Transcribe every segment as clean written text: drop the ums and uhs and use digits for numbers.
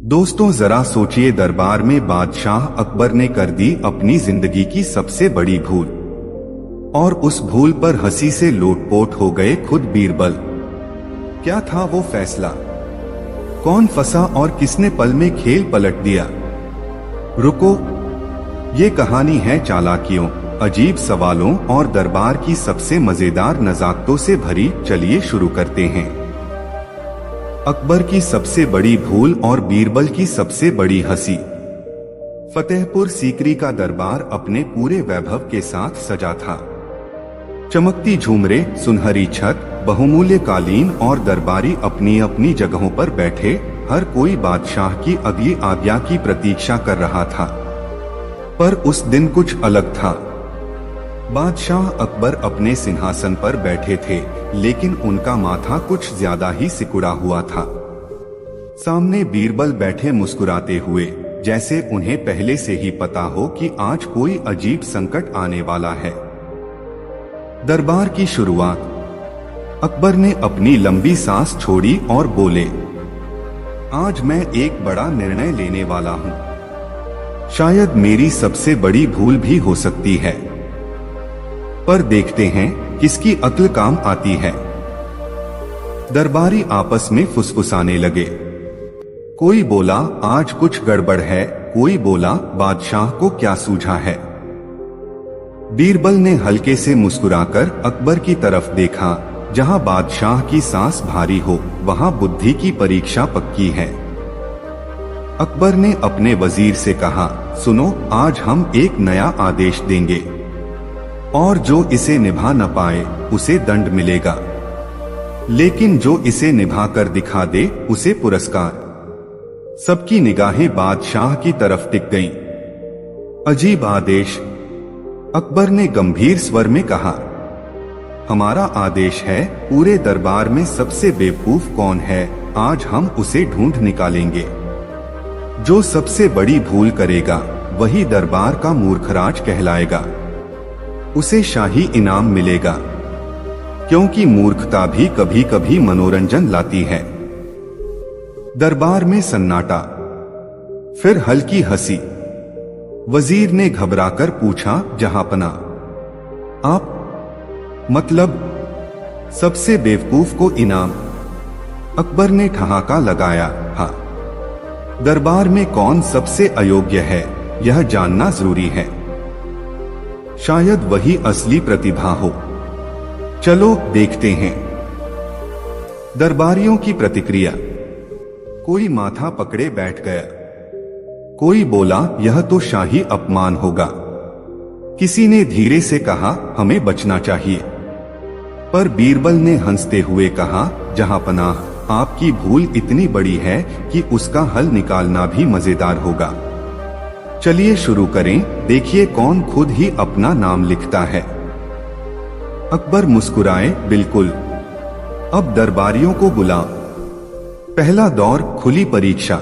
दोस्तों जरा सोचिए, दरबार में बादशाह अकबर ने कर दी अपनी जिंदगी की सबसे बड़ी भूल, और उस भूल पर हंसी से लोटपोट हो गए खुद बीरबल। क्या था वो फैसला? कौन फंसा और किसने पल में खेल पलट दिया? रुको, ये कहानी है चालाकियों, अजीब सवालों और दरबार की सबसे मजेदार नजाकतों से भरी। चलिए शुरू करते हैं। अकबर की सबसे बड़ी भूल और बीरबल की सबसे बड़ी हंसी। फतेहपुर सीकरी का दरबार अपने पूरे वैभव के साथ सजा था। चमकती झूमरे, सुनहरी छत, बहुमूल्य कालीन और दरबारी अपनी अपनी जगहों पर बैठे, हर कोई बादशाह की अगली आज्ञा की प्रतीक्षा कर रहा था। पर उस दिन कुछ अलग था। बादशाह अकबर अपने सिंहासन पर बैठे थे, लेकिन उनका माथा कुछ ज्यादा ही सिकुड़ा हुआ था। सामने बीरबल बैठे मुस्कुराते हुए, जैसे उन्हें पहले से ही पता हो कि आज कोई अजीब संकट आने वाला है। दरबार की शुरुआत। अकबर ने अपनी लंबी सांस छोड़ी और बोले, आज मैं एक बड़ा निर्णय लेने वाला हूँ। शायद मेरी सबसे बड़ी भूल भी हो सकती है, पर देखते हैं किसकी अक्ल काम आती है। दरबारी आपस में फुसफुसाने लगे। कोई बोला आज कुछ गड़बड़ है, कोई बोला बादशाह को क्या सूझा है। बीरबल ने हल्के से मुस्कुराकर अकबर की तरफ देखा। जहां बादशाह की सांस भारी हो, वहां बुद्धि की परीक्षा पक्की है। अकबर ने अपने वजीर से कहा, सुनो, आज हम एक नया आदेश देंगे, और जो इसे निभा न पाए उसे दंड मिलेगा, लेकिन जो इसे निभा कर दिखा दे उसे पुरस्कार। सबकी निगाहें बादशाह की तरफ टिक गईं। अजीब आदेश, अकबर ने गंभीर स्वर में कहा। हमारा आदेश है, पूरे दरबार में सबसे बेवकूफ कौन है, आज हम उसे ढूंढ निकालेंगे। जो सबसे बड़ी भूल करेगा वही दरबार का मूर्खराज कहलाएगा। उसे शाही इनाम मिलेगा, क्योंकि मूर्खता भी कभी कभी मनोरंजन लाती है। दरबार में सन्नाटा, फिर हल्की हंसी। वजीर ने घबराकर पूछा, जहांपना, आप मतलब सबसे बेवकूफ को इनाम? अकबर ने ठहाका लगाया, हाँ। दरबार में कौन सबसे अयोग्य है, यह जानना जरूरी है। शायद वही असली प्रतिभा हो। चलो देखते हैं। दरबारियों की प्रतिक्रिया। कोई माथा पकड़े बैठ गया। कोई बोला, यह तो शाही अपमान होगा। किसी ने धीरे से कहा, हमें बचना चाहिए। पर बीरबल ने हंसते हुए कहा, जहांपनाह, आपकी भूल इतनी बड़ी है कि उसका हल निकालना भी मजेदार होगा। चलिए शुरू करें, देखिए कौन खुद ही अपना नाम लिखता है। अकबर मुस्कुराए, बिल्कुल। अब दरबारियों को बुलाओ। पहला दौर, खुली परीक्षा।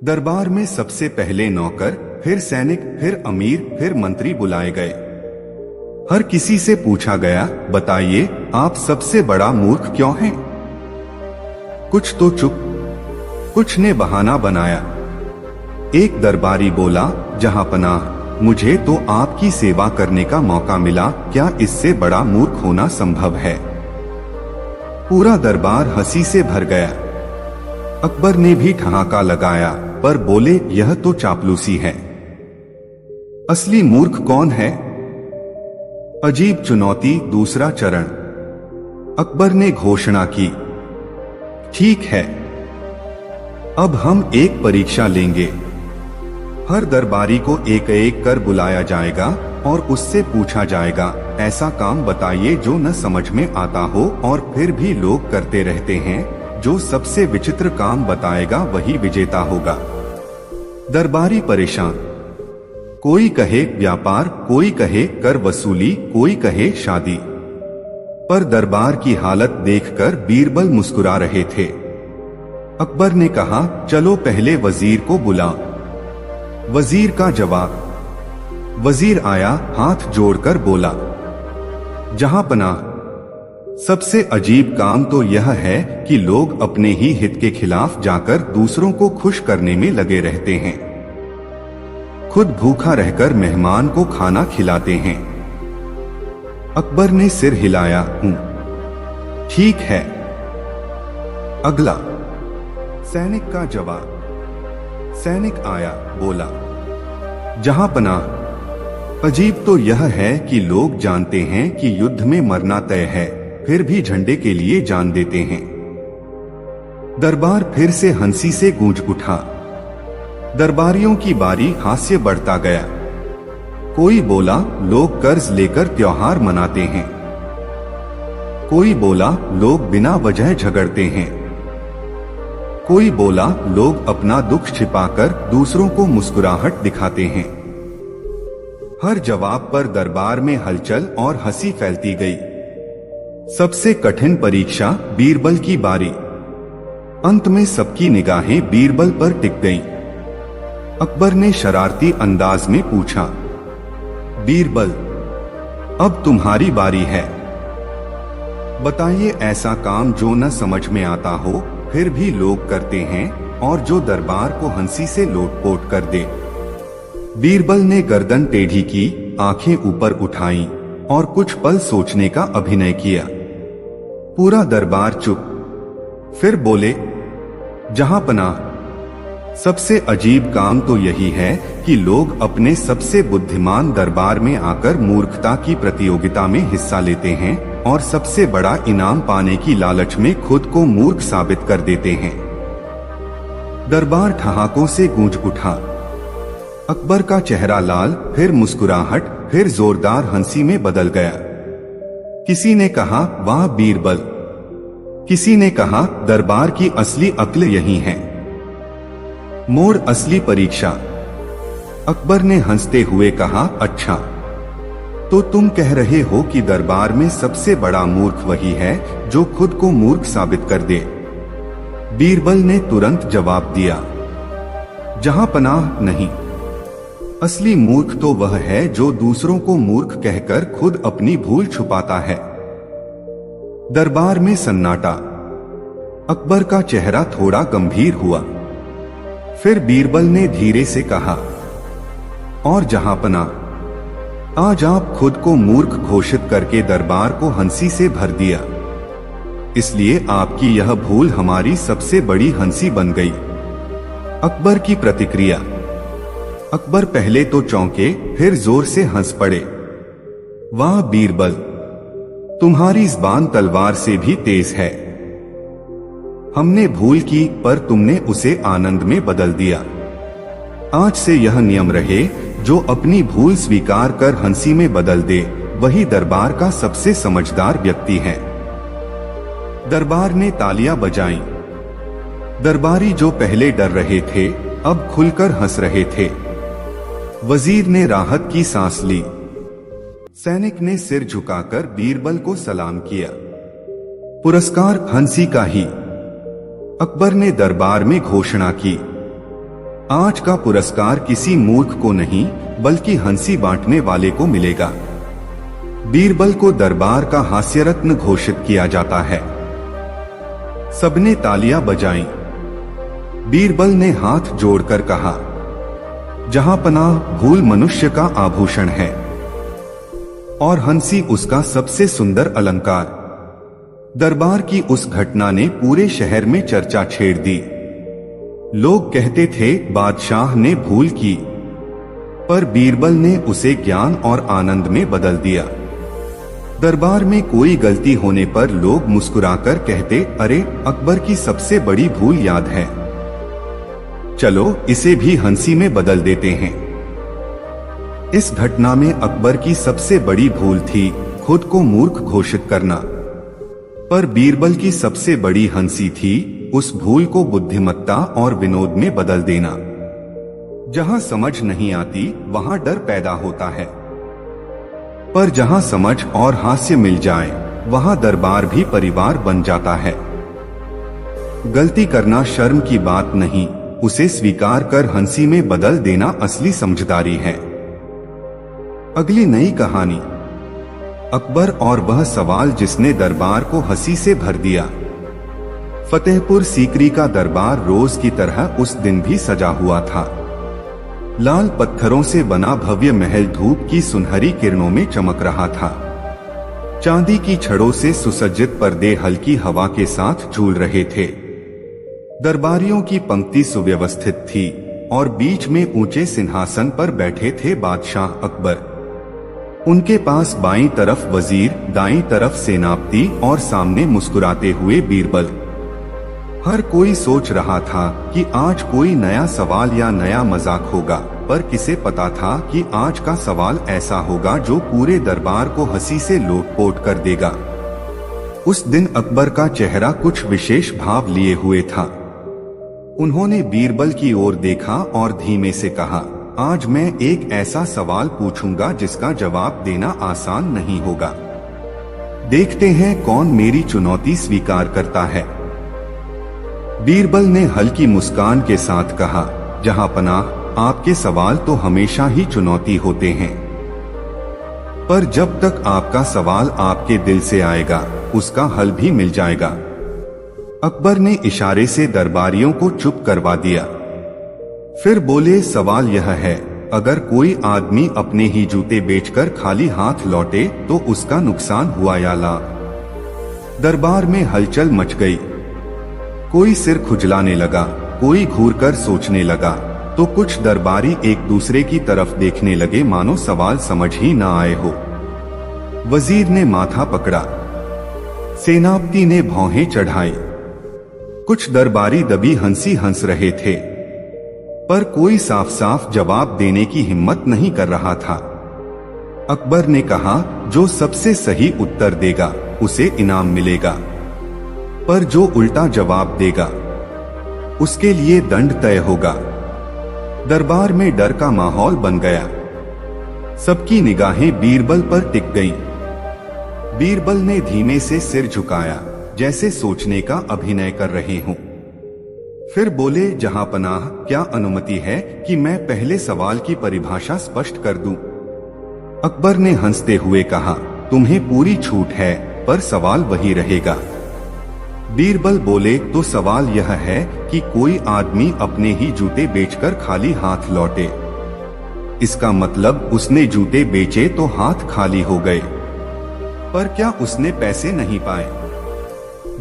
दरबार में सबसे पहले नौकर, फिर सैनिक, फिर अमीर, फिर मंत्री बुलाए गए। हर किसी से पूछा गया, बताइए आप सबसे बड़ा मूर्ख क्यों हैं? कुछ तो चुप, कुछ ने बहाना बनाया। एक दरबारी बोला, जहांपनाह, मुझे तो आपकी सेवा करने का मौका मिला, क्या इससे बड़ा मूर्ख होना संभव है? पूरा दरबार हंसी से भर गया। अकबर ने भी ठहाका लगाया, पर बोले, यह तो चापलूसी है। असली मूर्ख कौन है? अजीब चुनौती, दूसरा चरण। अकबर ने घोषणा की, ठीक है, अब हम एक परीक्षा लेंगे। हर दरबारी को एक एक कर बुलाया जाएगा और उससे पूछा जाएगा, ऐसा काम बताइए जो न समझ में आता हो और फिर भी लोग करते रहते हैं। जो सबसे विचित्र काम बताएगा वही विजेता होगा। दरबारी परेशान। कोई कहे व्यापार, कोई कहे कर वसूली, कोई कहे शादी। पर दरबार की हालत देखकर बीरबल मुस्कुरा रहे थे। अकबर ने कहा, चलो पहले वजीर को बुलाओ। वजीर का जवाब। वजीर आया, हाथ जोड़कर बोला, जहांपनाह, सबसे अजीब काम तो यह है कि लोग अपने ही हित के खिलाफ जाकर दूसरों को खुश करने में लगे रहते हैं। खुद भूखा रहकर मेहमान को खाना खिलाते हैं। अकबर ने सिर हिलाया, हूं, ठीक है। अगला सैनिक का जवाब। सैनिक आया, बोला, जहां पनाह, अजीब तो यह है कि लोग जानते हैं कि युद्ध में मरना तय है, फिर भी झंडे के लिए जान देते हैं। दरबार फिर से हंसी से गूंज उठा। दरबारियों की बारी हास्य बढ़ता गया। कोई बोला, लोग कर्ज लेकर त्योहार मनाते हैं। कोई बोला, लोग बिना वजह झगड़ते हैं। कोई बोला, लोग अपना दुख छिपाकर दूसरों को मुस्कुराहट दिखाते हैं। हर जवाब पर दरबार में हलचल और हंसी फैलती गई। सबसे कठिन परीक्षा बीरबल की बारी। अंत में सबकी निगाहें बीरबल पर टिक गईं। अकबर ने शरारती अंदाज में पूछा, बीरबल, अब तुम्हारी बारी है। बताइए ऐसा काम जो न समझ में आता हो फिर भी लोग करते हैं और जो दरबार को हंसी से लोटपोट कर दे। बीरबल ने गर्दन टेढ़ी की, आंखें ऊपर उठाईं और कुछ पल सोचने का अभिनय किया। पूरा दरबार चुप। फिर बोले, जहां पनाह, सबसे अजीब काम तो यही है कि लोग अपने सबसे बुद्धिमान दरबार में आकर मूर्खता की प्रतियोगिता में हिस्सा लेते हैं और सबसे बड़ा इनाम पाने की लालच में खुद को मूर्ख साबित कर देते हैं। दरबार ठहाकों से गूंज उठा। अकबर का चेहरा लाल, फिर मुस्कुराहट, फिर जोरदार हंसी में बदल गया। किसी ने कहा, वाह बीरबल। किसी ने कहा, दरबार की असली अक्ल यही है। मोड़ असली परीक्षा। अकबर ने हंसते हुए कहा, अच्छा, तो तुम कह रहे हो कि दरबार में सबसे बड़ा मूर्ख वही है जो खुद को मूर्ख साबित कर दे। बीरबल ने तुरंत जवाब दिया, जहां पनाह नहीं। असली मूर्ख तो वह है जो दूसरों को मूर्ख कहकर खुद अपनी भूल छुपाता है। दरबार में सन्नाटा। अकबर का चेहरा थोड़ा गंभीर हुआ। फिर बीरबल ने धीरे से कहा, और जहांपना, आज आप खुद को मूर्ख घोषित करके दरबार को हंसी से भर दिया। इसलिए आपकी यह भूल हमारी सबसे बड़ी हंसी बन गई। अकबर की प्रतिक्रिया। अकबर पहले तो चौंके, फिर जोर से हंस पड़े। वाह बीरबल, तुम्हारी ज़बान तलवार से भी तेज है। हमने भूल की पर तुमने उसे आनंद में बदल दिया। आज से यह नियम रहे, जो अपनी भूल स्वीकार कर हंसी में बदल दे वही दरबार का सबसे समझदार व्यक्ति है। दरबार ने तालियां बजाईं। दरबारी जो पहले डर रहे थे अब खुलकर हंस रहे थे। वजीर ने राहत की सांस ली। सैनिक ने सिर झुकाकर बीरबल को सलाम किया। पुरस्कार हंसी का ही। अकबर ने दरबार में घोषणा की, आज का पुरस्कार किसी मूर्ख को नहीं बल्कि हंसी बांटने वाले को मिलेगा। बीरबल को दरबार का हास्य रत्न घोषित किया जाता है। सबने तालियां बजाईं। बीरबल ने हाथ जोड़कर कहा, जहांपनाह, भूल मनुष्य का आभूषण है और हंसी उसका सबसे सुंदर अलंकार। दरबार की उस घटना ने पूरे शहर में चर्चा छेड़ दी। लोग कहते थे बादशाह ने भूल की, पर बीरबल ने उसे ज्ञान और आनंद में बदल दिया। दरबार में कोई गलती होने पर लोग मुस्कुराकर कहते, अरे अकबर की सबसे बड़ी भूल याद है, चलो इसे भी हंसी में बदल देते हैं। इस घटना में अकबर की सबसे बड़ी भूल थी खुद को मूर्ख घोषित करना, पर बीरबल की सबसे बड़ी हंसी थी उस भूल को बुद्धिमत्ता और विनोद में बदल देना। जहां समझ नहीं आती वहां डर पैदा होता है, पर जहां समझ और हास्य मिल जाए वहां दरबार भी परिवार बन जाता है। गलती करना शर्म की बात नहीं, उसे स्वीकार कर हंसी में बदल देना असली समझदारी है। अगली नई कहानी। अकबर और वह सवाल जिसने दरबार को हंसी से भर दिया। फतेहपुर सीकरी का दरबार रोज की तरह उस दिन भी सजा हुआ था। लाल पत्थरों से बना भव्य महल धूप की सुनहरी किरणों में चमक रहा था। चांदी की छड़ों से सुसज्जित पर्दे हल्की हवा के साथ झूल रहे थे। दरबारियों की पंक्ति सुव्यवस्थित थी और बीच में ऊंचे सिंहासन पर बैठे थे बादशाह अकबर। उनके पास बाईं तरफ वजीर, दाईं तरफ सेनापति और सामने मुस्कुराते हुए बीरबल। हर कोई सोच रहा था कि आज कोई नया सवाल या नया मजाक होगा, पर किसे पता था कि आज का सवाल ऐसा होगा जो पूरे दरबार को हंसी से लोटपोट कर देगा। उस दिन अकबर का चेहरा कुछ विशेष भाव लिए हुए था। उन्होंने बीरबल की ओर देखा और धीमे से कहा, आज मैं एक ऐसा सवाल पूछूंगा जिसका जवाब देना आसान नहीं होगा। देखते हैं कौन मेरी चुनौती स्वीकार करता है। बीरबल ने हल्की मुस्कान के साथ कहा, जहां पनाह, आपके सवाल तो हमेशा ही चुनौती होते हैं, पर जब तक आपका सवाल आपके दिल से आएगा उसका हल भी मिल जाएगा। अकबर ने इशारे से दरबारियों को चुप करवा दिया। फिर बोले, सवाल यह है, अगर कोई आदमी अपने ही जूते बेचकर खाली हाथ लौटे तो उसका नुकसान हुआ या लाभ। दरबार में हलचल मच गई। कोई सिर खुजलाने लगा, कोई घूरकर सोचने लगा, तो कुछ दरबारी एक दूसरे की तरफ देखने लगे मानो सवाल समझ ही ना आए हो। वजीर ने माथा पकड़ा, सेनापति ने भौहें चढ़ाई। कुछ दरबारी दबी हंसी हंस रहे थे, पर कोई साफ साफ जवाब देने की हिम्मत नहीं कर रहा था। अकबर ने कहा, जो सबसे सही उत्तर देगा उसे इनाम मिलेगा, पर जो उल्टा जवाब देगा उसके लिए दंड तय होगा। दरबार में डर का माहौल बन गया। सबकी निगाहें बीरबल पर टिक गईं। बीरबल ने धीमे से सिर झुकाया, जैसे सोचने का अभिनय कर रहे हों। फिर बोले, जहां पनाह, क्या अनुमति है कि मैं पहले सवाल की परिभाषा स्पष्ट कर दूं? अकबर ने हंसते हुए कहा, तुम्हें पूरी छूट है, पर सवाल वही रहेगा। बीरबल बोले, तो सवाल यह है कि कोई आदमी अपने ही जूते बेचकर खाली हाथ लौटे। इसका मतलब उसने जूते बेचे तो हाथ खाली हो गए, पर क्या उसने पैसे नहीं पाए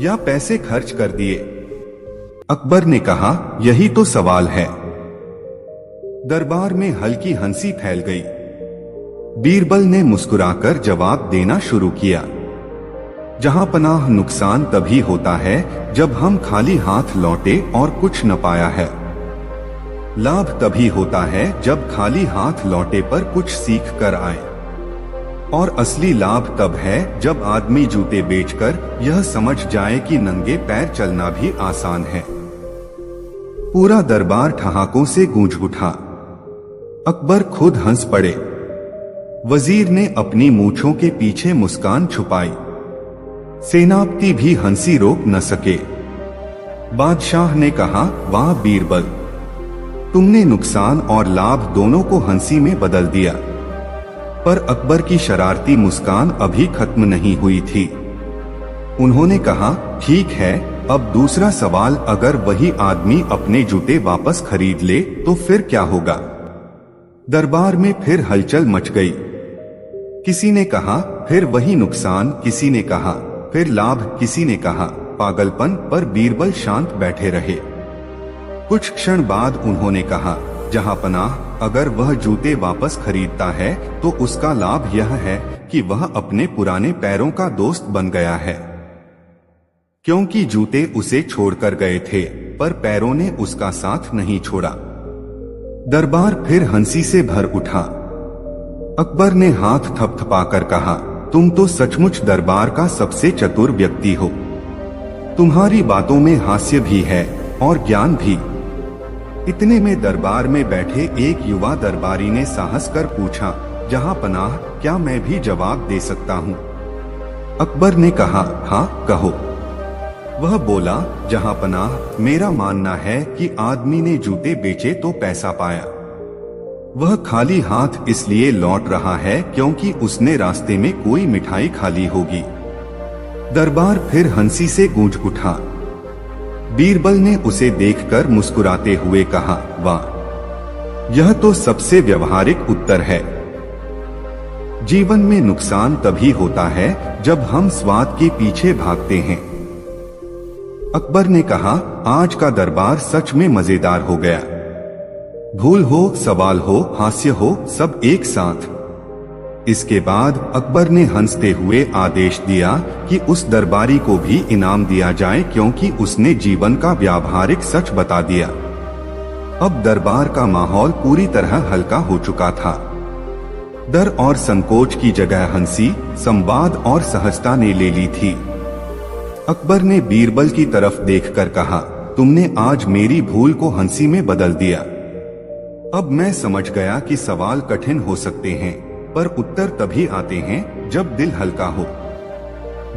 या पैसे खर्च कर दिए? अकबर ने कहा, यही तो सवाल है। दरबार में हल्की हंसी फैल गई। बीरबल ने मुस्कुराकर जवाब देना शुरू किया, जहां पनाह, नुकसान तभी होता है जब हम खाली हाथ लौटे और कुछ न पाया है। लाभ तभी होता है जब खाली हाथ लौटे पर कुछ सीख कर आए, और असली लाभ तब है जब आदमी जूते बेचकर यह समझ जाए कि नंगे पैर चलना भी आसान है। पूरा दरबार ठहाकों से गूंज उठा। अकबर खुद हंस पड़े। वजीर ने अपनी मूंछों के पीछे मुस्कान छुपाई। सेनापति भी हंसी रोक न सके। बादशाह ने कहा, वाह बीरबल, तुमने नुकसान और लाभ दोनों को हंसी में बदल दिया। पर अकबर की शरारती मुस्कान अभी खत्म नहीं हुई थी। उन्होंने कहा, ठीक है, अब दूसरा सवाल, अगर वही आदमी अपने जूते वापस खरीद ले तो फिर क्या होगा? दरबार में फिर हलचल मच गई। किसी ने कहा, फिर वही नुकसान, किसी ने कहा फिर लाभ, किसी ने कहा पागलपन, पर बीरबल शांत बैठे रहे। कुछ क्षण बाद उन्होंने कहा, जहां पनाह, अगर वह जूते वापस खरीदता है तो उसका लाभ यह है कि वह अपने पुराने पैरों का दोस्त बन गया है, क्योंकि जूते उसे छोड़कर गए थे पर पैरों ने उसका साथ नहीं छोड़ा। दरबार फिर हंसी से भर उठा। अकबर ने हाथ थपथपाकर कहा, तुम तो सचमुच दरबार का सबसे चतुर व्यक्ति हो। तुम्हारी बातों में हास्य भी है और ज्ञान भी। इतने में दरबार में बैठे एक युवा दरबारी ने साहस कर पूछा, जहां पनाह, क्या मैं भी जवाब दे सकता हूं? अकबर ने कहा, हाँ कहो। वह बोला, जहां पनाह, मेरा मानना है कि आदमी ने जूते बेचे तो पैसा पाया। वह खाली हाथ इसलिए लौट रहा है क्योंकि उसने रास्ते में कोई मिठाई खा ली होगी। दरबार फिर हंसी से गूंज उठा। बीरबल ने उसे देखकर मुस्कुराते हुए कहा, वाह, यह तो सबसे व्यवहारिक उत्तर है। जीवन में नुकसान तभी होता है जब हम स्वाद के पीछे भागते हैं। अकबर ने कहा, आज का दरबार सच में मजेदार हो गया। भूल हो, सवाल हो, हास्य हो, सब एक साथ। इसके बाद अकबर ने हंसते हुए आदेश दिया कि उस दरबारी को भी इनाम दिया जाए क्योंकि उसने जीवन का व्यावहारिक सच बता दिया। अब दरबार का माहौल पूरी तरह हल्का हो चुका था। डर और संकोच की जगह हंसी, संवाद और सहजता ने ले ली थी। अकबर ने बीरबल की तरफ देखकर कहा, तुमने आज मेरी भूल को हंसी में बदल दिया। अब मैं समझ गया कि सवाल कठिन हो सकते हैं, पर उत्तर तभी आते हैं जब दिल हल्का हो।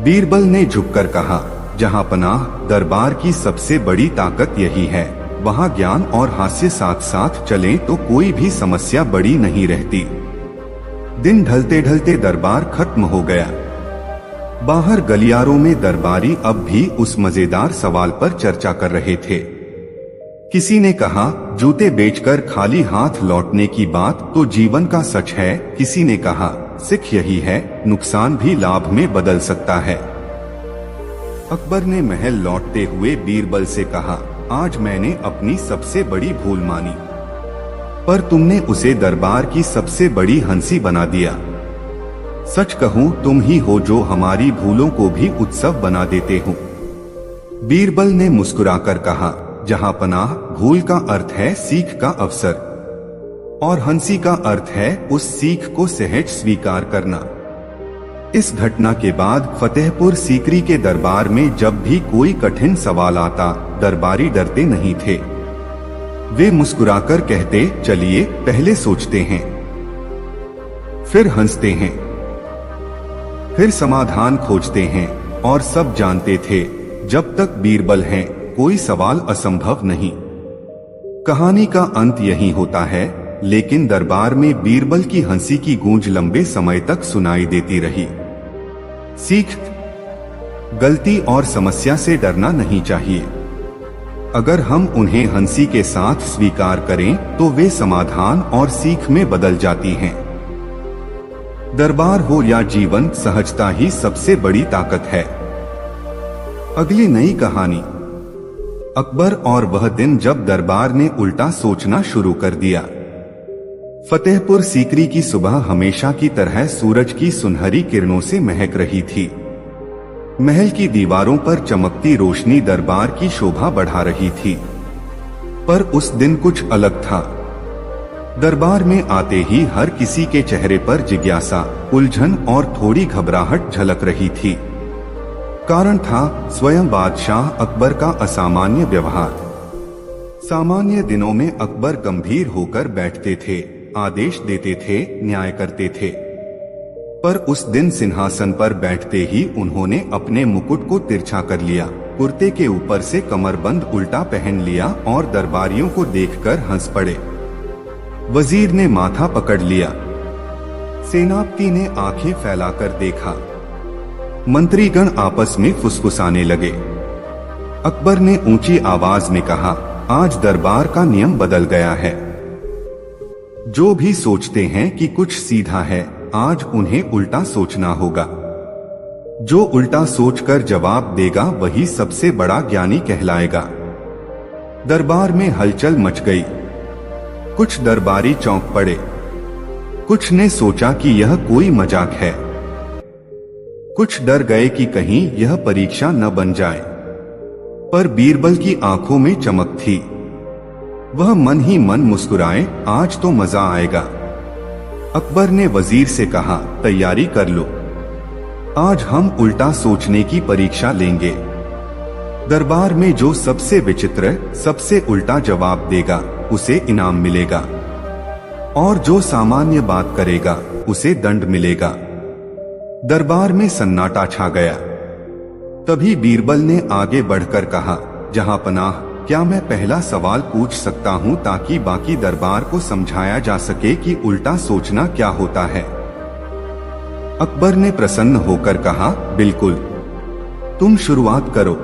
बीरबल ने झुककर कहा, जहां पनाह, दरबार की सबसे बड़ी ताकत यही है। वहां ज्ञान और हास्य साथ साथ चलें तो कोई भी समस्या बड़ी नहीं रहती। दिन ढलते ढलते दरबार खत्म हो गया। बाहर गलियारों में दरबारी अब भी उस मजेदार सवाल पर चर्चा कर रहे थे। किसी ने कहा, जूते बेचकर खाली हाथ लौटने की बात तो जीवन का सच है। किसी ने कहा, सिख यही है, नुकसान भी लाभ में बदल सकता है। अकबर ने महल लौटते हुए बीरबल से कहा, आज मैंने अपनी सबसे बड़ी भूल मानी, पर तुमने उसे दरबार की सबसे बड़ी हंसी बना दिया। सच कहूं, तुम ही हो जो हमारी भूलों को भी उत्सव बना देते हो। बीरबल ने मुस्कुराकर कहा, जहां पनाह, भूल का अर्थ है सीख का अवसर, और हंसी का अर्थ है उस सीख को सहज स्वीकार करना। इस घटना के बाद फतेहपुर सीकरी के दरबार में जब भी कोई कठिन सवाल आता, दरबारी डरते नहीं थे। वे मुस्कुराकर कहते, चलिए पहले सोचते हैं, फिर हंसते हैं, फिर समाधान खोजते हैं। और सब जानते थे, जब तक बीरबल हैं, कोई सवाल असंभव नहीं। कहानी का अंत यही होता है, लेकिन दरबार में बीरबल की हंसी की गूंज लंबे समय तक सुनाई देती रही। सीख, गलती और समस्या से डरना नहीं चाहिए। अगर हम उन्हें हंसी के साथ स्वीकार करें तो वे समाधान और सीख में बदल जाती हैं। दरबार हो या जीवन, सहजता ही सबसे बड़ी ताकत है। अगली नई कहानी, अकबर और वह दिन जब दरबार ने उल्टा सोचना शुरू कर दिया। फतेहपुर सीकरी की सुबह हमेशा की तरह सूरज की सुनहरी किरणों से महक रही थी। महल की दीवारों पर चमकती रोशनी दरबार की शोभा बढ़ा रही थी। पर उस दिन कुछ अलग था। दरबार में आते ही हर किसी के चेहरे पर जिज्ञासा, उलझन और थोड़ी घबराहट झलक रही थी। कारण था स्वयं बादशाह अकबर का असामान्य व्यवहार। सामान्य दिनों में अकबर गंभीर होकर बैठते थे, आदेश देते थे, न्याय करते थे। पर उस दिन सिंहासन पर बैठते ही उन्होंने अपने मुकुट को तिरछा कर लिया, कुर्ते के ऊपर से कमरबंद उल्टा पहन लिया और दरबारियों को देखकर हंस पड़े। वजीर ने माथा पकड़ लिया, सेनापति ने आंखें फैलाकर देखा, मंत्रीगण आपस में फुसफुसाने लगे। अकबर ने ऊंची आवाज में कहा, आज दरबार का नियम बदल गया है। जो भी सोचते हैं कि कुछ सीधा है, आज उन्हें उल्टा सोचना होगा। जो उल्टा सोचकर जवाब देगा वही सबसे बड़ा ज्ञानी कहलाएगा। दरबार में हलचल मच गई। कुछ दरबारी चौंक पड़े, कुछ ने सोचा कि यह कोई मजाक है, कुछ डर गए कि कहीं यह परीक्षा न बन जाए। पर बीरबल की आंखों में चमक थी। वह मन ही मन मुस्कुराए, आज तो मजा आएगा। अकबर ने वजीर से कहा, तैयारी कर लो, आज हम उल्टा सोचने की परीक्षा लेंगे। दरबार में जो सबसे विचित्र, सबसे उल्टा जवाब देगा उसे इनाम मिलेगा, और जो सामान्य बात करेगा उसे दंड मिलेगा। दरबार में सन्नाटा छा गया। तभी बीरबल ने आगे बढ़कर कहा, जहां पनाह, क्या मैं पहला सवाल पूछ सकता हूँ ताकि बाकी दरबार को समझाया जा सके कि उल्टा सोचना क्या होता है? अकबर ने प्रसन्न होकर कहा, बिल्कुल, तुम शुरुआत करो।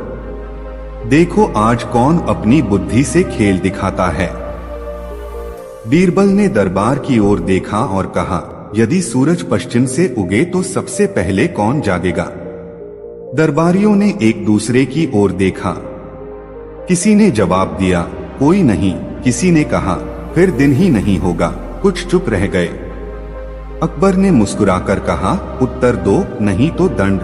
देखो आज कौन अपनी बुद्धि से खेल दिखाता है। बीरबल ने दरबार की ओर देखा और कहा, यदि सूरज पश्चिम से उगे तो सबसे पहले कौन जागेगा? दरबारियों ने एक दूसरे की ओर देखा। किसी ने जवाब दिया, कोई नहीं। किसी ने कहा, फिर दिन ही नहीं होगा। कुछ चुप रह गए। अकबर ने मुस्कुराकर कहा, उत्तर दो, नहीं तो दंड।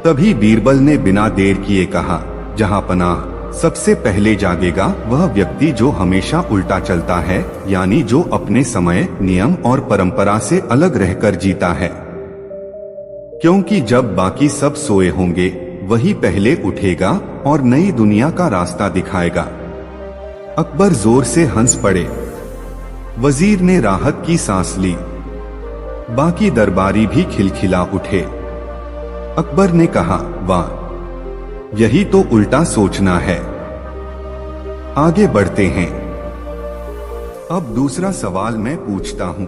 तभी बीरबल ने बिना देर किए कहा, जहां पनाह, सबसे पहले जागेगा वह व्यक्ति जो हमेशा उल्टा चलता है, यानी जो अपने समय, नियम और परंपरा से अलग रहकर जीता है। क्योंकि जब बाकी सब सोए होंगे वही पहले उठेगा और नई दुनिया का रास्ता दिखाएगा। अकबर जोर से हंस पड़े। वजीर ने राहत की सांस ली। बाकी दरबारी भी खिलखिला उठे। अकबर ने कहा, वाह, यही तो उल्टा सोचना है। आगे बढ़ते हैं। अब दूसरा सवाल मैं पूछता हूं।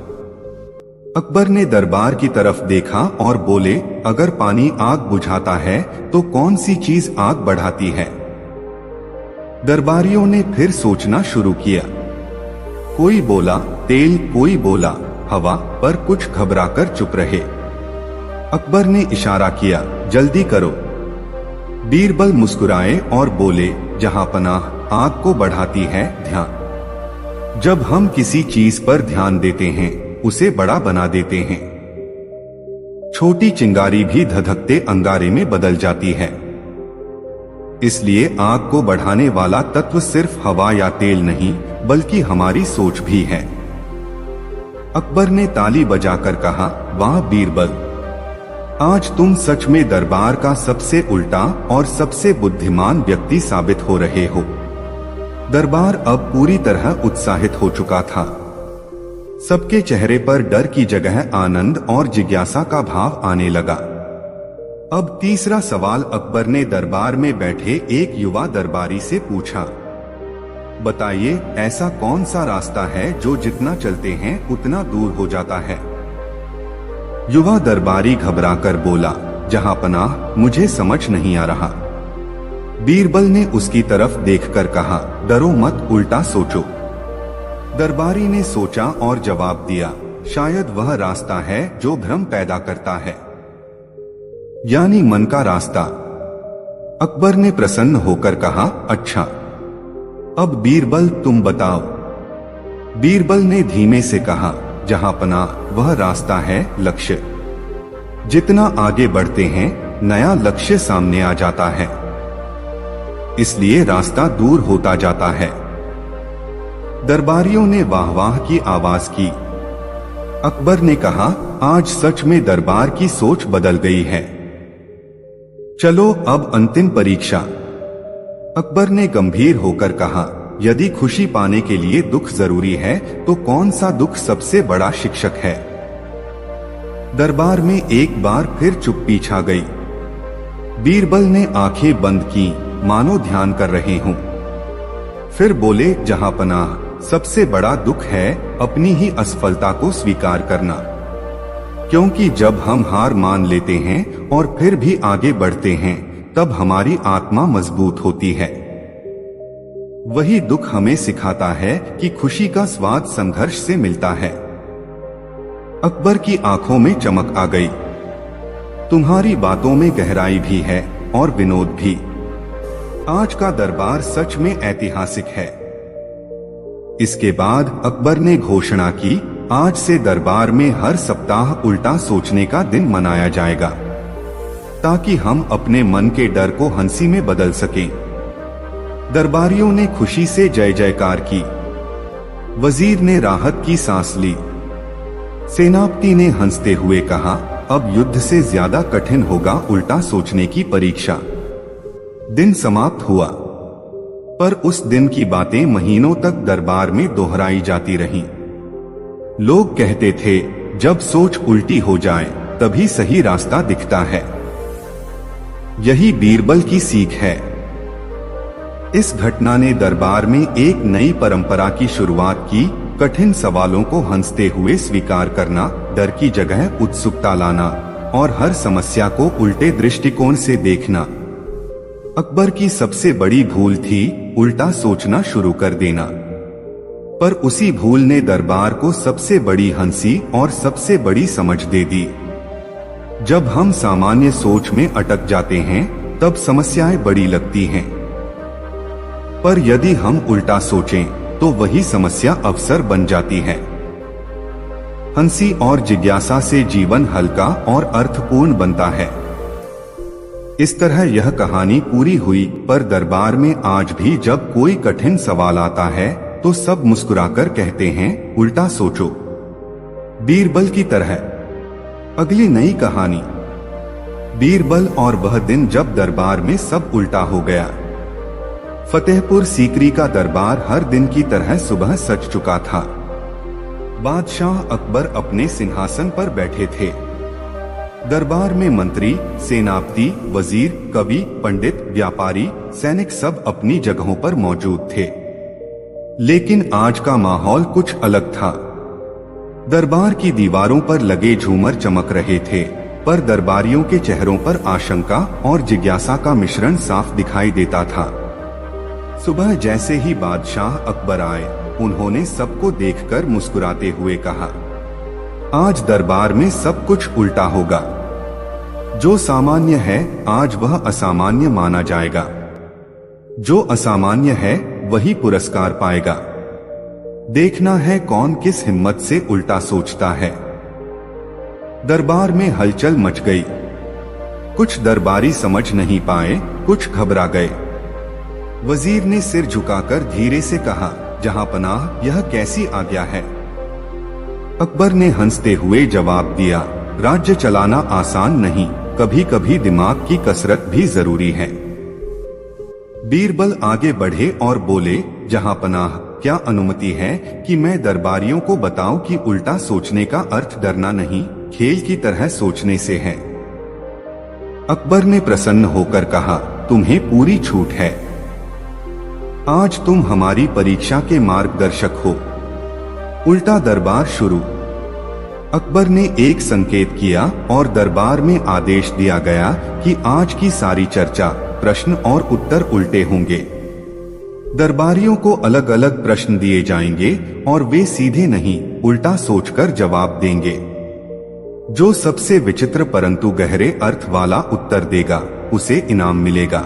अकबर ने दरबार की तरफ देखा और बोले, अगर पानी आग बुझाता है तो कौन सी चीज आग बढ़ाती है? दरबारियों ने फिर सोचना शुरू किया। कोई बोला तेल, कोई बोला हवा, पर कुछ घबराकर चुप रहे। अकबर ने इशारा किया, जल्दी करो। बीरबल मुस्कुराए और बोले, जहां पनाह, आग को बढ़ाती है ध्यान। जब हम किसी चीज पर ध्यान देते हैं उसे बड़ा बना देते हैं। छोटी चिंगारी भी धधकते अंगारे में बदल जाती है। इसलिए आग को बढ़ाने वाला तत्व सिर्फ हवा या तेल नहीं, बल्कि हमारी सोच भी है। अकबर ने ताली बजाकर कहा, वाह बीरबल, आज तुम सच में दरबार का सबसे उल्टा और सबसे बुद्धिमान व्यक्ति साबित हो रहे हो। दरबार अब पूरी तरह उत्साहित हो चुका था। सबके चेहरे पर डर की जगह आनंद और जिज्ञासा का भाव आने लगा। अब तीसरा सवाल अकबर ने दरबार में बैठे एक युवा दरबारी से पूछा, बताइए, ऐसा कौन सा रास्ता है जो जितना चलते हैं उतना दूर हो जाता है? युवा दरबारी घबराकर बोला, जहां पनाह, मुझे समझ नहीं आ रहा। बीरबल ने उसकी तरफ देखकर कहा, डरो मत, उल्टा सोचो। दरबारी ने सोचा और जवाब दिया, शायद वह रास्ता है जो भ्रम पैदा करता है, यानी मन का रास्ता। अकबर ने प्रसन्न होकर कहा, अच्छा, अब बीरबल तुम बताओ। बीरबल ने धीमे से कहा, जहां पनाह, वह रास्ता है लक्ष्य। जितना आगे बढ़ते हैं नया लक्ष्य सामने आ जाता है, इसलिए रास्ता दूर होता जाता है। दरबारियों ने वाह वाह की आवाज की। अकबर ने कहा, आज सच में दरबार की सोच बदल गई है। चलो अब अंतिम परीक्षा। अकबर ने गंभीर होकर कहा, यदि खुशी पाने के लिए दुख जरूरी है तो कौन सा दुख सबसे बड़ा शिक्षक है? दरबार में एक बार फिर चुप्पी छा गई। बीरबल ने आंखें बंद की, मानो ध्यान कर रहे हों। फिर बोले, जहां पनाह, सबसे बड़ा दुख है अपनी ही असफलता को स्वीकार करना। क्योंकि जब हम हार मान लेते हैं और फिर भी आगे बढ़ते हैं, तब हमारी आत्मा मजबूत होती है। वही दुख हमें सिखाता है कि खुशी का स्वाद संघर्ष से मिलता है। अकबर की आंखों में चमक आ गई। तुम्हारी बातों में गहराई भी है और विनोद भी। आज का दरबार सच में ऐतिहासिक है। इसके बाद अकबर ने घोषणा की, आज से दरबार में हर सप्ताह उल्टा सोचने का दिन मनाया जाएगा, ताकि हम अपने मन के डर को हंसी में बदल सकें। दरबारियों ने खुशी से जय जयकार की। वजीर ने राहत की सांस ली। सेनापति ने हंसते हुए कहा, अब युद्ध से ज्यादा कठिन होगा उल्टा सोचने की परीक्षा। दिन समाप्त हुआ, पर उस दिन की बातें महीनों तक दरबार में दोहराई जाती रहीं। लोग कहते थे, जब सोच उल्टी हो जाए तभी सही रास्ता दिखता है। यही बीरबल की सीख है। इस घटना ने दरबार में एक नई परंपरा की शुरुआत की। कठिन सवालों को हंसते हुए स्वीकार करना, डर की जगह उत्सुकता लाना और हर समस्या को उल्टे दृष्टिकोण से देखना। अकबर की सबसे बड़ी भूल थी उल्टा सोचना शुरू कर देना, पर उसी भूल ने दरबार को सबसे बड़ी हंसी और सबसे बड़ी समझ दे दी। जब हम सामान्य सोच में अटक जाते हैं तब समस्याएं बड़ी लगती हैं, पर यदि हम उल्टा सोचें तो वही समस्या अवसर बन जाती है। हंसी और जिज्ञासा से जीवन हल्का और अर्थपूर्ण बनता है। इस तरह यह कहानी पूरी हुई, पर दरबार में आज भी जब कोई कठिन सवाल आता है तो सब मुस्कुराकर कहते हैं, उल्टा सोचो। बीरबल की तरह। अगली नई कहानी, बीरबल और वह दिन जब दरबार में सब उल्टा हो गया। फतेहपुर सीकरी का दरबार हर दिन की तरह सुबह सज चुका था। बादशाह अकबर अपने सिंहासन पर बैठे थे। दरबार में मंत्री, सेनापति, वजीर, कवि, पंडित, व्यापारी, सैनिक सब अपनी जगहों पर मौजूद थे। लेकिन आज का माहौल कुछ अलग था। दरबार की दीवारों पर लगे झूमर चमक रहे थे, पर दरबारियों के चेहरों पर आशंका और जिज्ञासा का मिश्रण साफ दिखाई देता था। सुबह जैसे ही बादशाह अकबर आए, उन्होंने सबको देखकर मुस्कुराते हुए कहा, आज दरबार में सब कुछ उल्टा होगा। जो सामान्य है आज वह असामान्य माना जाएगा। जो असामान्य है वही पुरस्कार पाएगा। देखना है कौन किस हिम्मत से उल्टा सोचता है। दरबार में हलचल मच गई। कुछ दरबारी समझ नहीं पाए, कुछ घबरा गए। वजीर ने सिर झुकाकर धीरे से कहा, जहांपनाह, यह कैसी आज्ञा है? अकबर ने हंसते हुए जवाब दिया, राज्य चलाना आसान नहीं, कभी कभी दिमाग की कसरत भी जरूरी है। बीरबल आगे बढ़े और बोले, जहांपनाह, क्या अनुमति है कि मैं दरबारियों को बताऊं कि उल्टा सोचने का अर्थ डरना नहीं, खेल की तरह सोचने से है। अकबर ने प्रसन्न होकर कहा, तुम्हें पूरी छूट है। आज तुम हमारी परीक्षा के मार्गदर्शक हो। उल्टा दरबार शुरू। अकबर ने एक संकेत किया और दरबार में आदेश दिया गया कि आज की सारी चर्चा, प्रश्न और उत्तर उल्टे होंगे। दरबारियों को अलग अलग प्रश्न दिए जाएंगे और वे सीधे नहीं, उल्टा सोचकर जवाब देंगे। जो सबसे विचित्र परंतु गहरे अर्थ वाला उत्तर देगा, उसे इनाम मिलेगा।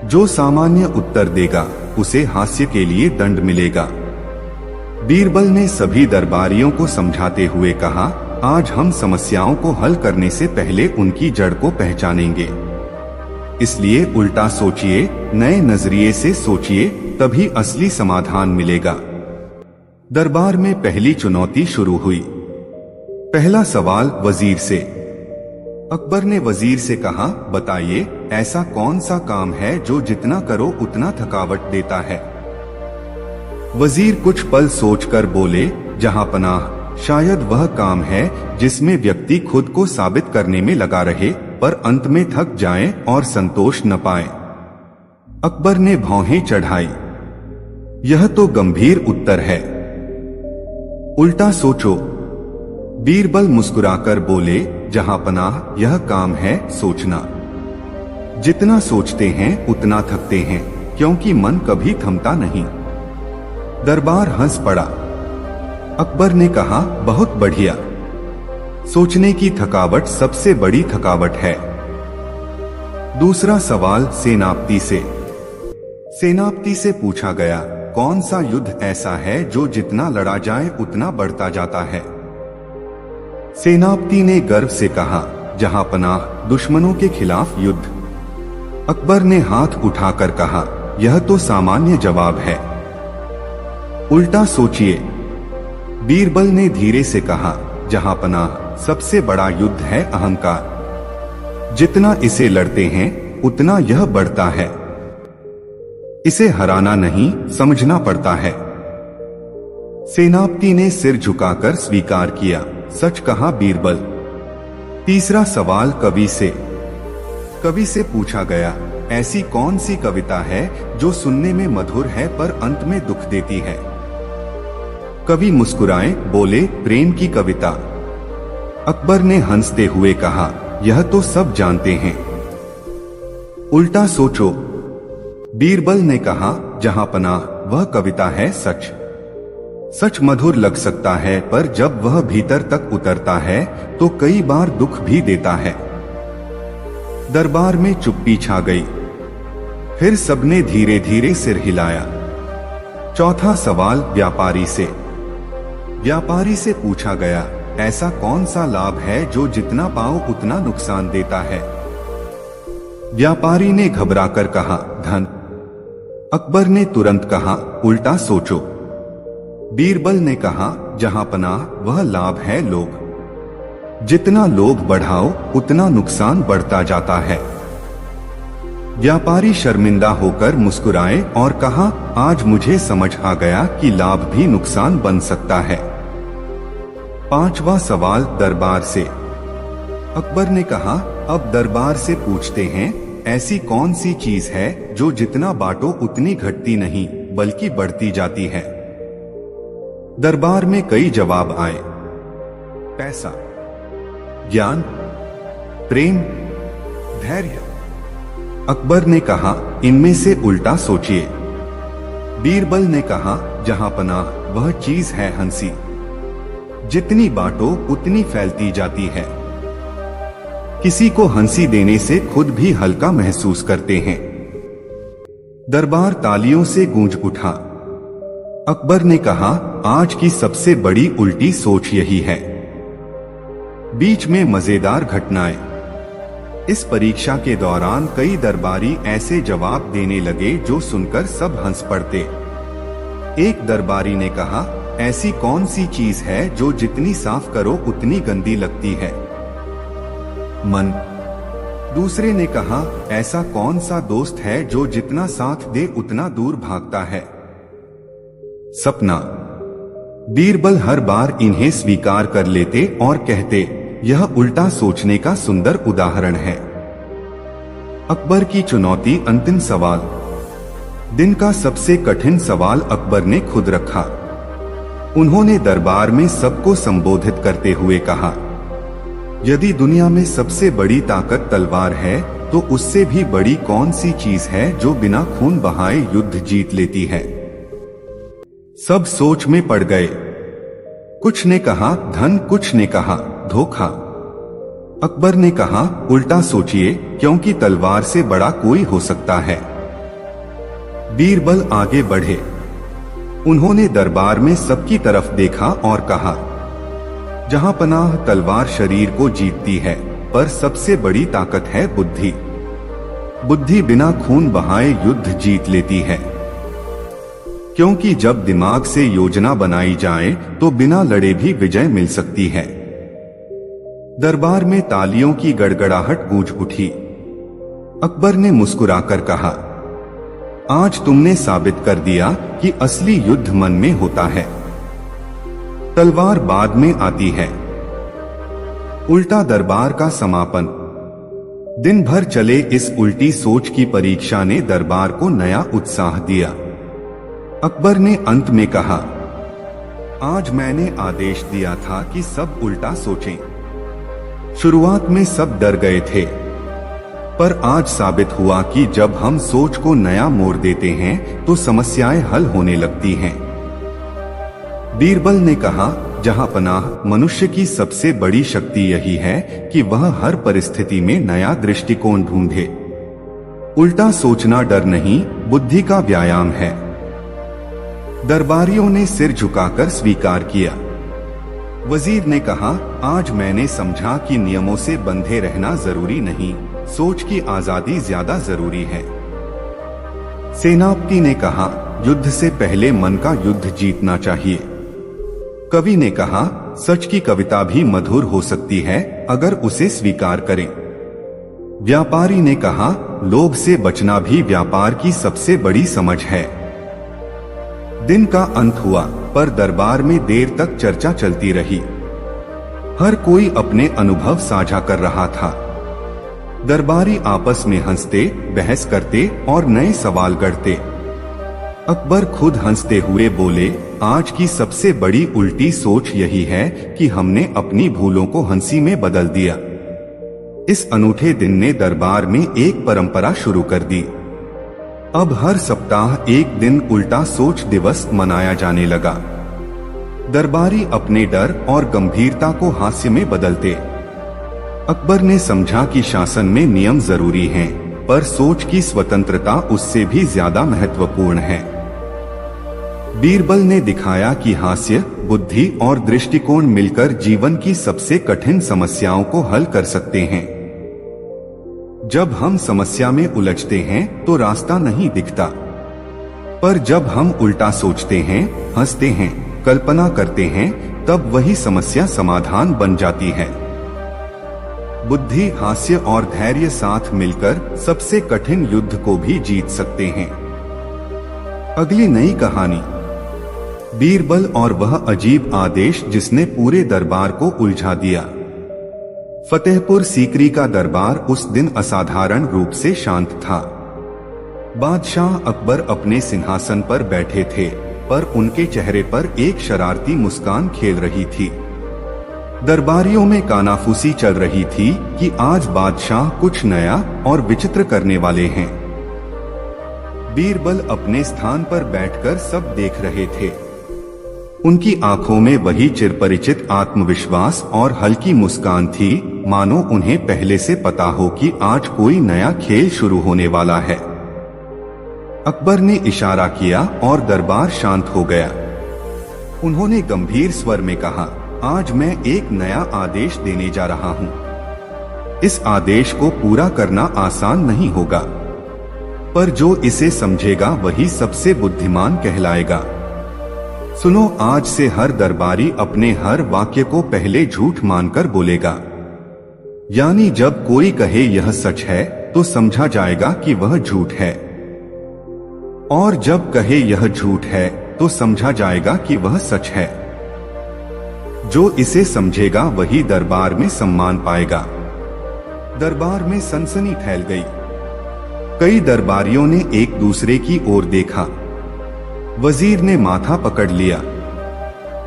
जो सामान्य उत्तर देगा, उसे हास्य के लिए दंड मिलेगा। बीरबल ने सभी दरबारियों को समझाते हुए कहा, आज हम समस्याओं को हल करने से पहले उनकी जड़ को पहचानेंगे। इसलिए उल्टा सोचिए, नए नजरिए से सोचिए, तभी असली समाधान मिलेगा। दरबार में पहली चुनौती शुरू हुई। पहला सवाल वजीर से। अकबर ने वजीर से कहा, बताइए, ऐसा कौन सा काम है जो जितना करो उतना थकावट देता है? वजीर कुछ पल सोचकर बोले, जहांपनाह, शायद वह काम है जिसमें व्यक्ति खुद को साबित करने में लगा रहे, पर अंत में थक जाए और संतोष न पाए। अकबर ने भौहें चढ़ाई। यह तो गंभीर उत्तर है। उल्टा सोचो। बीरबल मुस्कुराकर बोले, जहांपनाह, यह काम है सोचना। जितना सोचते हैं उतना थकते हैं, क्योंकि मन कभी थमता नहीं। दरबार हंस पड़ा। अकबर ने कहा, बहुत बढ़िया। सोचने की थकावट सबसे बड़ी थकावट है। दूसरा सवाल सेनापति से। सेनापति से पूछा गया, कौन सा युद्ध ऐसा है जो जितना लड़ा जाए उतना बढ़ता जाता है? सेनापति ने गर्व से कहा, जहांपनाह, दुश्मनों के खिलाफ युद्ध। अकबर ने हाथ उठाकर कहा, यह तो सामान्य जवाब है। उल्टा सोचिए। बीरबल ने धीरे से कहा, जहांपनाह, सबसे बड़ा युद्ध है अहंकार। जितना इसे लड़ते हैं उतना यह बढ़ता है। इसे हराना नहीं, समझना पड़ता है। सेनापति ने सिर झुकाकर स्वीकार किया, सच कहा बीरबल। तीसरा सवाल कवि से। कवि से पूछा गया, ऐसी कौन सी कविता है जो सुनने में मधुर है पर अंत में दुख देती है। कवि मुस्कुराए बोले, प्रेम की कविता। अकबर ने हंसते हुए कहा, यह तो सब जानते हैं। उल्टा सोचो। बीरबल ने कहा, जहां पनाह वह कविता है सच। सच मधुर लग सकता है पर जब वह भीतर तक उतरता है तो कई बार दुख भी देता है। दरबार में चुप्पी छा गई। फिर सबने धीरे धीरे सिर हिलाया। चौथा सवाल व्यापारी से। व्यापारी से पूछा गया, ऐसा कौन सा लाभ है जो जितना पाओ उतना नुकसान देता है। व्यापारी ने घबराकर कहा, धन। अकबर ने तुरंत कहा, उल्टा सोचो। बीरबल ने कहा, जहां पनाह वह लाभ है लोभ। जितना लोभ बढ़ाओ उतना नुकसान बढ़ता जाता है। व्यापारी शर्मिंदा होकर मुस्कुराए और कहा, आज मुझे समझ आ गया कि लाभ भी नुकसान बन सकता है। पांचवा सवाल दरबार से। अकबर ने कहा, अब दरबार से पूछते हैं, ऐसी कौन सी चीज है जो जितना बांटो उतनी घटती नहीं बल्कि बढ़ती जाती है। दरबार में कई जवाब आए। पैसा, ज्ञान, प्रेम, धैर्य। अकबर ने कहा, इनमें से उल्टा सोचिए। बीरबल ने कहा, जहां पनाह वह चीज है हंसी। जितनी बांटो उतनी फैलती जाती है। किसी को हंसी देने से खुद भी हल्का महसूस करते हैं। दरबार तालियों से गूंज उठा। अकबर ने कहा, आज की सबसे बड़ी उल्टी सोच यही है। बीच में मजेदार घटनाएं। इस परीक्षा के दौरान कई दरबारी ऐसे जवाब देने लगे जो सुनकर सब हंस पड़ते। एक दरबारी ने कहा, ऐसी कौन सी चीज है जो जितनी साफ करो उतनी गंदी लगती है। मन। दूसरे ने कहा, ऐसा कौन सा दोस्त है जो जितना साथ दे उतना दूर भागता है। सपना। बीरबल हर बार इन्हें स्वीकार कर लेते और कहते, यह उल्टा सोचने का सुंदर उदाहरण है। अकबर की चुनौती। अंतिम सवाल। दिन का सबसे कठिन सवाल अकबर ने खुद रखा। उन्होंने दरबार में सबको संबोधित करते हुए कहा, यदि दुनिया में सबसे बड़ी ताकत तलवार है तो उससे भी बड़ी कौन सी चीज है जो बिना खून बहाए युद्ध जीत लेती है। सब सोच में पड़ गए। कुछ ने कहा धन, कुछ ने कहा धोखा। अकबर ने कहा, उल्टा सोचिए, क्योंकि तलवार से बड़ा कोई हो सकता है। बीरबल आगे बढ़े। उन्होंने दरबार में सबकी तरफ देखा और कहा, जहां पनाह तलवार शरीर को जीतती है पर सबसे बड़ी ताकत है बुद्धि। बुद्धि बिना खून बहाए युद्ध जीत लेती है, क्योंकि जब दिमाग से योजना बनाई जाए तो बिना लड़े भी विजय मिल सकती है। दरबार में तालियों की गड़गड़ाहट गूंज उठी। अकबर ने मुस्कुराकर कहा, आज तुमने साबित कर दिया कि असली युद्ध मन में होता है, तलवार बाद में आती है। उल्टा दरबार का समापन। दिन भर चले इस उल्टी सोच की परीक्षा ने दरबार को नया उत्साह दिया। अकबर ने अंत में कहा, आज मैंने आदेश दिया था कि सब उल्टा सोचें। शुरुआत में सब डर गए थे, पर आज साबित हुआ कि जब हम सोच को नया मोड़ देते हैं तो समस्याएं हल होने लगती हैं। बीरबल ने कहा, जहां पनाह मनुष्य की सबसे बड़ी शक्ति यही है कि वह हर परिस्थिति में नया दृष्टिकोण ढूंढे। उल्टा सोचना डर नहीं, बुद्धि का व्यायाम है। दरबारियों ने सिर झुकाकर स्वीकार किया। वजीर ने कहा, आज मैंने समझा कि नियमों से बंधे रहना जरूरी नहीं, सोच की आजादी ज्यादा जरूरी है। सेनापति ने कहा, युद्ध से पहले मन का युद्ध जीतना चाहिए। कवि ने कहा, सच की कविता भी मधुर हो सकती है अगर उसे स्वीकार करें। व्यापारी ने कहा, लोभ से बचना भी व्यापार की सबसे बड़ी समझ है। दिन का अंत हुआ, पर दरबार में देर तक चर्चा चलती रही। हर कोई अपने अनुभव साझा कर रहा था। दरबारी आपस में हंसते, बहस करते और नए सवाल गढ़ते। अकबर खुद हंसते हुए बोले, आज की सबसे बड़ी उल्टी सोच यही है कि हमने अपनी भूलों को हंसी में बदल दिया। इस अनूठे दिन ने दरबार में एक परंपरा शुरू कर दी। अब हर सप्ताह एक दिन उल्टा सोच दिवस मनाया जाने लगा। दरबारी अपने डर और गंभीरता को हास्य में बदलते। अकबर ने समझा कि शासन में नियम जरूरी हैं, पर सोच की स्वतंत्रता उससे भी ज्यादा महत्वपूर्ण है। बीरबल ने दिखाया कि हास्य, बुद्धि और दृष्टिकोण मिलकर जीवन की सबसे कठिन समस्याओं को हल कर सकते हैं। जब हम समस्या में उलझते हैं तो रास्ता नहीं दिखता, पर जब हम उल्टा सोचते हैं, हंसते हैं, कल्पना करते हैं, तब वही समस्या समाधान बन जाती है। बुद्धि, हास्य और धैर्य साथ मिलकर सबसे कठिन युद्ध को भी जीत सकते हैं। अगली नई कहानी, बीरबल और वह अजीब आदेश जिसने पूरे दरबार को उलझा दिया। फतेहपुर सीकरी का दरबार उस दिन असाधारण रूप से शांत था। बादशाह अकबर अपने सिंहासन पर बैठे थे, पर उनके चेहरे पर एक शरारती मुस्कान खेल रही थी। दरबारियों में कानाफूसी चल रही थी कि आज बादशाह कुछ नया और विचित्र करने वाले हैं। बीरबल अपने स्थान पर बैठकर सब देख रहे थे। उनकी आंखों में वही चिरपरिचित आत्मविश्वास और हल्की मुस्कान थी, मानो उन्हें पहले से पता हो कि आज कोई नया खेल शुरू होने वाला है। अकबर ने इशारा किया और दरबार शांत हो गया। उन्होंने गंभीर स्वर में कहा, आज मैं एक नया आदेश देने जा रहा हूं। इस आदेश को पूरा करना आसान नहीं होगा, पर जो इसे समझेगा वही सबसे बुद्धिमान कहलाएगा। सुनो, आज से हर दरबारी अपने हर वाक्य को पहले झूठ मानकर बोलेगा। यानी जब कोई कहे यह सच है तो समझा जाएगा कि वह झूठ है, और जब कहे यह झूठ है तो समझा जाएगा कि वह सच है। जो इसे समझेगा वही दरबार में सम्मान पाएगा। दरबार में सनसनी फैल गई। कई दरबारियों ने एक दूसरे की ओर देखा। वजीर ने माथा पकड़ लिया।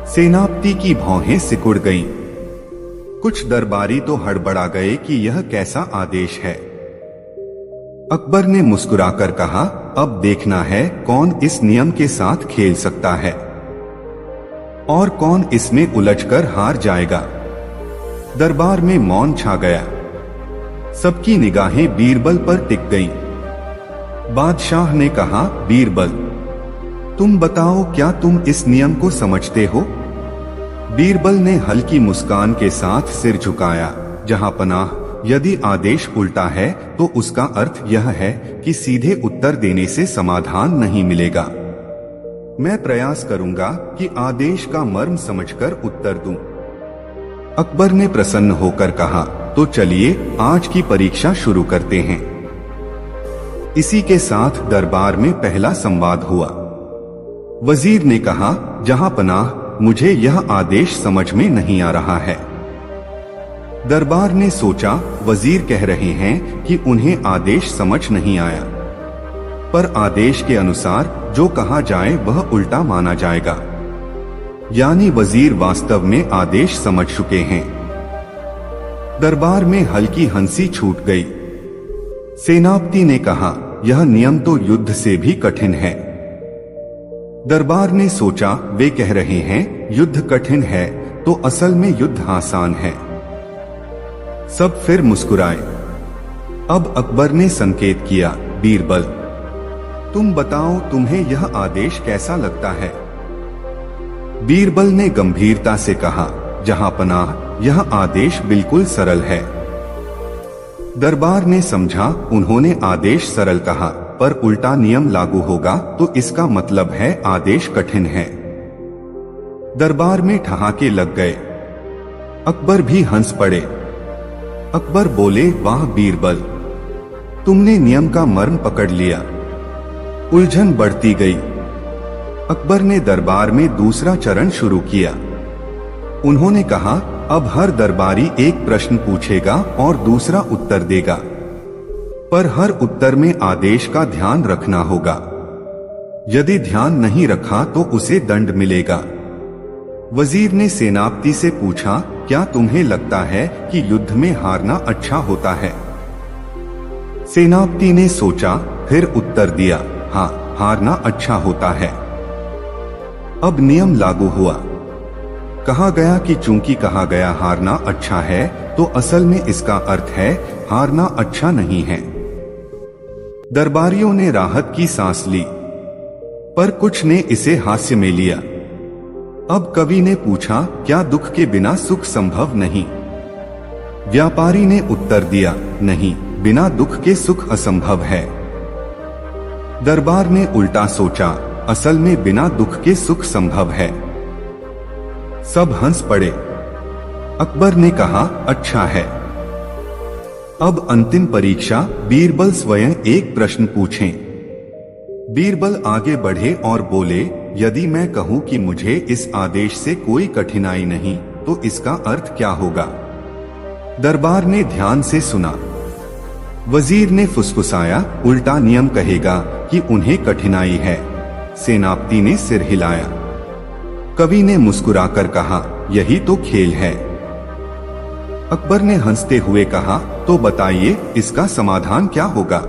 सेनापति की भौहें सिकुड़ गईं। कुछ दरबारी तो हड़बड़ा गए कि यह कैसा आदेश है। अकबर ने मुस्कुराकर कहा, अब देखना है कौन इस नियम के साथ खेल सकता है और कौन इसमें उलझकर हार जाएगा। दरबार में मौन छा गया। सबकी निगाहें बीरबल पर टिक गईं। बादशाह ने कहा, बीरबल, तुम बताओ, क्या तुम इस नियम को समझते हो? बीरबल ने हल्की मुस्कान के साथ सिर झुकाया। जहां पनाह, यदि आदेश उल्टा है तो उसका अर्थ यह है कि सीधे उत्तर देने से समाधान नहीं मिलेगा। मैं प्रयास करूंगा कि आदेश का मर्म समझकर उत्तर दूं। अकबर ने प्रसन्न होकर कहा, तो चलिए आज की परीक्षा शुरू करते हैं। इसी के साथ दरबार में पहला संवाद हुआ। वजीर ने कहा, जहां पनाह, मुझे यह आदेश समझ में नहीं आ रहा है। दरबार ने सोचा, वजीर कह रहे हैं कि उन्हें आदेश समझ नहीं आया, पर आदेश के अनुसार जो कहा जाए वह उल्टा माना जाएगा। यानी वजीर वास्तव में आदेश समझ चुके हैं। दरबार में हल्की हंसी छूट गई। सेनापति ने कहा, यह नियम तो युद्ध से भी कठिन है। दरबार ने सोचा, वे कह रहे हैं युद्ध कठिन है तो असल में युद्ध आसान है। सब फिर मुस्कुराए। अब अकबर ने संकेत किया, बीरबल, तुम बताओ, तुम्हें यह आदेश कैसा लगता है? बीरबल ने गंभीरता से कहा, जहां पनाह, यह आदेश बिल्कुल सरल है। दरबार ने समझा, उन्होंने आदेश सरल कहा, पर उल्टा नियम लागू होगा तो इसका मतलब है आदेश कठिन है। दरबार में ठहाके लग गए। अकबर भी हंस पड़े। अकबर बोले, वाह बीरबल, तुमने नियम का मर्म पकड़ लिया। उलझन बढ़ती गई। अकबर ने दरबार में दूसरा चरण शुरू किया। उन्होंने कहा, अब हर दरबारी एक प्रश्न पूछेगा और दूसरा उत्तर देगा। पर हर उत्तर में आदेश का ध्यान रखना होगा। यदि ध्यान नहीं रखा तो उसे दंड मिलेगा। वजीर ने सेनापति से पूछा, क्या तुम्हें लगता है कि युद्ध में हारना अच्छा होता है? सेनापति ने सोचा, फिर उत्तर दिया, हाँ, हारना अच्छा होता है। अब नियम लागू हुआ। कहा गया कि चूंकि कहा गया हारना अच्छा है, तो असल में इसका अर्थ है हारना अच्छा नहीं है। दरबारियों ने राहत की सांस ली, पर कुछ ने इसे हास्य में लिया। अब कवि ने पूछा, क्या दुख के बिना सुख संभव नहीं? व्यापारी ने उत्तर दिया, नहीं, बिना दुख के सुख असंभव है। दरबार ने उल्टा सोचा, असल में बिना दुख के सुख संभव है। सब हंस पड़े। अकबर ने कहा, अच्छा है। अब अंतिम परीक्षा, बीरबल स्वयं एक प्रश्न पूछें। बीरबल आगे बढ़े और बोले, यदि मैं कहूं कि मुझे इस आदेश से कोई कठिनाई नहीं, तो इसका अर्थ क्या होगा? दरबार ने ध्यान से सुना। वजीर ने फुसफुसाया, उल्टा नियम कहेगा कि उन्हें कठिनाई है। सेनापति ने सिर हिलाया। कवि ने मुस्कुराकर कहा, यही तो खेल है। अकबर ने हंसते हुए कहा, तो बताइए इसका समाधान क्या होगा?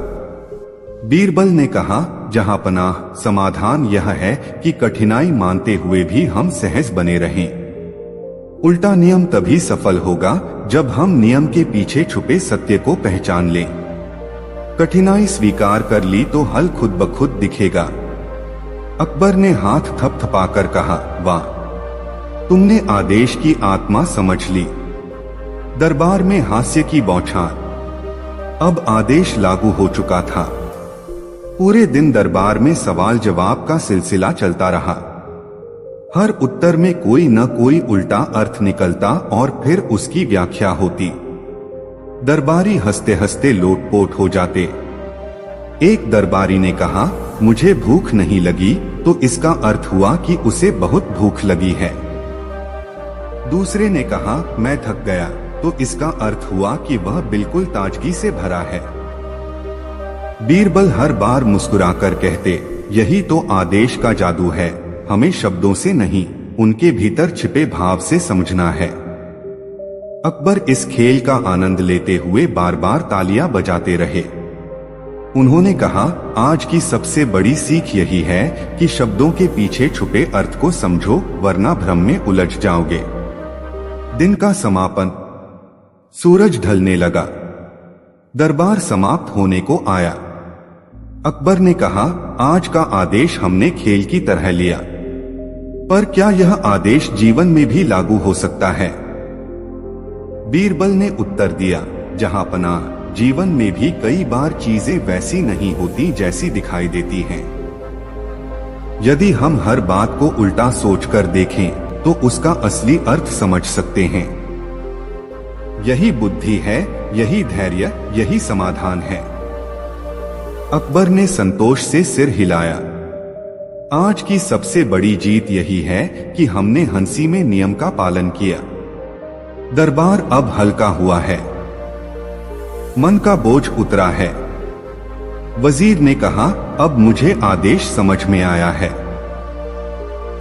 बीरबल ने कहा, जहांपनाह, समाधान यह है कि कठिनाई मानते हुए भी हम सहज बने रहें। उल्टा नियम तभी सफल होगा जब हम नियम के पीछे छुपे सत्य को पहचान लें। कठिनाई स्वीकार कर ली तो हल खुद ब खुद दिखेगा। अकबर ने हाथ थपथपाकर कहा, वाह, तुमने आदेश की आत्मा समझ ली। दरबार में हास्य की बौछार। अब आदेश लागू हो चुका था। पूरे दिन दरबार में सवाल जवाब का सिलसिला चलता रहा। हर उत्तर में कोई न कोई उल्टा अर्थ निकलता और फिर उसकी व्याख्या होती। दरबारी हंसते हंसते लोटपोट हो जाते। एक दरबारी ने कहा, मुझे भूख नहीं लगी, तो इसका अर्थ हुआ कि उसे बहुत भूख लगी है। दूसरे ने कहा, मैं थक गया, तो इसका अर्थ हुआ कि वह बिल्कुल ताजगी से भरा है। बीरबल हर बार मुस्कुराकर कहते, यही तो आदेश का जादू है, हमें शब्दों से नहीं, उनके भीतर छिपे भाव से समझना है। अकबर इस खेल का आनंद लेते हुए बार बार तालियां बजाते रहे। उन्होंने कहा, आज की सबसे बड़ी सीख यही है कि शब्दों के पीछे छुपे अर्थ को समझो, वरना भ्रम में उलझ जाओगे। दिन का समापन। सूरज ढलने लगा। दरबार समाप्त होने को आया। अकबर ने कहा, आज का आदेश हमने खेल की तरह लिया, पर क्या यह आदेश जीवन में भी लागू हो सकता है? बीरबल ने उत्तर दिया, जहांपनाह, जीवन में भी कई बार चीजें वैसी नहीं होती जैसी दिखाई देती हैं। यदि हम हर बात को उल्टा सोचकर देखें तो उसका असली अर्थ समझ सकते हैं। यही बुद्धि है, यही धैर्य, यही समाधान है। अकबर ने संतोष से सिर हिलाया। आज की सबसे बड़ी जीत यही है कि हमने हंसी में नियम का पालन किया। दरबार अब हल्का हुआ है। मन का बोझ उतरा है। वजीर ने कहा, अब मुझे आदेश समझ में आया है।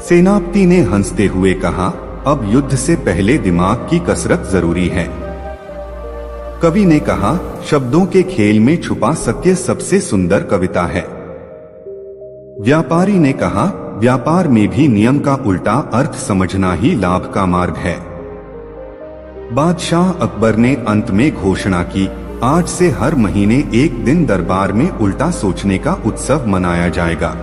सेनापति ने हंसते हुए कहा, अब युद्ध से पहले दिमाग की कसरत जरूरी है। कवि ने कहा, शब्दों के खेल में छुपा सत्य सबसे सुंदर कविता है। व्यापारी ने कहा, व्यापार में भी नियम का उल्टा अर्थ समझना ही लाभ का मार्ग है। बादशाह अकबर ने अंत में घोषणा की, आज से हर महीने एक दिन दरबार में उल्टा सोचने का उत्सव मनाया जाएगा।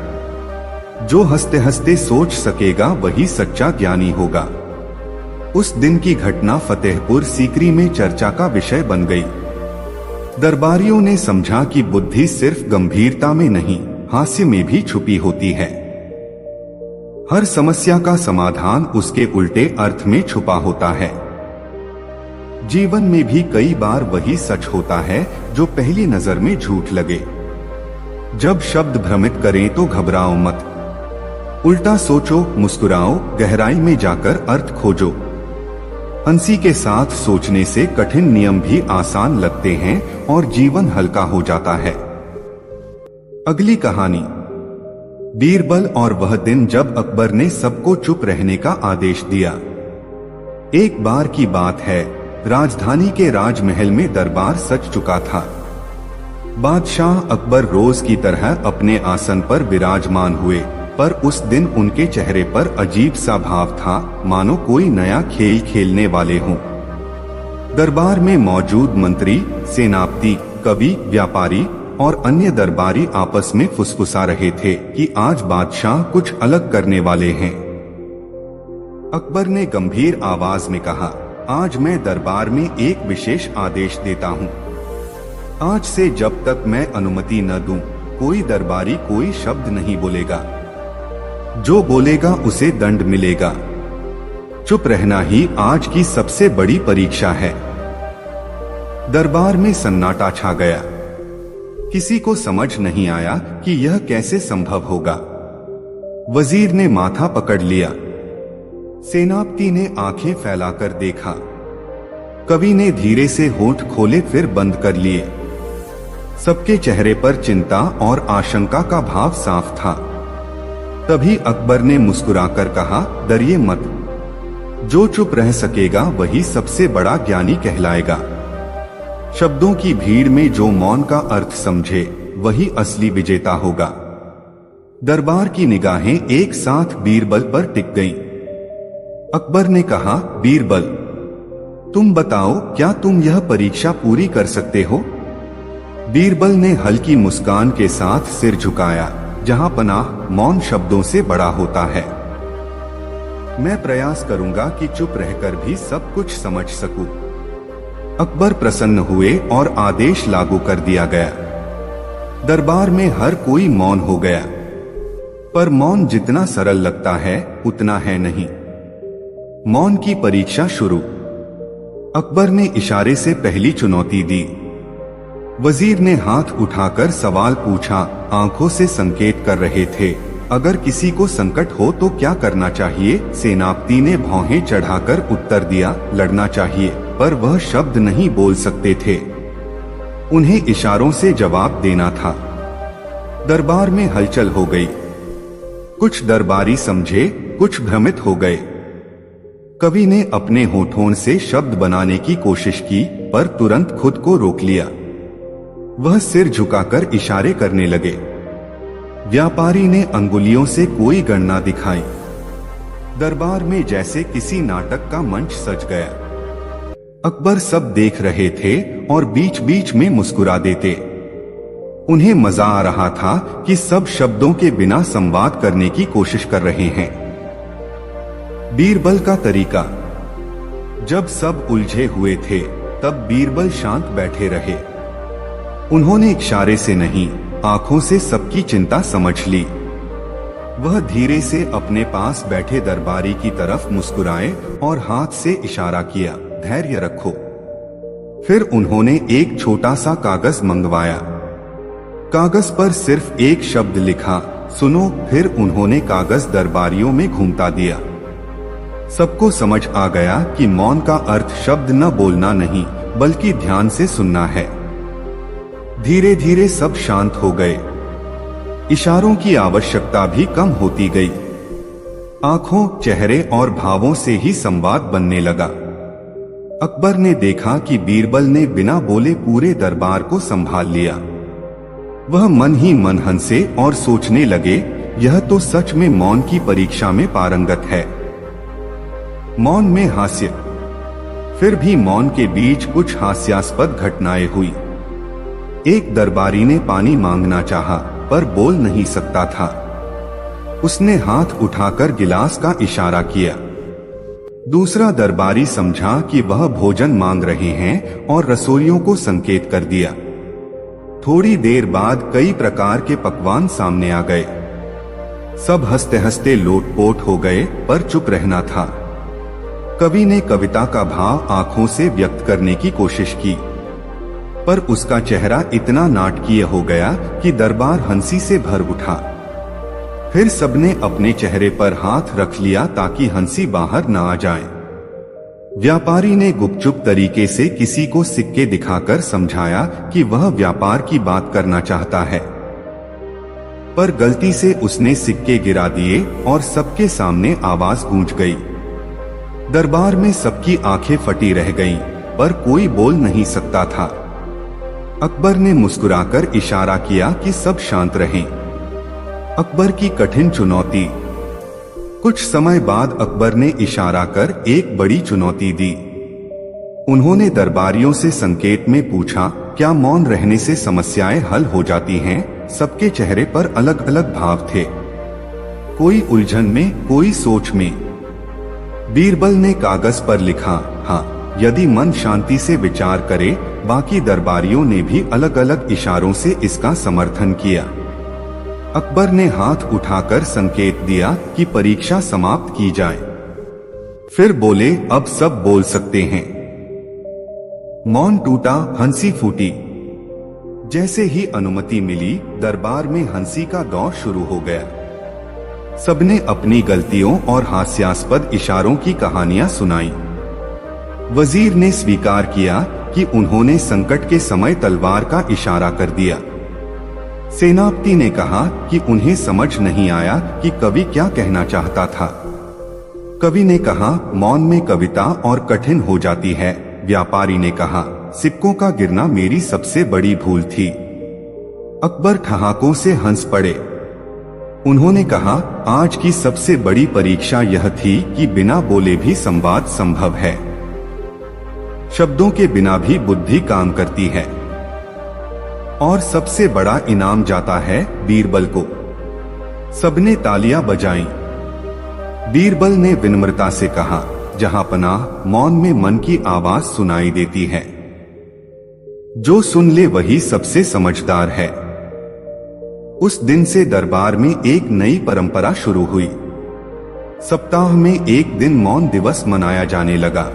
जो हंसते हंसते सोच सकेगा वही सच्चा ज्ञानी होगा। उस दिन की घटना फतेहपुर सीकरी में चर्चा का विषय बन गई। दरबारियों ने समझा कि बुद्धि सिर्फ गंभीरता में नहीं, हास्य में भी छुपी होती है। हर समस्या का समाधान उसके उल्टे अर्थ में छुपा होता है। जीवन में भी कई बार वही सच होता है जो पहली नजर में झूठ लगे। जब शब्द भ्रमित करें तो घबराओ मत। उल्टा सोचो, मुस्कुराओ, गहराई में जाकर अर्थ खोजो। हंसी के साथ सोचने से कठिन नियम भी आसान लगते हैं और जीवन हल्का हो जाता है। अगली कहानी। बीरबल और वह दिन जब अकबर ने सबको चुप रहने का आदेश दिया। एक बार की बात है, राजधानी के राजमहल में दरबार सज चुका था। बादशाह अकबर रोज की तरह अपने आसन पर विराजमान हुए, पर उस दिन उनके चेहरे पर अजीब सा भाव था, मानो कोई नया खेल खेलने वाले हों। दरबार में मौजूद मंत्री, सेनापति, कवि, व्यापारी और अन्य दरबारी आपस में फुसफुसा रहे थे कि आज बादशाह कुछ अलग करने वाले हैं। अकबर ने गंभीर आवाज में कहा, आज मैं दरबार में एक विशेष आदेश देता हूँ। आज से जब तक मैं अनुमति न दूं, कोई दरबारी कोई शब्द नहीं बोलेगा। जो बोलेगा उसे दंड मिलेगा। चुप रहना ही आज की सबसे बड़ी परीक्षा है। दरबार में सन्नाटा छा गया। किसी को समझ नहीं आया कि यह कैसे संभव होगा। वजीर ने माथा पकड़ लिया। सेनापति ने आंखें फैलाकर देखा। कवि ने धीरे से होंठ खोले फिर बंद कर लिए। सबके चेहरे पर चिंता और आशंका का भाव साफ था। तभी अकबर ने मुस्कुराकर कहा, डरिए मत। जो चुप रह सकेगा वही सबसे बड़ा ज्ञानी कहलाएगा। शब्दों की भीड़ में जो मौन का अर्थ समझे वही असली विजेता होगा। दरबार की निगाहें एक साथ बीरबल पर टिक गईं। अकबर ने कहा, बीरबल, तुम बताओ, क्या तुम यह परीक्षा पूरी कर सकते हो? बीरबल ने हल्की मुस्कान के साथ सिर झुकाया। जहां पनाह मौन शब्दों से बड़ा होता है। मैं प्रयास करूंगा कि चुप रहकर भी सब कुछ समझ सकूं। अकबर प्रसन्न हुए और आदेश लागू कर दिया गया। दरबार में हर कोई मौन हो गया। पर मौन जितना सरल लगता है उतना है नहीं। मौन की परीक्षा शुरू। अकबर ने इशारे से पहली चुनौती दी। वजीर ने हाथ उठाकर सवाल पूछा, आंखों से संकेत कर रहे थे। अगर किसी को संकट हो तो क्या करना चाहिए? सेनापति ने भौहें चढ़ाकर उत्तर दिया, लड़ना चाहिए। पर वह शब्द नहीं बोल सकते थे। उन्हें इशारों से जवाब देना था। दरबार में हलचल हो गई। कुछ दरबारी समझे, कुछ भ्रमित हो गए। कवि ने अपने होठों से शब्द बनाने की कोशिश की, पर तुरंत खुद को रोक लिया। वह सिर झुकाकर इशारे करने लगे। व्यापारी ने अंगुलियों से कोई गणना दिखाई। दरबार में जैसे किसी नाटक का मंच सज गया। अकबर सब देख रहे थे और बीच बीच में मुस्कुरा देते। उन्हें मजा आ रहा था कि सब शब्दों के बिना संवाद करने की कोशिश कर रहे हैं। बीरबल का तरीका। जब सब उलझे हुए थे तब बीरबल शांत बैठे रहे। उन्होंने इशारे से नहीं, आंखों से सबकी चिंता समझ ली। वह धीरे से अपने पास बैठे दरबारी की तरफ मुस्कुराए और हाथ से इशारा किया, धैर्य रखो। फिर उन्होंने एक छोटा सा कागज मंगवाया। कागज पर सिर्फ एक शब्द लिखा, सुनो। फिर उन्होंने कागज दरबारियों में घूमता दिया। सबको समझ आ गया कि मौन का अर्थ शब्द न बोलना नहीं, बल्कि ध्यान से सुनना है। धीरे धीरे सब शांत हो गए। इशारों की आवश्यकता भी कम होती गई। आंखों, चेहरे और भावों से ही संवाद बनने लगा। अकबर ने देखा कि बीरबल ने बिना बोले पूरे दरबार को संभाल लिया। वह मन ही मन हंसे और सोचने लगे, यह तो सच में मौन की परीक्षा में पारंगत है। मौन में हास्य। फिर भी मौन के बीच कुछ हास्यास्पद घटनाएं हुई। एक दरबारी ने पानी मांगना चाहा, पर बोल नहीं सकता था। उसने हाथ उठाकर गिलास का इशारा किया। दूसरा दरबारी समझा कि वह भोजन मांग रहे हैं और रसोइयों को संकेत कर दिया। थोड़ी देर बाद कई प्रकार के पकवान सामने आ गए। सब हंसते हंसते लोटपोट हो गए, पर चुप रहना था। कवि ने कविता का भाव आंखों से व्यक्त करने की कोशिश की, पर उसका चेहरा इतना नाटकीय हो गया कि दरबार हंसी से भर उठा। फिर सबने अपने चेहरे पर हाथ रख लिया ताकि हंसी बाहर न आ जाए। व्यापारी ने गुपचुप तरीके से किसी को सिक्के दिखाकर समझाया कि वह व्यापार की बात करना चाहता है, पर गलती से उसने सिक्के गिरा दिए और सबके सामने आवाज गूंज गई। दरबार में सबकी आंखें फटी रह गईं, पर कोई बोल नहीं सकता था। अकबर ने मुस्कुराकर इशारा किया कि सब शांत रहें। अकबर की कठिन चुनौती। कुछ समय बाद अकबर ने इशारा कर एक बड़ी चुनौती दी। उन्होंने दरबारियों से संकेत में पूछा, क्या मौन रहने से समस्याएं हल हो जाती हैं? सबके चेहरे पर अलग अलग भाव थे, कोई उलझन में, कोई सोच में। बीरबल ने कागज पर लिखा, हाँ, यदि मन शांति से विचार करे। बाकी दरबारियों ने भी अलग अलग इशारों से इसका समर्थन किया। अकबर ने हाथ उठाकर संकेत दिया कि परीक्षा समाप्त की जाए। फिर बोले, अब सब बोल सकते हैं। मौन टूटा, हंसी फूटी। जैसे ही अनुमति मिली, दरबार में हंसी का दौर शुरू हो गया। सबने अपनी गलतियों और हास्यास्पद इशारों की कहानियां सुनाई। वजीर ने स्वीकार किया कि उन्होंने संकट के समय तलवार का इशारा कर दिया। सेनापति ने कहा कि उन्हें समझ नहीं आया कि कवि क्या कहना चाहता था। कवि ने कहा, मौन में कविता और कठिन हो जाती है। व्यापारी ने कहा, सिक्कों का गिरना मेरी सबसे बड़ी भूल थी। अकबर ठहाकों से हंस पड़े। उन्होंने कहा, आज की सबसे बड़ी परीक्षा यह थी कि बिना बोले भी संवाद संभव है। शब्दों के बिना भी बुद्धि काम करती है। और सबसे बड़ा इनाम जाता है बीरबल को। सबने तालियां बजाईं। बीरबल ने विनम्रता से कहा, जहांपनाह, मौन में मन की आवाज सुनाई देती है। जो सुन ले वही सबसे समझदार है। उस दिन से दरबार में एक नई परंपरा शुरू हुई। सप्ताह में एक दिन मौन दिवस मनाया जाने लगा।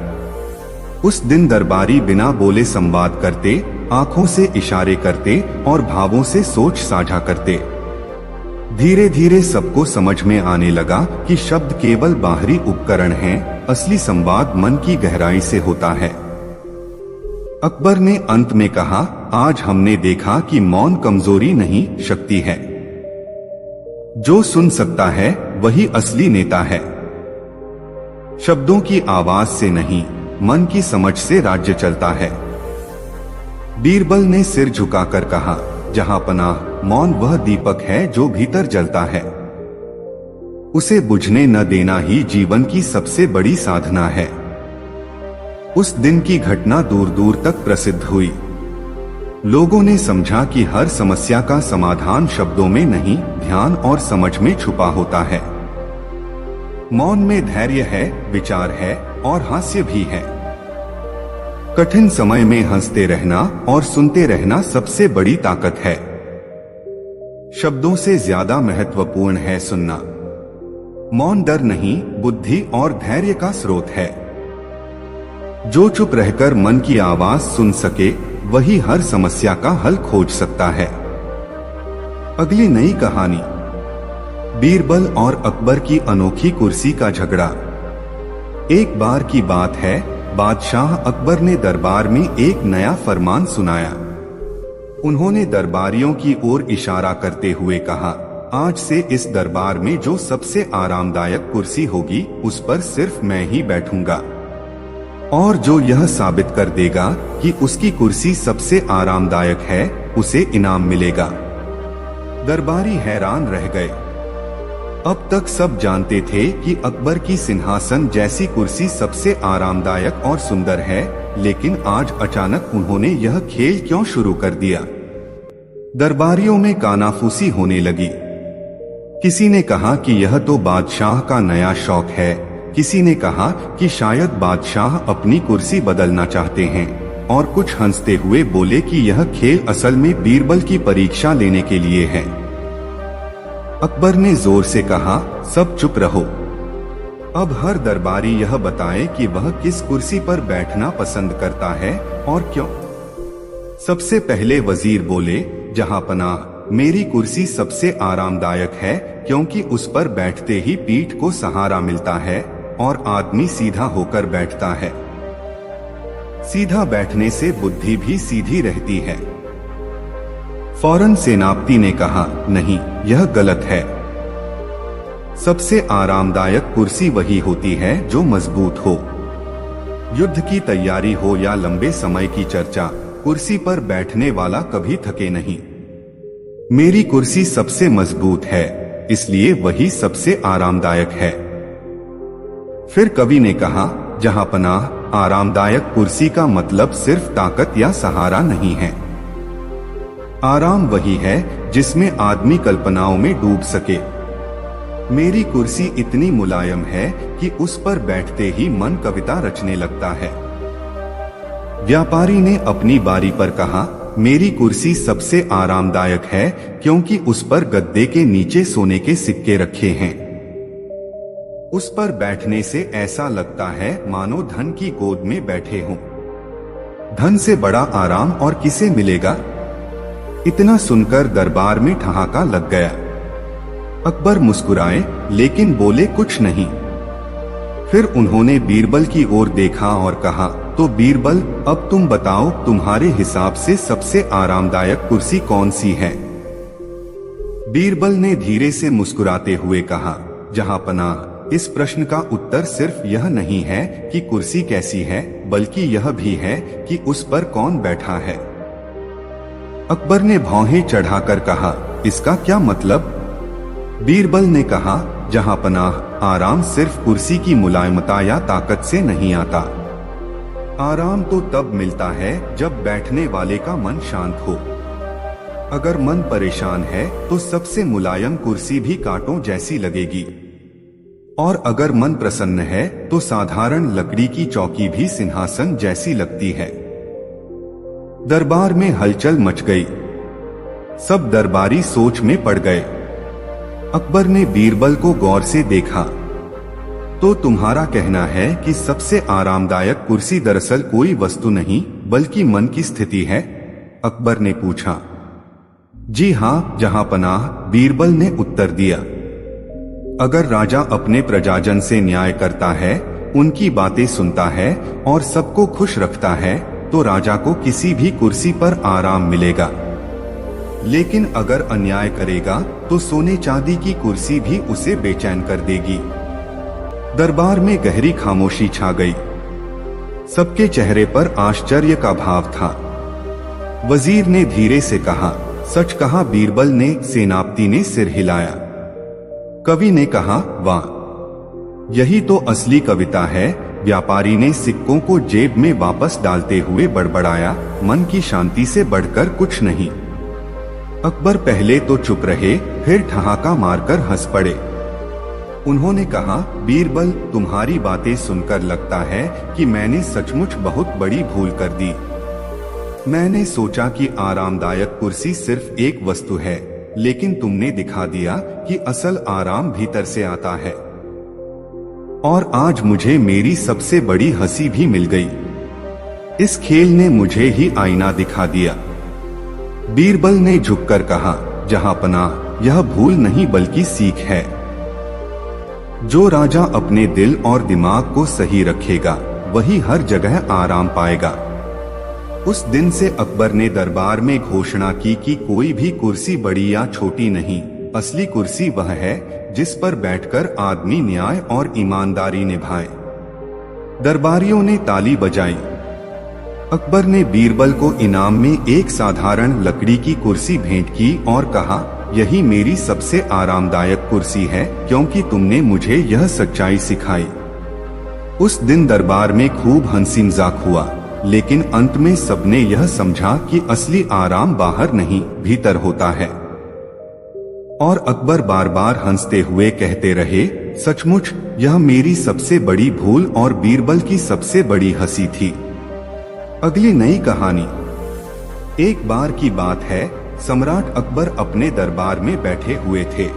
उस दिन दरबारी बिना बोले संवाद करते, आंखों से इशारे करते और भावों से सोच साझा करते। धीरे धीरे सबको समझ में आने लगा कि शब्द केवल बाहरी उपकरण हैं, असली संवाद मन की गहराई से होता है। अकबर ने अंत में कहा, आज हमने देखा कि मौन कमजोरी नहीं, शक्ति है। जो सुन सकता है वही असली नेता है। शब्दों की आवाज से नहीं, मन की समझ से राज्य चलता है। बीरबल ने सिर झुकाकर कहा, जहांपनाह, मौन वह दीपक है जो भीतर जलता है। उसे बुझने न देना ही जीवन की सबसे बड़ी साधना है। उस दिन की घटना दूर दूर तक प्रसिद्ध हुई। लोगों ने समझा कि हर समस्या का समाधान शब्दों में नहीं, ध्यान और समझ में छुपा होता है। मौन में धैर्य है, विचार है और हास्य भी है। कठिन समय में हंसते रहना और सुनते रहना सबसे बड़ी ताकत है। शब्दों से ज्यादा महत्वपूर्ण है सुनना। मौन डर नहीं, बुद्धि और धैर्य का स्रोत है। जो चुप रहकर मन की आवाज सुन सके, वही हर समस्या का हल खोज सकता है। अगली नई कहानी, बीरबल और अकबर की अनोखी कुर्सी का झगड़ा। एक बार की बात है, बादशाह अकबर ने दरबार में एक नया फरमान सुनाया। उन्होंने दरबारियों की ओर इशारा करते हुए कहा, आज से इस दरबार में जो सबसे आरामदायक कुर्सी होगी, उस पर सिर्फ मैं ही बैठूंगा, और जो यह साबित कर देगा कि उसकी कुर्सी सबसे आरामदायक है, उसे इनाम मिलेगा। दरबारी हैरान रह गए। अब तक सब जानते थे कि अकबर की सिंहासन जैसी कुर्सी सबसे आरामदायक और सुंदर है, लेकिन आज अचानक उन्होंने यह खेल क्यों शुरू कर दिया? दरबारियों में कानाफूसी होने लगी। किसी ने कहा कि यह तो बादशाह का नया शौक है, किसी ने कहा कि शायद बादशाह अपनी कुर्सी बदलना चाहते हैं, और कुछ हंसते हुए बोले कि यह खेल असल में बीरबल की परीक्षा लेने के लिए है। अकबर ने जोर से कहा, सब चुप रहो। अब हर दरबारी यह बताए कि वह किस कुर्सी पर बैठना पसंद करता है और क्यों। सबसे पहले वजीर बोले, जहांपनाह, मेरी कुर्सी सबसे आरामदायक है क्योंकि उस पर बैठते ही पीठ को सहारा मिलता है और आदमी सीधा होकर बैठता है। सीधा बैठने से बुद्धि भी सीधी रहती है। फौरन सेनापति ने कहा, नहीं, यह गलत है। सबसे आरामदायक कुर्सी वही होती है जो मजबूत हो। युद्ध की तैयारी हो या लंबे समय की चर्चा, कुर्सी पर बैठने वाला कभी थके नहीं। मेरी कुर्सी सबसे मजबूत है, इसलिए वही सबसे आरामदायक है। फिर कवि ने कहा, जहांपनाह, आरामदायक कुर्सी का मतलब सिर्फ ताकत या सहारा नहीं है। आराम वही है जिसमें आदमी कल्पनाओं में डूब सके। मेरी कुर्सी इतनी मुलायम है कि उस पर बैठते ही मन कविता रचने लगता है। व्यापारी ने अपनी बारी पर कहा, मेरी कुर्सी सबसे आरामदायक है क्योंकि उस पर गद्दे के नीचे सोने के सिक्के रखे हैं। उस पर बैठने से ऐसा लगता है मानो धन की गोद में बैठे हों। धन से बड़ा आराम और किसे मिलेगा? इतना सुनकर दरबार में ठहाका लग गया। अकबर मुस्कुराए लेकिन बोले कुछ नहीं। फिर उन्होंने बीरबल की ओर देखा और कहा, तो बीरबल, अब तुम बताओ, तुम्हारे हिसाब से सबसे आरामदायक कुर्सी कौन सी है? बीरबल ने धीरे से मुस्कुराते हुए कहा, जहांपनाह, इस प्रश्न का उत्तर सिर्फ यह नहीं है कि कुर्सी कैसी है, बल्कि यह भी है कि उस पर कौन बैठा है। अकबर ने भौहें चढ़ाकर कहा, इसका क्या मतलब? बीरबल ने कहा, जहांपनाह, आराम सिर्फ कुर्सी की मुलायमता या ताकत से नहीं आता। आराम तो तब मिलता है जब बैठने वाले का मन शांत हो। अगर मन परेशान है तो सबसे मुलायम कुर्सी भी कांटों जैसी लगेगी, और अगर मन प्रसन्न है तो साधारण लकड़ी की चौकी भी सिंहासन जैसी लगती है। दरबार में हलचल मच गई। सब दरबारी सोच में पड़ गए। अकबर ने बीरबल को गौर से देखा। तो तुम्हारा कहना है कि सबसे आरामदायक कुर्सी दरअसल कोई वस्तु नहीं बल्कि मन की स्थिति है? अकबर ने पूछा। जी हाँ जहांपनाह, बीरबल ने उत्तर दिया। अगर राजा अपने प्रजाजन से न्याय करता है, उनकी बातें सुनता है और सबको खुश रखता है, तो राजा को किसी भी कुर्सी पर आराम मिलेगा। लेकिन अगर अन्याय करेगा तो सोने चांदी की कुर्सी भी उसे बेचैन कर देगी। दरबार में गहरी खामोशी छा गई। सबके चेहरे पर आश्चर्य का भाव था। वजीर ने धीरे से कहा, सच कहा बीरबल ने। सेनापति ने सिर हिलाया। कवि ने कहा, वाह, यही तो असली कविता है। व्यापारी ने सिक्कों को जेब में वापस डालते हुए बड़बड़ाया, मन की शांति से बढ़कर कुछ नहीं। अकबर पहले तो चुप रहे, फिर ठहाका मारकर हंस पड़े। उन्होंने कहा, बीरबल, तुम्हारी बातें सुनकर लगता है कि मैंने सचमुच बहुत बड़ी भूल कर दी। मैंने सोचा कि आरामदायक कुर्सी सिर्फ एक वस्तु है, लेकिन तुमने दिखा दिया कि असल आराम भीतर से आता है। और आज मुझे मेरी सबसे बड़ी हंसी भी मिल गई। इस खेल ने मुझे ही आईना दिखा दिया। बीरबल ने झुककर कहा, जहांपनाह, यह भूल नहीं बल्कि सीख है। जो राजा अपने दिल और दिमाग को सही रखेगा, वही हर जगह आराम पाएगा। उस दिन से अकबर ने दरबार में घोषणा की कि कोई भी कुर्सी बड़ी या छोटी नहीं, असली कुर्सी वह है जिस पर बैठकर आदमी न्याय और ईमानदारी निभाए। दरबारियों ने ताली बजाई। अकबर ने बीरबल को इनाम में एक साधारण लकड़ी की कुर्सी भेंट की और कहा, यही मेरी सबसे आरामदायक कुर्सी है, क्योंकि तुमने मुझे यह सच्चाई सिखाई। उस दिन दरबार में खूब हंसी मजाक हुआ, लेकिन अंत में सबने यह समझा कि असली आराम बाहर नहीं, भीतर होता है। और अकबर बार बार हंसते हुए कहते रहे, सचमुच यह मेरी सबसे बड़ी भूल और बीरबल की सबसे बड़ी हंसी थी। अगली नई कहानी। एक बार की बात है, सम्राट अकबर अपने दरबार में बैठे हुए थे।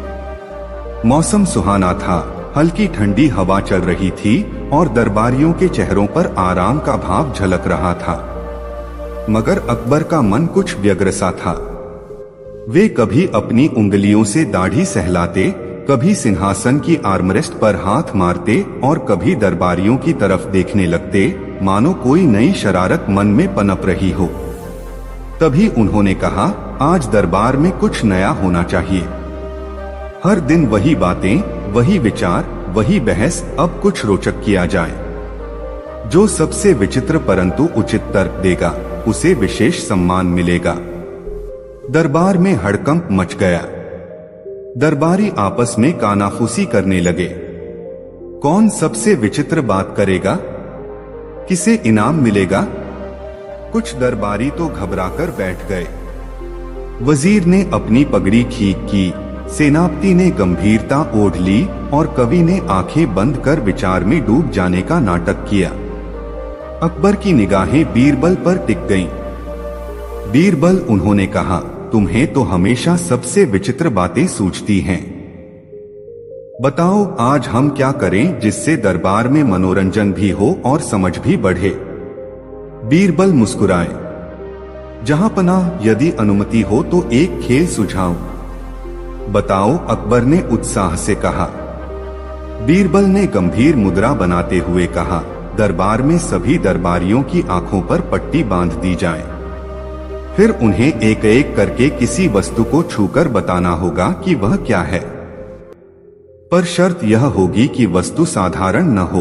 मौसम सुहाना था, हल्की ठंडी हवा चल रही थी और दरबारियों के चेहरों पर आराम का भाव झलक रहा था। मगर अकबर का मन कुछ व्यग्र सा था। वे कभी अपनी उंगलियों से दाढ़ी सहलाते, कभी सिंहासन की आर्मरेस्ट पर हाथ मारते और कभी दरबारियों की तरफ देखने लगते, मानो कोई नई शरारत मन में पनप रही हो। तभी उन्होंने कहा, आज दरबार में कुछ नया होना चाहिए। हर दिन वही बातें, वही विचार, वही बहस, अब कुछ रोचक किया जाए। जो सबसे विचित्र परंतु उचित तर्क देगा, उसे विशेष सम्मान मिलेगा। दरबार में हड़कंप मच गया। दरबारी आपस में कानाफूसी करने लगे। कौन सबसे विचित्र बात करेगा, किसे इनाम मिलेगा। कुछ दरबारी तो घबराकर बैठ गए। वजीर ने अपनी पगड़ी ठीक की, सेनापति ने गंभीरता ओढ़ ली और कवि ने आंखें बंद कर विचार में डूब जाने का नाटक किया। अकबर की निगाहें बीरबल पर टिक गईं। बीरबल, उन्होंने कहा, तुम्हें तो हमेशा सबसे विचित्र बातें सूझती हैं। बताओ आज हम क्या करें जिससे दरबार में मनोरंजन भी हो और समझ भी बढ़े। बीरबल मुस्कुराए। जहांपनाह, यदि अनुमति हो तो एक खेल सुझाऊं। बताओ, अकबर ने उत्साह से कहा। बीरबल ने गंभीर मुद्रा बनाते हुए कहा, दरबार में सभी दरबारियों की आंखों पर पट्टी बांध दी जाए। फिर उन्हें एक एक करके किसी वस्तु को छूकर बताना होगा कि वह क्या है। पर शर्त यह होगी कि वस्तु साधारण न हो।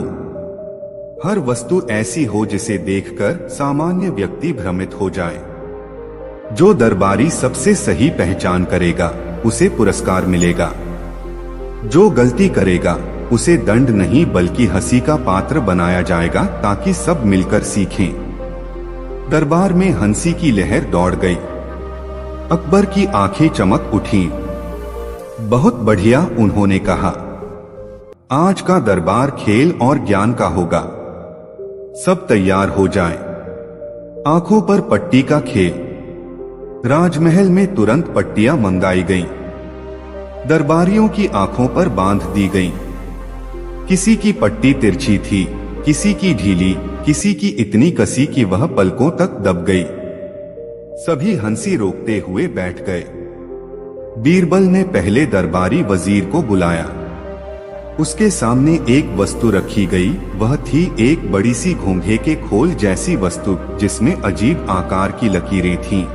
हर वस्तु ऐसी हो जिसे देखकर सामान्य व्यक्ति भ्रमित हो जाए। जो दरबारी सबसे सही पहचान करेगा, उसे पुरस्कार मिलेगा। जो गलती करेगा, उसे दंड नहीं बल्कि हंसी का पात्र बनाया जाएगा, ताकि सब मिलकर सीखें। दरबार में हंसी की लहर दौड़ गई। अकबर की आंखें चमक उठीं। बहुत बढ़िया, उन्होंने कहा। आज का दरबार खेल और ज्ञान का होगा। सब तैयार हो जाएं। आंखों पर पट्टी का खेल। राजमहल में तुरंत पट्टियां मंगाई गईं। दरबारियों की आंखों पर बांध दी गईं। किसी की पट्टी तिरछी थी, किसी की ढीली, किसी की इतनी कसी कि वह पलकों तक दब गई। सभी हंसी रोकते हुए बैठ गए। बीरबल ने पहले दरबारी वजीर को बुलाया। उसके सामने एक वस्तु रखी गई। वह थी एक बड़ी सी घोंघे के खोल जैसी वस्तु, जिसमें अजीब आकार की लकीरें थीं।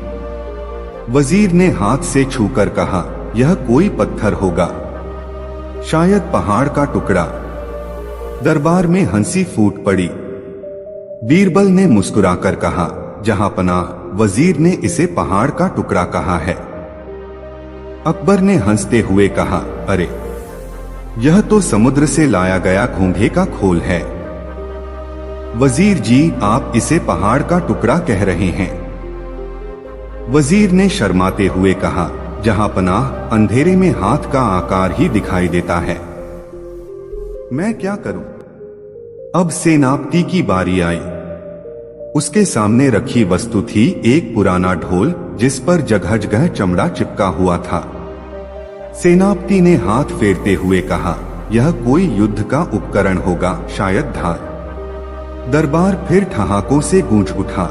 वजीर ने हाथ से छूकर कहा, यह कोई पत्थर होगा, शायद पहाड़ का टुकड़ा। दरबार में हंसी फूट पड़ी। बीरबल ने मुस्कुराकर कहा, जहांपनाह, वजीर ने इसे पहाड़ का टुकड़ा कहा है। अकबर ने हंसते हुए कहा, अरे, यह तो समुद्र से लाया गया घोंघे का खोल है। वजीर जी, आप इसे पहाड़ का टुकड़ा कह रहे हैं। वजीर ने शर्माते हुए कहा, जहांपनाह, अंधेरे में हाथ का आकार ही दिखाई देता है। मैं क्या करूं? अब सेनापति की बारी आई। उसके सामने रखी वस्तु थी एक पुराना ढोल, जिस पर जगह जगह चमड़ा चिपका हुआ था। सेनापति ने हाथ फेरते हुए कहा, यह कोई युद्ध का उपकरण होगा, शायद धार। दरबार फिर ठहाकों से गूंज उठा।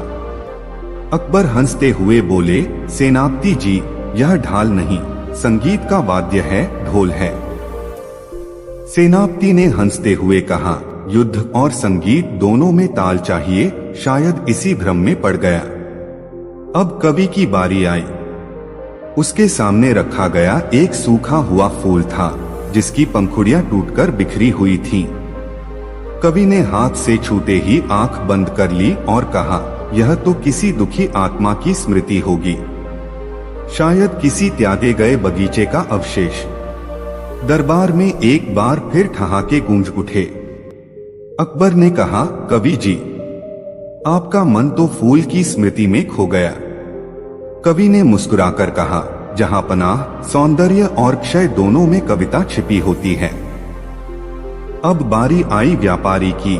अकबर हंसते हुए बोले, सेनापति जी, यह ढाल नहीं, संगीत का वाद्य है, ढोल है। सेनापति ने हंसते हुए कहा, युद्ध और संगीत दोनों में ताल चाहिए, शायद इसी भ्रम में पड़ गया। अब कवि की बारी आई। उसके सामने रखा गया एक सूखा हुआ फूल था, जिसकी पंखुड़ियां टूटकर बिखरी हुई थीं। कवि ने हाथ से छूते ही आंख बंद कर ली और कहा, यह तो किसी दुखी आत्मा की स्मृति होगी, शायद किसी त्यागे गए बगीचे का अवशेष। दरबार में एक बार फिर ठहाके गूंज उठे। अकबर ने कहा, कवि जी, आपका मन तो फूल की स्मृति में खो गया। कवि ने मुस्कुराकर कहा, जहांपनाह, सौंदर्य और क्षय दोनों में कविता छिपी होती है। अब बारी आई व्यापारी की।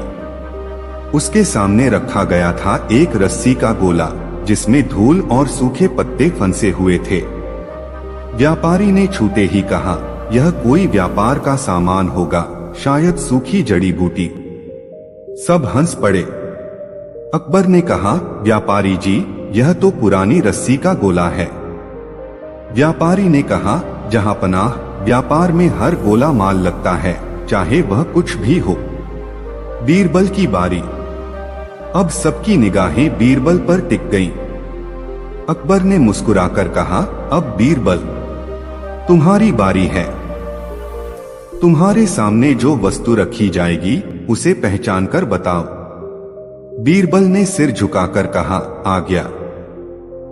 उसके सामने रखा गया था एक रस्सी का गोला, जिसमें धूल और सूखे पत्ते फंसे हुए थे। व्यापारी ने छूते ही कहा, यह कोई व्यापार का सामान होगा, शायद सूखी जड़ी बूटी। सब हंस पड़े। अकबर ने कहा, व्यापारी जी, यह तो पुरानी रस्सी का गोला है। व्यापारी ने कहा, जहांपनाह, व्यापार में हर गोला माल लगता है, चाहे वह कुछ भी हो। बीरबल की बारी। अब सबकी निगाहें बीरबल पर टिक गईं। अकबर ने मुस्कुराकर कहा, अब बीरबल तुम्हारी बारी है। तुम्हारे सामने जो वस्तु रखी जाएगी उसे पहचान कर बताओ। बीरबल ने सिर झुकाकर कहा, आज्ञा।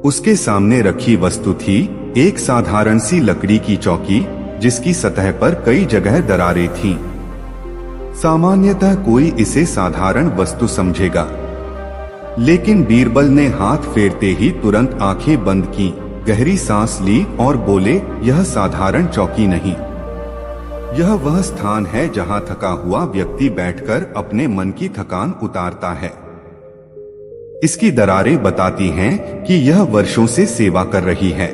उसके सामने रखी वस्तु थी एक साधारण सी लकड़ी की चौकी, जिसकी सतह पर कई जगह दरारें थीं। सामान्यतः कोई इसे साधारण वस्तु समझेगा, लेकिन बीरबल ने हाथ फेरते ही तुरंत आंखें बंद की, गहरी सांस ली और बोले, यह साधारण चौकी नहीं, यह वह स्थान है जहां थका हुआ व्यक्ति बैठकर अपने मन की थकान उतारता है। इसकी दरारें बताती हैं कि यह वर्षों से सेवा कर रही है।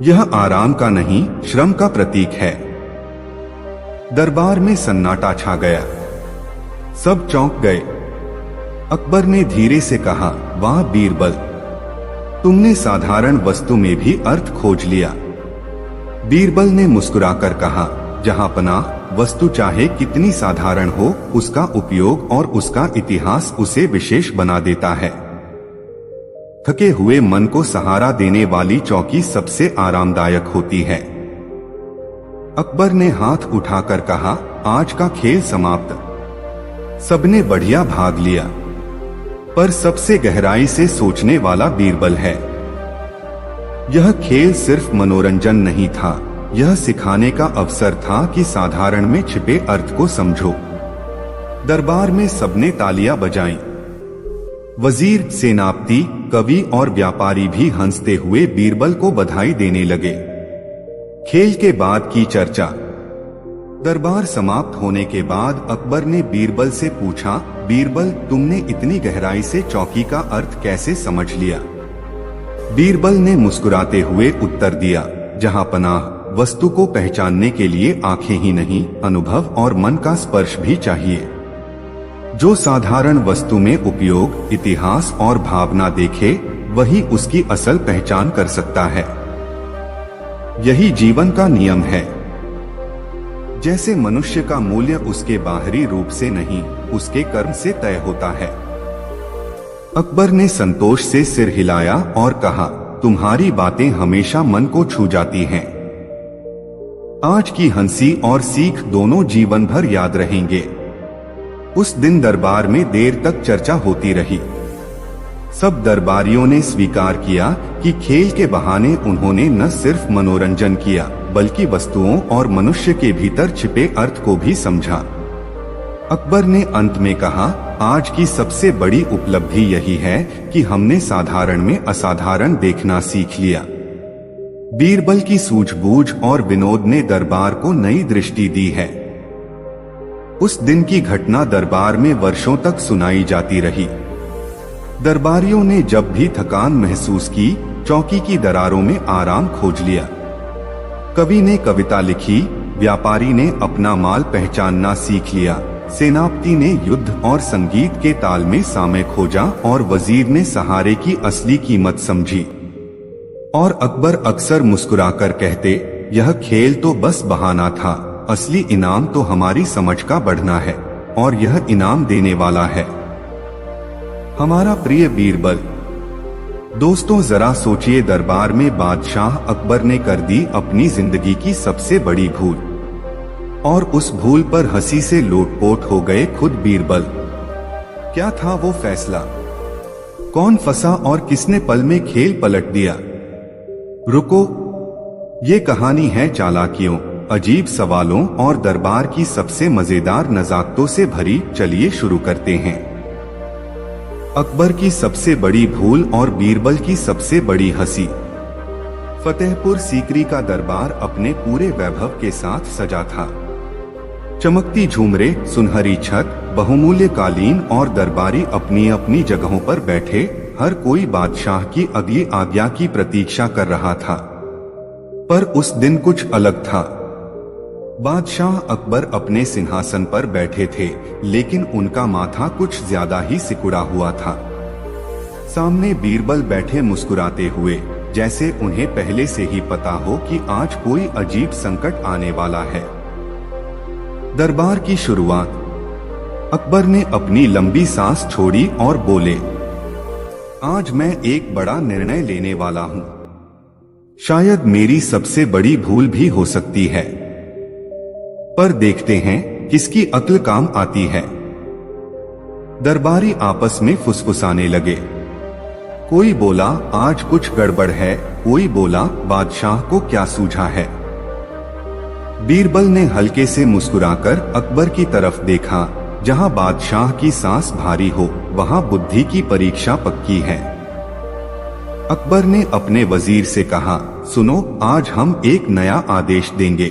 यह आराम का नहीं, श्रम का प्रतीक है। दरबार में सन्नाटा छा गया। सब चौंक गए। अकबर ने धीरे से कहा, वाह बीरबल, तुमने साधारण वस्तु में भी अर्थ खोज लिया। बीरबल ने मुस्कुराकर कहा, जहांपनाह, वस्तु चाहे कितनी साधारण हो, उसका उपयोग और उसका इतिहास उसे विशेष बना देता है। थके हुए मन को सहारा देने वाली चौकी सबसे आरामदायक होती है। अकबर ने हाथ उठाकर कहा, आज का खेल समाप्त। सबने बढ़िया भाग लिया, पर सबसे गहराई से सोचने वाला बीरबल है। यह खेल सिर्फ मनोरंजन नहीं था, यह सिखाने का अवसर था कि साधारण में छिपे अर्थ को समझो। दरबार में सबने तालियां बजाईं। वजीर, सेनापति, कवि और व्यापारी भी हंसते हुए बीरबल को बधाई देने लगे। खेल के बाद की चर्चा। दरबार समाप्त होने के बाद अकबर ने बीरबल से पूछा, बीरबल, तुमने इतनी गहराई से चौकी का अर्थ कैसे समझ लिया? बीरबल ने मुस्कुराते हुए उत्तर दिया, जहांपनाह, वस्तु को पहचानने के लिए आंखें ही नहीं, अनुभव और मन का स्पर्श भी चाहिए। जो साधारण वस्तु में उपयोग, इतिहास और भावना देखे, वही उसकी असल पहचान कर सकता है। यही जीवन का नियम है। जैसे मनुष्य का मूल्य उसके बाहरी रूप से नहीं, उसके कर्म से तय होता है। अकबर ने संतोष से सिर हिलाया और कहा, तुम्हारी बातें हमेशा मन को छू जाती हैं। आज की हंसी और सीख दोनों जीवन भर याद रहेंगे। उस दिन दरबार में देर तक चर्चा होती रही। सब दरबारियों ने स्वीकार किया कि खेल के बहाने उन्होंने न सिर्फ मनोरंजन किया, बल्कि वस्तुओं और मनुष्य के भीतर छिपे अर्थ को भी समझा। अकबर ने अंत में कहा, आज की सबसे बड़ी उपलब्धि यही है कि हमने साधारण में असाधारण देखना सीख लिया। बीरबल की सूझबूझ और विनोद ने दरबार को नई दृष्टि दी है। उस दिन की घटना दरबार में वर्षों तक सुनाई जाती रही। दरबारियों ने जब भी थकान महसूस की, चौकी की दरारों में आराम खोज लिया। कवि ने कविता लिखी, व्यापारी ने अपना माल पहचानना सीख लिया, सेनापति ने युद्ध और संगीत के ताल में सामय खोजा और वजीर ने सहारे की असली कीमत समझी। और अकबर अक्सर मुस्कुराकर कहते, यह खेल तो बस बहाना था, असली इनाम तो हमारी समझ का बढ़ना है, और यह इनाम देने वाला है हमारा प्रिय बीरबल। दोस्तों, जरा सोचिए, दरबार में बादशाह अकबर ने कर दी अपनी जिंदगी की सबसे बड़ी भूल, और उस भूल पर हंसी से लोटपोट हो गए खुद बीरबल। क्या था वो फैसला? कौन फंसा और किसने पल में खेल पलट दिया? रुको, ये कहानी है चालाकियों, अजीब सवालों और दरबार की सबसे मजेदार नजाकतों से भरी। चलिए शुरू करते हैं। अकबर की सबसे बड़ी भूल और बीरबल की सबसे बड़ी हंसी। फतेहपुर सीकरी का दरबार अपने पूरे वैभव के साथ सजा था। चमकती झूमरे, सुनहरी छत, बहुमूल्य कालीन और दरबारी अपनी अपनी जगहों पर बैठे, हर कोई बादशाह की अगली आज्ञा की प्रतीक्षा कर रहा था। पर उस दिन कुछ अलग था। बादशाह अकबर अपने सिंहासन पर बैठे थे, लेकिन उनका माथा कुछ ज्यादा ही सिकुड़ा हुआ था। सामने बीरबल बैठे मुस्कुराते हुए, जैसे उन्हें पहले से ही पता हो कि आज कोई अजीब संकट आने वाला है। दरबार की शुरुआत। अकबर ने अपनी लंबी सांस छोड़ी और बोले, आज मैं एक बड़ा निर्णय लेने वाला हूं। शायद मेरी सबसे बड़ी भूल भी हो सकती है, पर देखते हैं किसकी अक्ल काम आती है। दरबारी आपस में फुसफुसाने लगे। कोई बोला आज कुछ गड़बड़ है, कोई बोला बादशाह को क्या सूझा है। बीरबल ने हल्के से मुस्कुराकर अकबर की तरफ देखा। जहां बादशाह की सांस भारी हो, वहां बुद्धि की परीक्षा पक्की है। अकबर ने अपने वजीर से कहा, सुनो, आज हम एक नया आदेश देंगे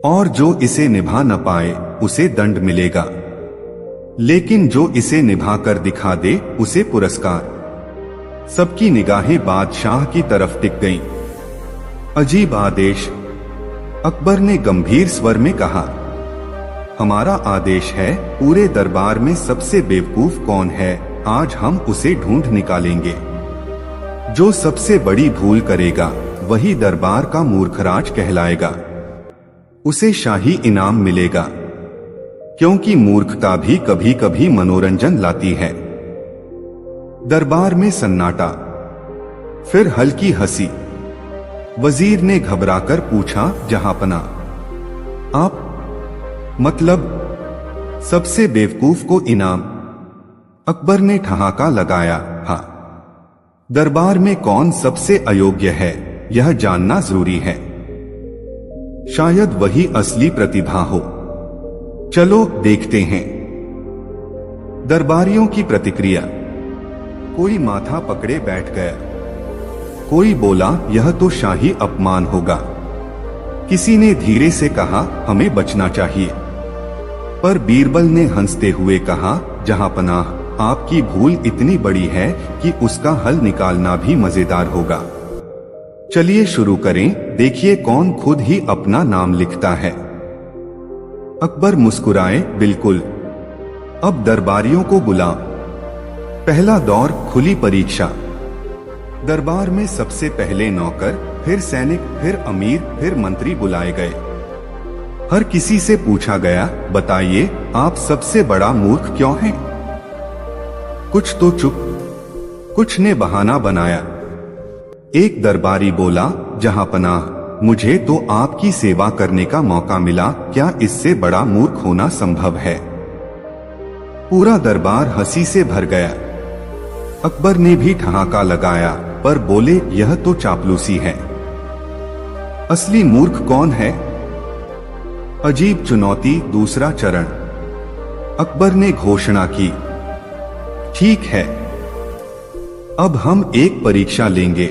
और जो इसे निभा न पाए उसे दंड मिलेगा, लेकिन जो इसे निभा कर दिखा दे उसे पुरस्कार। सबकी निगाहें बादशाह की तरफ टिक गईं। अजीब आदेश, अकबर ने गंभीर स्वर में कहा। हमारा आदेश है, पूरे दरबार में सबसे बेवकूफ कौन है, आज हम उसे ढूंढ निकालेंगे। जो सबसे बड़ी भूल करेगा वही दरबार का मूर्खराज कहलाएगा। उसे शाही इनाम मिलेगा, क्योंकि मूर्खता भी कभी कभी मनोरंजन लाती है। दरबार में सन्नाटा, फिर हल्की हंसी। वजीर ने घबराकर पूछा, जहांपना, आप मतलब सबसे बेवकूफ को इनाम? अकबर ने ठहाका लगाया, हाँ। दरबार में कौन सबसे अयोग्य है यह जानना जरूरी है। शायद वही असली प्रतिभा हो। चलो देखते हैं। दरबारियों की प्रतिक्रिया। कोई माथा पकड़े बैठ गया। कोई बोला, यह तो शाही अपमान होगा। किसी ने धीरे से कहा, हमें बचना चाहिए। पर बीरबल ने हंसते हुए कहा, जहांपनाह, आपकी भूल इतनी बड़ी है कि उसका हल निकालना भी मजेदार होगा। चलिए शुरू करें, देखिए कौन खुद ही अपना नाम लिखता है। अकबर मुस्कुराए, बिल्कुल। अब दरबारियों को बुला। पहला दौर, खुली परीक्षा। दरबार में सबसे पहले नौकर, फिर सैनिक, फिर अमीर, फिर मंत्री बुलाए गए। हर किसी से पूछा गया, बताइए आप सबसे बड़ा मूर्ख क्यों हैं? कुछ तो चुप, कुछ ने बहाना बनाया। एक दरबारी बोला, जहांपनाह, मुझे तो आपकी सेवा करने का मौका मिला, क्या इससे बड़ा मूर्ख होना संभव है? पूरा दरबार हंसी से भर गया। अकबर ने भी ठहाका लगाया, पर बोले, यह तो चापलूसी है। असली मूर्ख कौन है? अजीब चुनौती, दूसरा चरण। अकबर ने घोषणा की, ठीक है, अब हम एक परीक्षा लेंगे।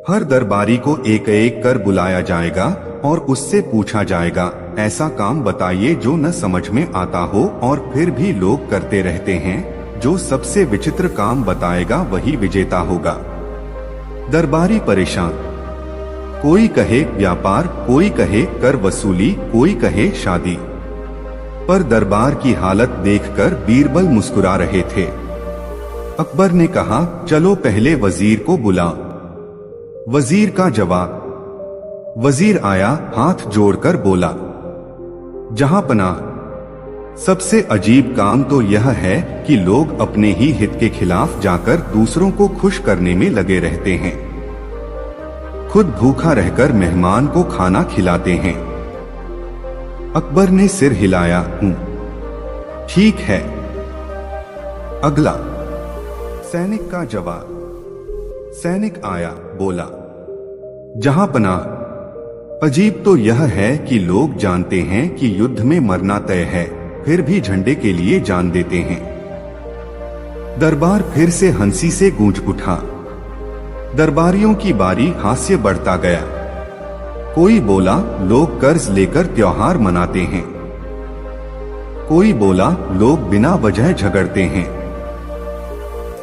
हर दरबारी को एक एक कर बुलाया जाएगा और उससे पूछा जाएगा, ऐसा काम बताइए जो न समझ में आता हो और फिर भी लोग करते रहते हैं। जो सबसे विचित्र काम बताएगा वही विजेता होगा। दरबारी परेशान। कोई कहे व्यापार, कोई कहे कर वसूली, कोई कहे शादी। पर दरबार की हालत देखकर बीरबल मुस्कुरा रहे थे। अकबर ने कहा, चलो पहले वजीर को बुला। वजीर का जवाब। वजीर आया, हाथ जोड़कर बोला, जहांपनाह, सबसे अजीब काम तो यह है कि लोग अपने ही हित के खिलाफ जाकर दूसरों को खुश करने में लगे रहते हैं। खुद भूखा रहकर मेहमान को खाना खिलाते हैं। अकबर ने सिर हिलाया, हूं, ठीक है। अगला। सैनिक का जवाब। सैनिक आया, बोला, जहांपनाह, अजीब तो यह है कि लोग जानते हैं कि युद्ध में मरना तय है, फिर भी झंडे के लिए जान देते हैं। दरबार फिर से हंसी से गूंज उठा। दरबारियों की बारी हास्य बढ़ता गया। कोई बोला, लोग कर्ज लेकर त्योहार मनाते हैं। कोई बोला, लोग बिना वजह झगड़ते हैं।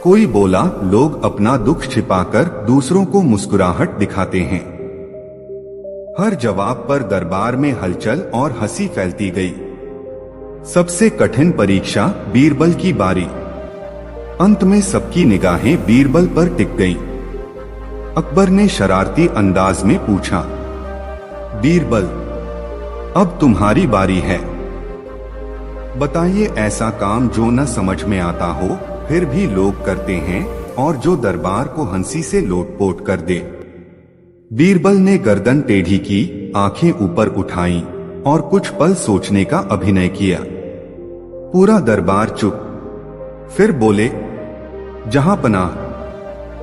कोई बोला, लोग अपना दुख छिपाकर दूसरों को मुस्कुराहट दिखाते हैं। हर जवाब पर दरबार में हलचल और हंसी फैलती गई। सबसे कठिन परीक्षा, बीरबल की बारी। अंत में सबकी निगाहें बीरबल पर टिक गईं। अकबर ने शरारती अंदाज में पूछा, बीरबल, अब तुम्हारी बारी है। बताइए ऐसा काम जो न समझ में आता हो फिर भी लोग करते हैं और जो दरबार को हंसी से लोटपोट कर दे। बीरबल ने गर्दन टेढ़ी की, आंखें ऊपर उठाई और कुछ पल सोचने का अभिनय किया। पूरा दरबार चुप। फिर बोले, जहांपनाह,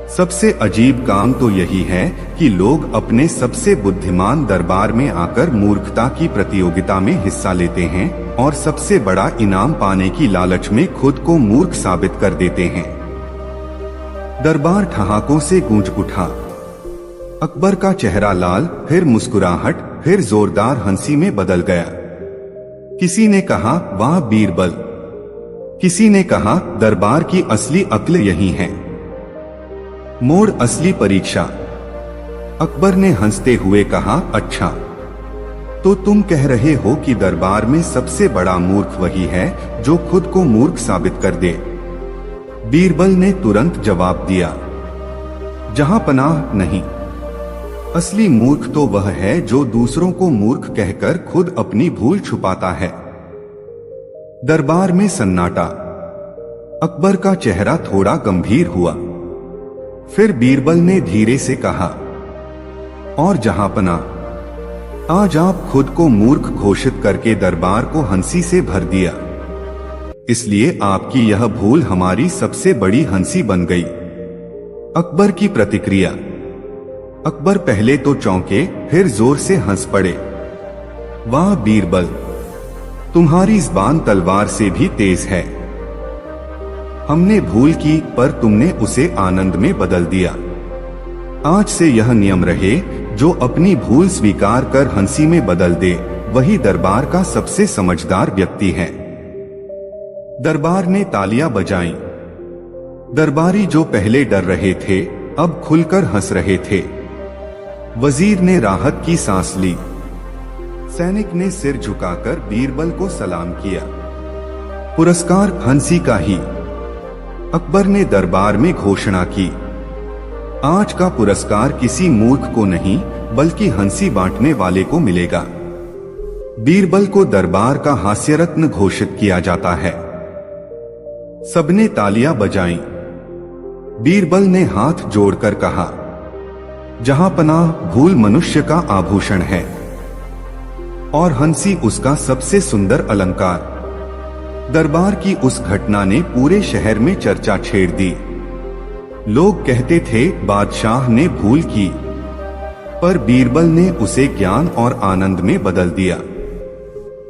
सबसे अजीब काम तो यही है कि लोग अपने सबसे बुद्धिमान दरबार में आकर मूर्खता की प्रतियोगिता में हिस्सा लेते हैं और सबसे बड़ा इनाम पाने की लालच में खुद को मूर्ख साबित कर देते हैं। दरबार ठहाकों से गूंज उठा। अकबर का चेहरा लाल, फिर मुस्कुराहट, फिर जोरदार हंसी में बदल गया। किसी ने कहा, वाह बीरबल। किसी ने कहा, दरबार की असली अक्ल यही है। मोड़ असली परीक्षा। अकबर ने हंसते हुए कहा, अच्छा, तो तुम कह रहे हो कि दरबार में सबसे बड़ा मूर्ख वही है जो खुद को मूर्ख साबित कर दे। बीरबल ने तुरंत जवाब दिया, जहांपनाह नहीं, असली मूर्ख तो वह है जो दूसरों को मूर्ख कहकर खुद अपनी भूल छुपाता है। दरबार में सन्नाटा। अकबर का चेहरा थोड़ा गंभीर हुआ। फिर बीरबल ने धीरे से कहा, और जहांपनाह, आज आप खुद को मूर्ख घोषित करके दरबार को हंसी से भर दिया। इसलिए आपकी यह भूल हमारी सबसे बड़ी हंसी बन गई। अकबर की प्रतिक्रिया। अकबर पहले तो चौंके, फिर जोर से हंस पड़े। वाह बीरबल, तुम्हारी ज़बान तलवार से भी तेज है। हमने भूल की पर तुमने उसे आनंद में बदल दिया। आज से यह नियम रहे, जो अपनी भूल स्वीकार कर हंसी में बदल दे वही दरबार का सबसे समझदार व्यक्ति है। दरबार ने तालियां बजाईं। दरबारी जो पहले डर रहे थे अब खुलकर हंस रहे थे। वजीर ने राहत की सांस ली। सैनिक ने सिर झुकाकर बीरबल को सलाम किया। पुरस्कार हंसी का ही। अकबर ने दरबार में घोषणा की, आज का पुरस्कार किसी मूर्ख को नहीं बल्कि हंसी बांटने वाले को मिलेगा। बीरबल को दरबार का हास्य रत्न घोषित किया जाता है। सबने तालियां बजाईं। बीरबल ने हाथ जोड़कर कहा, जहांपनाह, भूल मनुष्य का आभूषण है और हंसी उसका सबसे सुंदर अलंकार। दरबार की उस घटना ने पूरे शहर में चर्चा छेड़ दी। लोग कहते थे बादशाह ने भूल की, पर बीरबल ने उसे ज्ञान और आनंद में बदल दिया।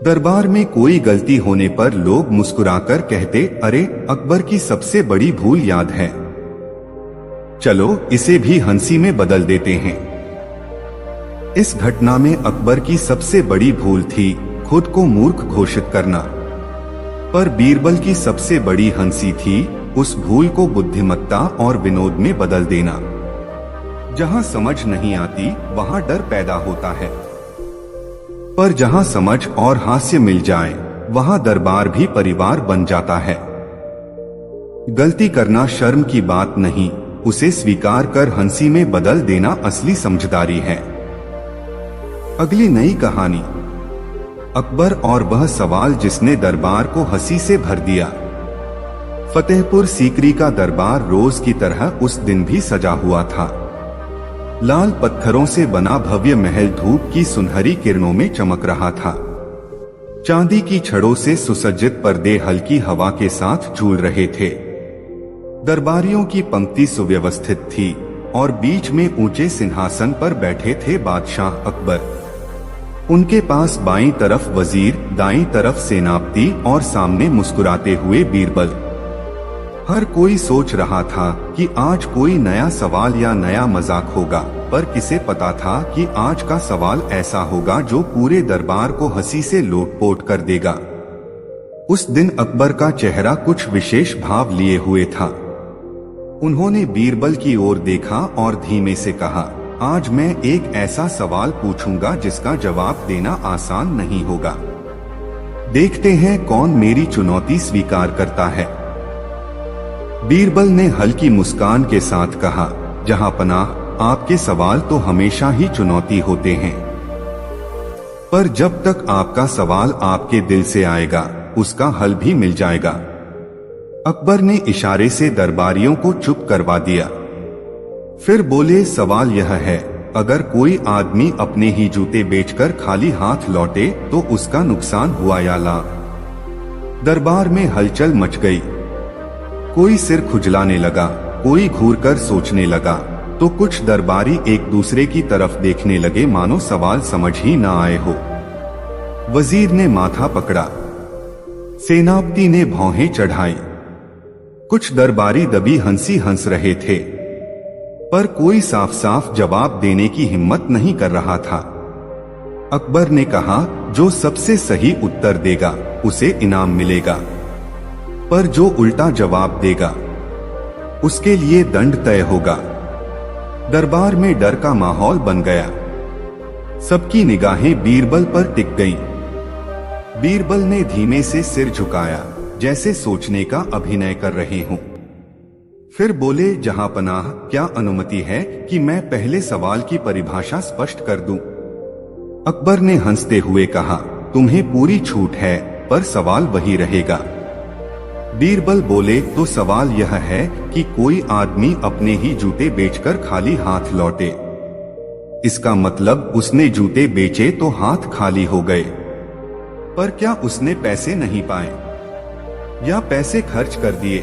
दरबार में कोई गलती होने पर लोग मुस्कुराकर कहते, अरे अकबर की सबसे बड़ी भूल याद है, चलो इसे भी हंसी में बदल देते हैं। इस घटना में अकबर की सबसे बड़ी भूल थी खुद को मूर्ख घोषित करना, पर बीरबल की सबसे बड़ी हंसी थी उस भूल को बुद्धिमत्ता और विनोद में बदल देना। जहां समझ नहीं आती वहां डर पैदा होता है, पर जहां समझ और हास्य मिल जाए वहां दरबार भी परिवार बन जाता है। गलती करना शर्म की बात नहीं, उसे स्वीकार कर हंसी में बदल देना असली समझदारी है। अगली नई कहानी, अकबर और वह सवाल जिसने दरबार को हंसी से भर दिया। फतेहपुर सीकरी का दरबार रोज की तरह उस दिन भी सजा हुआ था। लाल पत्थरों से बना भव्य महल धूप की सुनहरी किरणों में चमक रहा था। चांदी की छड़ों से सुसज्जित पर्दे हल्की हवा के साथ झूल रहे थे। दरबारियों की पंक्ति सुव्यवस्थित थी और बीच में ऊंचे सिंहासन पर बैठे थे बादशाह अकबर। उनके पास बाईं तरफ वजीर, दाईं तरफ सेनापति और सामने मुस्कुराते हुए बीरबल। हर कोई सोच रहा था कि आज कोई नया सवाल या नया मजाक होगा, पर किसे पता था कि आज का सवाल ऐसा होगा जो पूरे दरबार को हंसी से लोटपोट कर देगा। उस दिन अकबर का चेहरा कुछ विशेष भाव लिए हुए था। उन्होंने बीरबल की ओर देखा और धीमे से कहा, आज मैं एक ऐसा सवाल पूछूंगा जिसका जवाब देना आसान नहीं होगा। देखते हैं कौन मेरी चुनौती स्वीकार करता है। बीरबल ने हल्की मुस्कान के साथ कहा, जहांपनाह, आपके सवाल तो हमेशा ही चुनौती होते हैं, पर जब तक आपका सवाल आपके दिल से आएगा उसका हल भी मिल जाएगा। अकबर ने इशारे से दरबारियों को चुप करवा दिया। फिर बोले, सवाल यह है, अगर कोई आदमी अपने ही जूते बेचकर खाली हाथ लौटे तो उसका नुकसान हुआ या लाभ? दरबार में हलचल मच गई। कोई सिर खुजलाने लगा, कोई घूरकर सोचने लगा, तो कुछ दरबारी एक दूसरे की तरफ देखने लगे मानो सवाल समझ ही ना आए हो। वजीर ने माथा पकड़ा, सेनापति ने भौहें चढ़ाई। कुछ दरबारी दबी हंसी हंस रहे थे, पर कोई साफ साफ जवाब देने की हिम्मत नहीं कर रहा था। अकबर ने कहा, जो सबसे सही उत्तर देगा उसे इनाम मिलेगा, पर जो उल्टा जवाब देगा उसके लिए दंड तय होगा। दरबार में डर का माहौल बन गया। सबकी निगाहें बीरबल पर टिक गईं। बीरबल ने धीमे से सिर झुकाया, जैसे सोचने का अभिनय कर रहे हों। फिर बोले, जहांपनाह, क्या अनुमति है कि मैं पहले सवाल की परिभाषा स्पष्ट कर दूं? अकबर ने हंसते हुए कहा, तुम्हें पूरी छूट है, पर सवाल वही रहेगा। बीरबल बोले, तो सवाल यह है कि कोई आदमी अपने ही जूते बेचकर खाली हाथ लौटे। इसका मतलब उसने जूते बेचे तो हाथ खाली हो गए, पर क्या उसने पैसे नहीं पाए या पैसे खर्च कर दिए?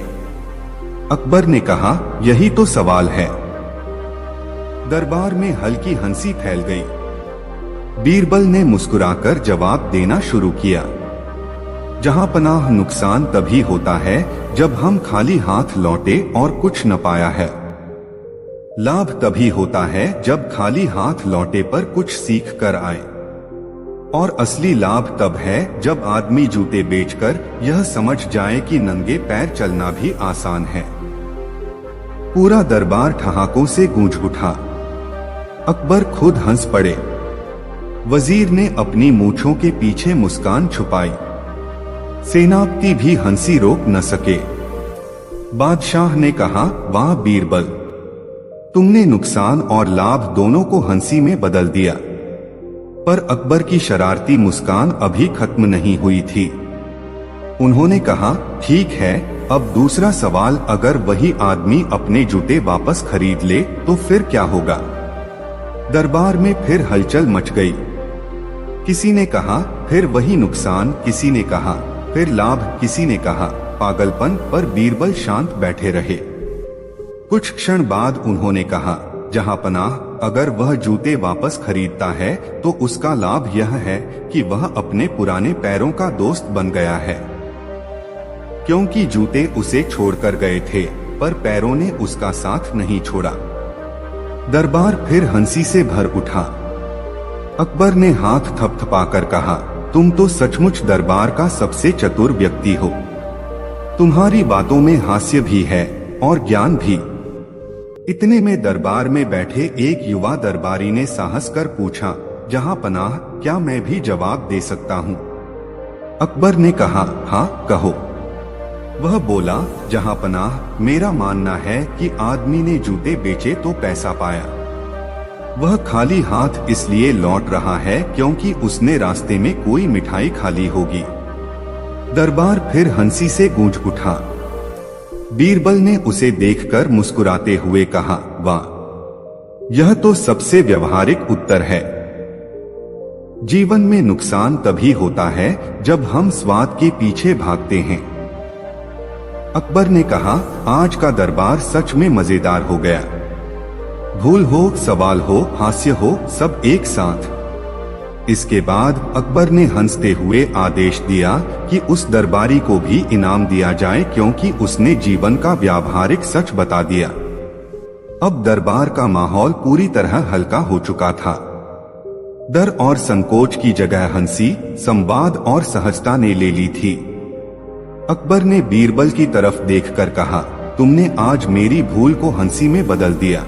अकबर ने कहा, यही तो सवाल है। दरबार में हल्की हंसी फैल गई। बीरबल ने मुस्कुराकर जवाब देना शुरू किया, जहांपनाह, नुकसान तभी होता है जब हम खाली हाथ लौटे और कुछ न पाया है। लाभ तभी होता है जब खाली हाथ लौटे पर कुछ सीख कर आए। और असली लाभ तब है जब आदमी जूते बेचकर यह समझ जाए कि नंगे पैर चलना भी आसान है। पूरा दरबार ठहाकों से गूंज उठा। अकबर खुद हंस पड़े। वजीर ने अपनी मूंछों के पीछे मुस्कान छुपाई। सेनापति भी हंसी रोक न सके। बादशाह ने कहा, वाह बीरबल, तुमने नुकसान और लाभ दोनों को हंसी में बदल दिया। पर अकबर की शरारती मुस्कान अभी खत्म नहीं हुई थी। उन्होंने कहा, ठीक है, अब दूसरा सवाल, अगर वही आदमी अपने जूते वापस खरीद ले तो फिर क्या होगा? दरबार में फिर हलचल मच गई। किसी ने कहा, फिर वही नुकसान, किसी ने कहा फिर लाभ, किसी ने कहा पागलपन, पर बीरबल शांत बैठे रहे। कुछ क्षण बाद उन्होंने कहा, जहांपनाह, अगर वह जूते वापस खरीदता है तो उसका लाभ यह है कि वह अपने पुराने पैरों का दोस्त बन गया है, क्योंकि जूते उसे छोड़कर गए थे पर पैरों ने उसका साथ नहीं छोड़ा। दरबार फिर हंसी से भर उठा। अकबर ने हाथ थपथपाकर कहा, तुम तो सचमुच दरबार का सबसे चतुर व्यक्ति हो। तुम्हारी बातों में हास्य भी है और ज्ञान भी। इतने में दरबार में बैठे एक युवा दरबारी ने साहस कर पूछा, जहांपनाह, क्या मैं भी जवाब दे सकता हूँ? अकबर ने कहा, हाँ कहो। वह बोला, जहांपनाह, मेरा मानना है कि आदमी ने जूते बेचे तो पैसा पाया। वह खाली हाथ इसलिए लौट रहा है क्योंकि उसने रास्ते में कोई मिठाई खा ली होगी। दरबार फिर हंसी से गूंज उठा। बीरबल ने उसे देखकर मुस्कुराते हुए कहा, वाह, यह तो सबसे व्यवहारिक उत्तर है। जीवन में नुकसान तभी होता है जब हम स्वाद के पीछे भागते हैं। अकबर ने कहा, आज का दरबार सच में मजेदार हो गया। भूल हो, सवाल हो, हास्य हो, सब एक साथ। इसके बाद अकबर ने हंसते हुए आदेश दिया कि उस दरबारी को भी इनाम दिया जाए क्योंकि उसने जीवन का व्यावहारिक सच बता दिया। अब दरबार का माहौल पूरी तरह हल्का हो चुका था। डर और संकोच की जगह हंसी, संवाद और सहजता ने ले ली थी। अकबर ने बीरबल की तरफ देखकर कहा, तुमने आज मेरी भूल को हंसी में बदल दिया।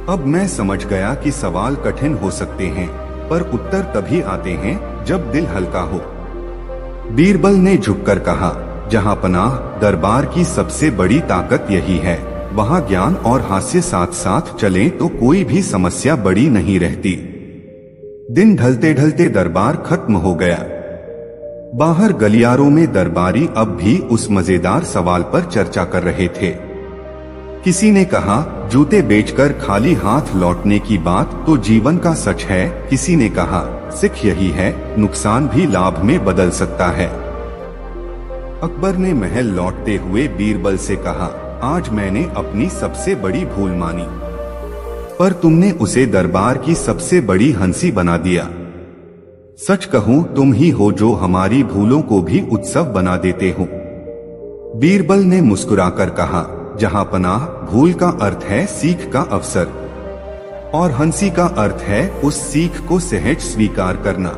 अब मैं समझ गया कि सवाल कठिन हो सकते हैं पर उत्तर तभी आते हैं जब दिल हल्का हो। बीरबल ने झुककर कहा, जहांपनाह, दरबार की सबसे बड़ी ताकत यही है, वहां ज्ञान और हास्य साथ साथ चलें तो कोई भी समस्या बड़ी नहीं रहती। दिन ढलते ढलते दरबार खत्म हो गया। बाहर गलियारों में दरबारी अब भी उस मजेदार सवाल पर चर्चा कर रहे थे। किसी ने कहा, जूते बेचकर खाली हाथ लौटने की बात तो जीवन का सच है। किसी ने कहा, सिख यही है, नुकसान भी लाभ में बदल सकता है। अकबर ने महल लौटते हुए बीरबल से कहा, आज मैंने अपनी सबसे बड़ी भूल मानी, पर तुमने उसे दरबार की सबसे बड़ी हंसी बना दिया। सच कहूं, तुम ही हो जो हमारी भूलों को भी उत्सव बना देते हो। बीरबल ने मुस्कुराकर कहा, जहां पनाह, भूल का अर्थ है सीख का अवसर, और हंसी का अर्थ है उस सीख को सहज स्वीकार करना।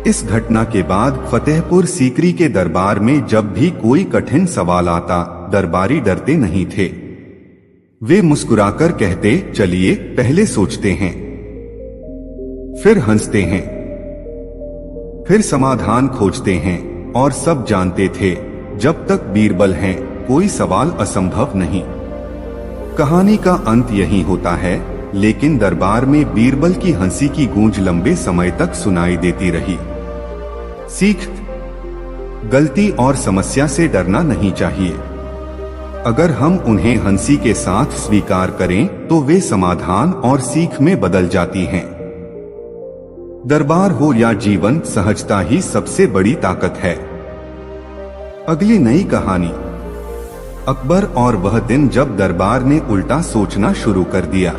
इस घटना के बाद फतेहपुर सीकरी के दरबार में जब भी कोई कठिन सवाल आता, दरबारी डरते नहीं थे। वे मुस्कुराकर कहते, चलिए पहले सोचते हैं, फिर हंसते हैं, फिर समाधान खोजते हैं। और सब जानते थे, जब तक बीरबल हैं, कोई सवाल असंभव नहीं। कहानी का अंत यही होता है, लेकिन दरबार में बीरबल की हंसी की गूंज लंबे समय तक सुनाई देती रही। सीख, गलती और समस्या से डरना नहीं चाहिए। अगर हम उन्हें हंसी के साथ स्वीकार करें तो वे समाधान और सीख में बदल जाती हैं। दरबार हो या जीवन, सहजता ही सबसे बड़ी ताकत है। अगली नई कहानी, अकबर और वह दिन जब दरबार ने उल्टा सोचना शुरू कर दिया।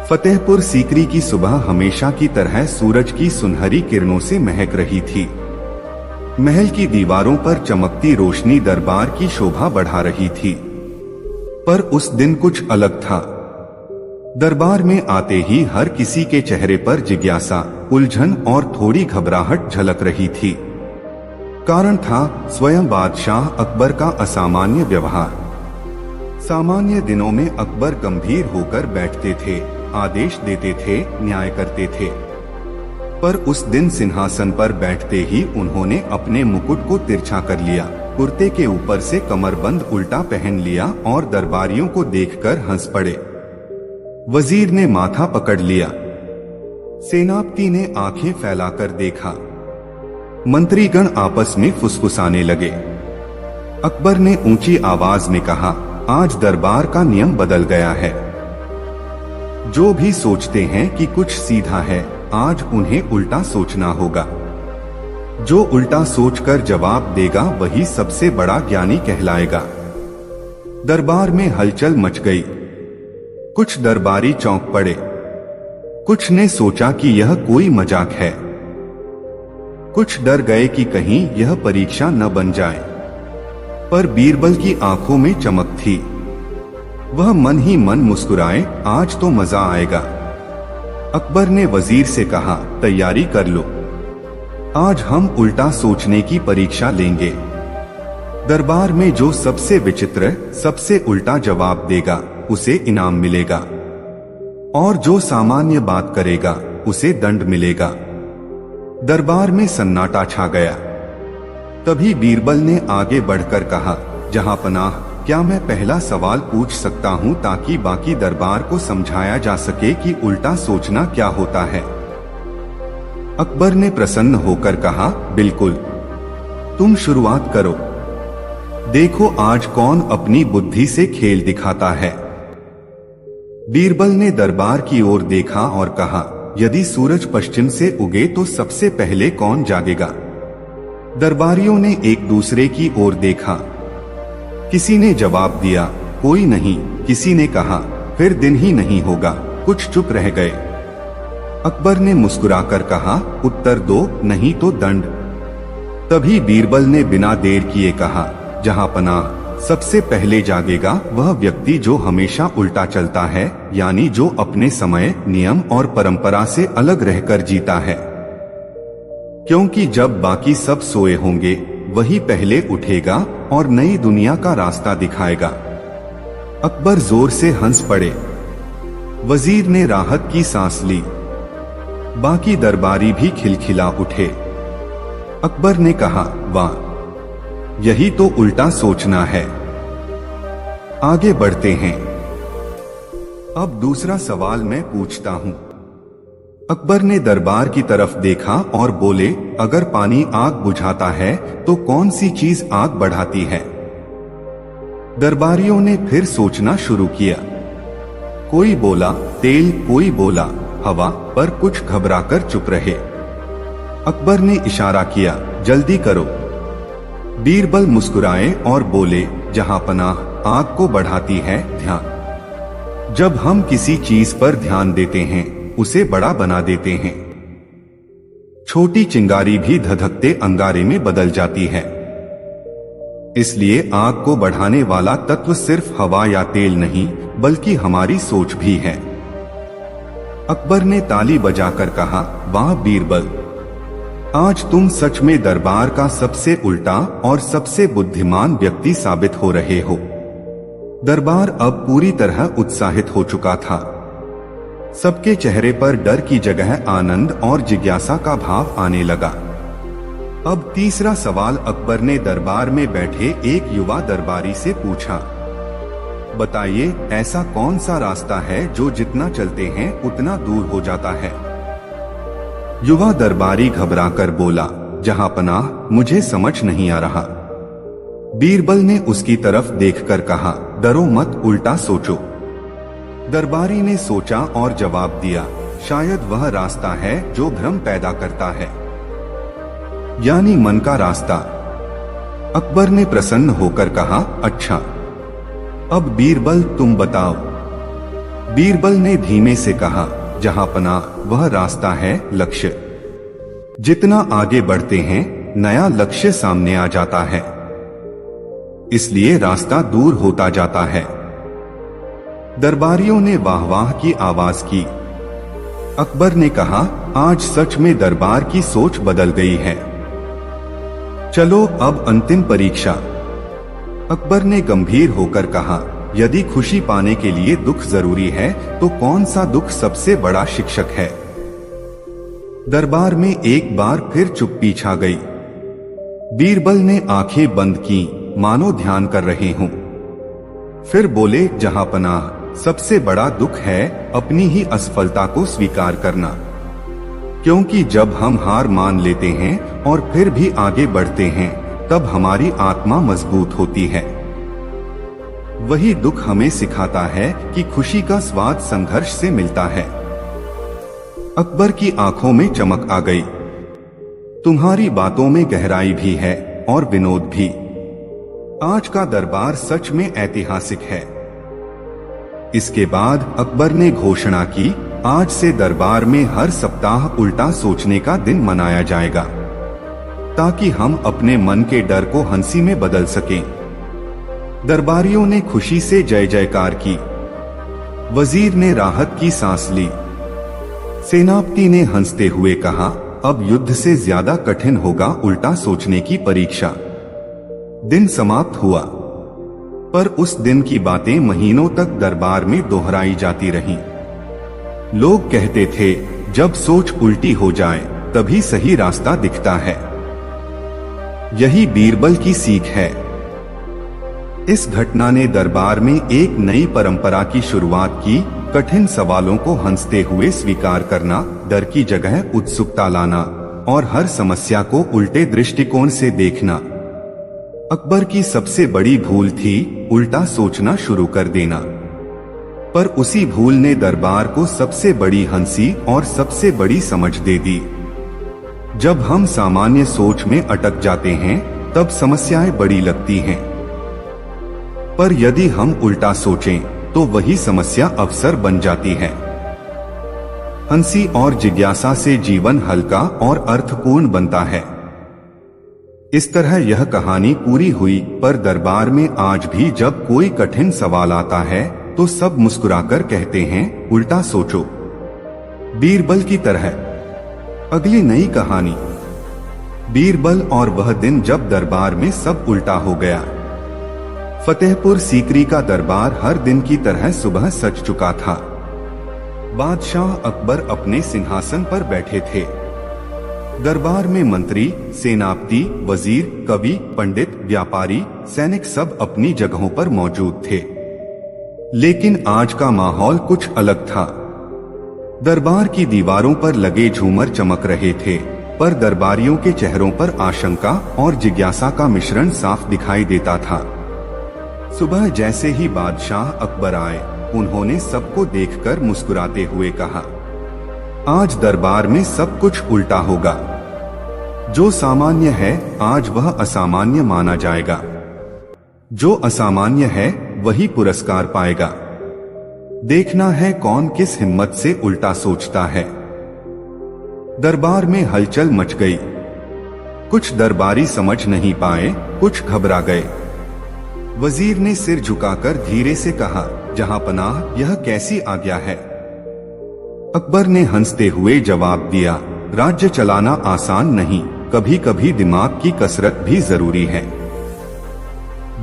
फतेहपुर सीकरी की सुबह हमेशा की तरह सूरज की सुनहरी किरणों से महक रही थी। महल की दीवारों पर चमकती रोशनी दरबार की शोभा बढ़ा रही थी। पर उस दिन कुछ अलग था। दरबार में आते ही हर किसी के चेहरे पर जिज्ञासा, उलझन और थोड़ी घबराहट झलक रही थी। कारण था स्वयं बादशाह अकबर का असामान्य व्यवहार। सामान्य दिनों में अकबर गंभीर होकर बैठते थे, आदेश देते थे, न्याय करते थे। पर उस दिन सिंहासन पर बैठते ही उन्होंने अपने मुकुट को तिरछा कर लिया, कुर्ते के ऊपर से कमरबंद उल्टा पहन लिया और दरबारियों को देखकर हंस पड़े। वजीर ने माथा पकड़ लिया, सेनापति ने आंखें फैलाकर देखा, मंत्रीगण आपस में फुसफुसाने लगे। अकबर ने ऊंची आवाज में कहा, आज दरबार का नियम बदल गया है। जो भी सोचते हैं कि कुछ सीधा है, आज उन्हें उल्टा सोचना होगा। जो उल्टा सोचकर जवाब देगा वही सबसे बड़ा ज्ञानी कहलाएगा। दरबार में हलचल मच गई। कुछ दरबारी चौंक पड़े, कुछ ने सोचा कि यह कोई मजाक है, कुछ डर गए कि कहीं यह परीक्षा न बन जाए। पर बीरबल की आंखों में चमक थी। वह मन ही मन मुस्कुराए, आज तो मजा आएगा। अकबर ने वजीर से कहा, तैयारी कर लो, आज हम उल्टा सोचने की परीक्षा लेंगे। दरबार में जो सबसे विचित्र, सबसे उल्टा जवाब देगा उसे इनाम मिलेगा, और जो सामान्य बात करेगा उसे दंड मिलेगा। दरबार में सन्नाटा छा गया। तभी बीरबल ने आगे बढ़कर कहा, जहां पनाह, क्या मैं पहला सवाल पूछ सकता हूं ताकि बाकी दरबार को समझाया जा सके कि उल्टा सोचना क्या होता है। अकबर ने प्रसन्न होकर कहा, बिल्कुल, तुम शुरुआत करो। देखो आज कौन अपनी बुद्धि से खेल दिखाता है। बीरबल ने दरबार की ओर देखा और कहा, यदि सूरज पश्चिम से उगे तो सबसे पहले कौन जागेगा। दरबारियों ने एक दूसरे की ओर देखा। किसी ने जवाब दिया, कोई नहीं। किसी ने कहा, फिर दिन ही नहीं होगा। कुछ चुप रह गए। अकबर ने मुस्कुराकर कहा, उत्तर दो, नहीं तो दंड। तभी बीरबल ने बिना देर किए कहा, जहां पनाह, सबसे पहले जागेगा वह व्यक्ति जो हमेशा उल्टा चलता है, यानी जो अपने समय, नियम और परंपरा से अलग रहकर जीता है। क्योंकि जब बाकी सब सोए होंगे, वही पहले उठेगा और नई दुनिया का रास्ता दिखाएगा। अकबर जोर से हंस पड़े। वजीर ने राहत की सांस ली। बाकी दरबारी भी खिलखिला उठे। अकबर ने कहा, वाह, यही तो उल्टा सोचना है। आगे बढ़ते हैं। अब दूसरा सवाल मैं पूछता हूं। अकबर ने दरबार की तरफ देखा और बोले, अगर पानी आग बुझाता है तो कौन सी चीज आग बढ़ाती है? दरबारियों ने फिर सोचना शुरू किया। कोई बोला तेल, कोई बोला हवा, पर कुछ घबराकर चुप रहे। अकबर ने इशारा किया, जल्दी करो। बीरबल मुस्कुराए और बोले, जहांपनाह, आग को बढ़ाती है ध्यान। जब हम किसी चीज पर ध्यान देते हैं उसे बड़ा बना देते हैं। छोटी चिंगारी भी धधकते अंगारे में बदल जाती है। इसलिए आग को बढ़ाने वाला तत्व सिर्फ हवा या तेल नहीं, बल्कि हमारी सोच भी है। अकबर ने ताली बजाकर कहा, वाह बीरबल, आज तुम सच में दरबार का सबसे उल्टा और सबसे बुद्धिमान व्यक्ति साबित हो रहे हो। दरबार अब पूरी तरह उत्साहित हो चुका था। सबके चेहरे पर डर की जगह आनंद और जिज्ञासा का भाव आने लगा। अब तीसरा सवाल अकबर ने दरबार में बैठे एक युवा दरबारी से पूछा, बताइए, ऐसा कौन सा रास्ता है जो जितना चलते हैं उतना दूर हो जाता है? युवा दरबारी घबराकर बोला, जहांपनाह, मुझे समझ नहीं आ रहा। बीरबल ने उसकी तरफ देखकर कहा, डरो मत, उल्टा सोचो। दरबारी ने सोचा और जवाब दिया, शायद वह रास्ता है जो भ्रम पैदा करता है, यानी मन का रास्ता। अकबर ने प्रसन्न होकर कहा, अच्छा, अब बीरबल तुम बताओ। बीरबल ने धीमे से कहा, जहांपनाह, वह रास्ता है लक्ष्य। जितना आगे बढ़ते हैं नया लक्ष्य सामने आ जाता है, इसलिए रास्ता दूर होता जाता है। दरबारियों ने वाह वाह की आवाज की। अकबर ने कहा, आज सच में दरबार की सोच बदल गई है। चलो अब अंतिम परीक्षा। अकबर ने गंभीर होकर कहा, यदि खुशी पाने के लिए दुख जरूरी है तो कौन सा दुख सबसे बड़ा शिक्षक है? दरबार में एक बार फिर चुप्पी छा गई। बीरबल ने आंखें बंद की, मानो ध्यान कर रहे हों। फिर बोले, जहांपनाह, सबसे बड़ा दुख है अपनी ही असफलता को स्वीकार करना। क्योंकि जब हम हार मान लेते हैं और फिर भी आगे बढ़ते हैं, तब हमारी आत्मा मजबूत होती है। वही दुख हमें सिखाता है कि खुशी का स्वाद संघर्ष से मिलता है। अकबर की आंखों में चमक आ गई। तुम्हारी बातों में गहराई भी है और विनोद भी। आज का दरबार सच में ऐतिहासिक है। इसके बाद अकबर ने घोषणा की, आज से दरबार में हर सप्ताह उल्टा सोचने का दिन मनाया जाएगा, ताकि हम अपने मन के डर को हंसी में बदल सकें। दरबारियों ने खुशी से जय जयकार की। वजीर ने राहत की सांस ली। सेनापति ने हंसते हुए कहा, अब युद्ध से ज्यादा कठिन होगा उल्टा सोचने की परीक्षा। दिन समाप्त हुआ, पर उस दिन की बातें महीनों तक दरबार में दोहराई जाती रहीं। लोग कहते थे, जब सोच उल्टी हो जाए तभी सही रास्ता दिखता है। यही बीरबल की सीख है। इस घटना ने दरबार में एक नई परंपरा की शुरुआत की, कठिन सवालों को हंसते हुए स्वीकार करना, डर की जगह उत्सुकता लाना और हर समस्या को उल्टे दृष्टिकोण से देखना। अकबर की सबसे बड़ी भूल थी उल्टा सोचना शुरू कर देना, पर उसी भूल ने दरबार को सबसे बड़ी हंसी और सबसे बड़ी समझ दे दी। जब हम सामान्य सोच में अटक जाते हैं तब समस्याएं बड़ी लगती हैं, पर यदि हम उल्टा सोचें तो वही समस्या अवसर बन जाती है। हंसी और जिज्ञासा से जीवन हल्का और अर्थपूर्ण बनता है। इस तरह यह कहानी पूरी हुई, पर दरबार में आज भी जब कोई कठिन सवाल आता है तो सब मुस्कुराकर कहते हैं, उल्टा सोचो। बीरबल की तरह। अगली नई कहानी, बीरबल और वह दिन जब दरबार में सब उल्टा हो गया। फतेहपुर सीकरी का दरबार हर दिन की तरह सुबह सज चुका था। बादशाह अकबर अपने सिंहासन पर बैठे थे। दरबार में मंत्री, सेनापति, वजीर, कवि, पंडित, व्यापारी, सैनिक सब अपनी जगहों पर मौजूद थे। लेकिन आज का माहौल कुछ अलग था। दरबार की दीवारों पर लगे झूमर चमक रहे थे, पर दरबारियों के चेहरों पर आशंका और जिज्ञासा का मिश्रण साफ दिखाई देता था। सुबह जैसे ही बादशाह अकबर आए, उन्होंने सबको देखकर मुस्कुराते हुए कहा, आज दरबार में सब कुछ उल्टा होगा। जो सामान्य है आज वह असामान्य माना जाएगा, जो असामान्य है वही पुरस्कार पाएगा। देखना है कौन किस हिम्मत से उल्टा सोचता है। दरबार में हलचल मच गई। कुछ दरबारी समझ नहीं पाए, कुछ घबरा गए। वजीर ने सिर झुकाकर धीरे से कहा, जहांपनाह, यह कैसी आज्ञा है? अकबर ने हंसते हुए जवाब दिया, राज्य चलाना आसान नहीं, कभी कभी दिमाग की कसरत भी जरूरी है।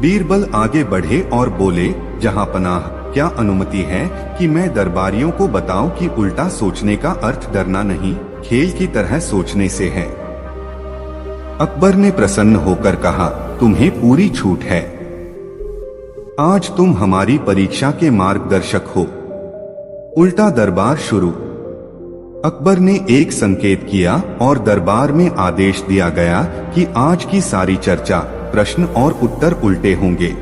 बीरबल आगे बढ़े और बोले, जहांपनाह, क्या अनुमति है कि मैं दरबारियों को बताऊं कि उल्टा सोचने का अर्थ डरना नहीं, खेल की तरह सोचने से है। अकबर ने प्रसन्न होकर कहा, तुम्हें पूरी छूट है। आज तुम हमारी परीक्षा के मार्गदर्शक हो। उल्टा दरबार शुरू। अकबर ने एक संकेत किया और दरबार में आदेश दिया गया कि आज की सारी चर्चा, प्रश्न और उत्तर उल्टे होंगे।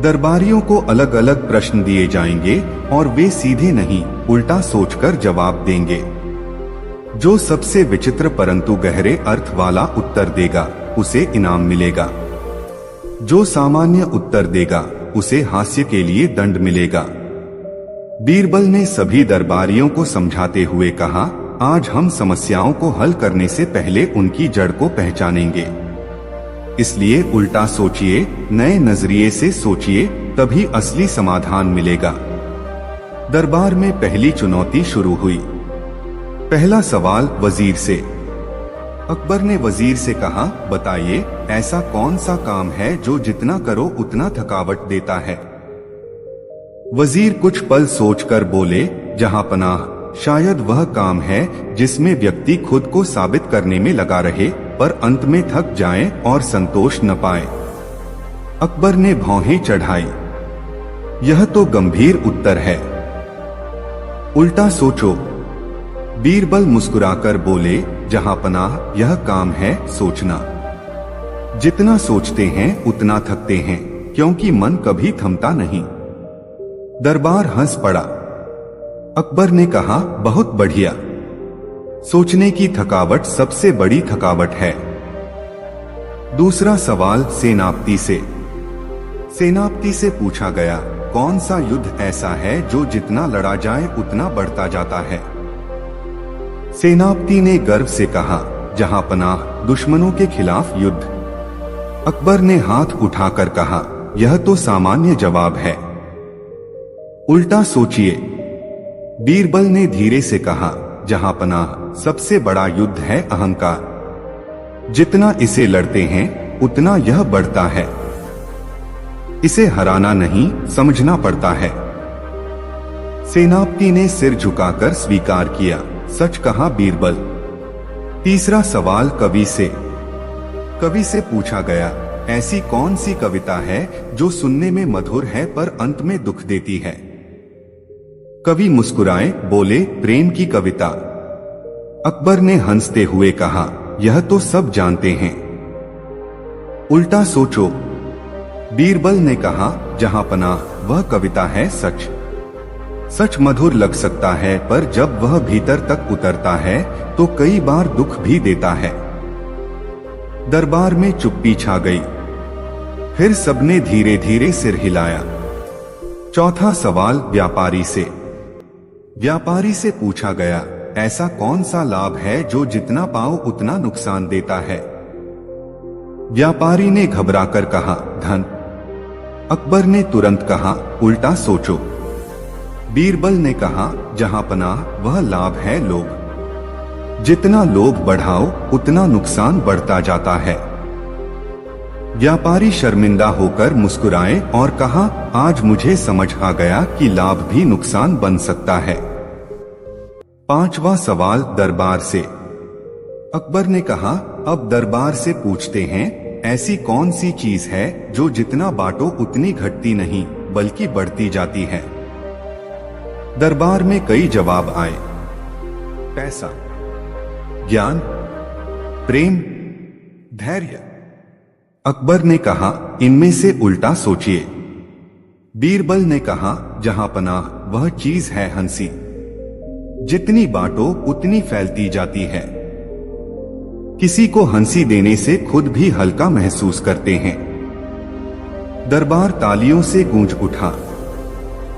दरबारियों को अलग अलग प्रश्न दिए जाएंगे और वे सीधे नहीं, उल्टा सोचकर जवाब देंगे। जो सबसे विचित्र परंतु गहरे अर्थ वाला उत्तर देगा, उसे इनाम मिलेगा। जो सामान्य उत्तर देगा, उसे हास्य के लिए दंड मिलेगा। बीरबल ने सभी दरबारियों को समझाते हुए कहा, आज हम समस्याओं को हल करने से पहले उनकी जड़ को पहचानेंगे। इसलिए उल्टा सोचिए, नए नजरिए से सोचिए, तभी असली समाधान मिलेगा। दरबार में पहली चुनौती शुरू हुई। पहला सवाल वजीर से। अकबर ने वजीर से कहा, बताइए, ऐसा कौन सा काम है जो जितना करो उतना थकावट देता है? वजीर कुछ पल सोचकर बोले, जहांपनाह, शायद वह काम है जिसमें व्यक्ति खुद को साबित करने में लगा रहे, पर अंत में थक जाए और संतोष न पाए। अकबर ने भौहें चढ़ाई। यह तो गंभीर उत्तर है। उल्टा सोचो। बीरबल मुस्कुराकर बोले, जहांपनाह, यह काम है सोचना। जितना सोचते हैं उतना थकते हैं, क्योंकि मन कभी थमता नहीं। दरबार हंस पड़ा। अकबर ने कहा, बहुत बढ़िया। सोचने की थकावट सबसे बड़ी थकावट है। दूसरा सवाल सेनापति से। सेनापति से पूछा गया, कौन सा युद्ध ऐसा है जो जितना लड़ा जाए उतना बढ़ता जाता है? सेनापति ने गर्व से कहा, जहांपनाह, दुश्मनों के खिलाफ युद्ध। अकबर ने हाथ उठाकर कहा, यह तो सामान्य जवाब है। उल्टा सोचिए। बीरबल ने धीरे से कहा, जहांपनाह, सबसे बड़ा युद्ध है अहंकार। जितना इसे लड़ते हैं उतना यह बढ़ता है। इसे हराना नहीं, समझना पड़ता है। सेनापति ने सिर झुकाकर स्वीकार किया, सच कहा बीरबल। तीसरा सवाल कवि से। कवि से पूछा गया, ऐसी कौन सी कविता है जो सुनने में मधुर है पर अंत में दुख देती है? कवि मुस्कुराए, बोले, प्रेम की कविता। अकबर ने हंसते हुए कहा, यह तो सब जानते हैं। उल्टा सोचो। बीरबल ने कहा, जहांपनाह, वह कविता है सच। सच मधुर लग सकता है, पर जब वह भीतर तक उतरता है तो कई बार दुख भी देता है। दरबार में चुप्पी छा गई। फिर सबने धीरे धीरे सिर हिलाया। चौथा सवाल व्यापारी से। व्यापारी से पूछा गया, ऐसा कौन सा लाभ है जो जितना पाओ उतना नुकसान देता है? व्यापारी ने घबराकर कहा, धन। अकबर ने तुरंत कहा, उल्टा सोचो। बीरबल ने कहा, जहांपनाह, वह लाभ है लोभ। जितना लोभ बढ़ाओ उतना नुकसान बढ़ता जाता है। व्यापारी शर्मिंदा होकर मुस्कुराए और कहा, आज मुझे समझ आ गया कि लाभ भी नुकसान बन सकता है। पांचवा सवाल दरबार से। अकबर ने कहा, अब दरबार से पूछते हैं, ऐसी कौन सी चीज है जो जितना बांटो उतनी घटती नहीं बल्कि बढ़ती जाती है? दरबार में कई जवाब आए। पैसा, ज्ञान, प्रेम, धैर्य। अकबर ने कहा, इनमें से उल्टा सोचिए। बीरबल ने कहा, जहां पनाह वह चीज है हंसी, जितनी बांटो उतनी फैलती जाती है। किसी को हंसी देने से खुद भी हल्का महसूस करते हैं। दरबार तालियों से गूंज उठा।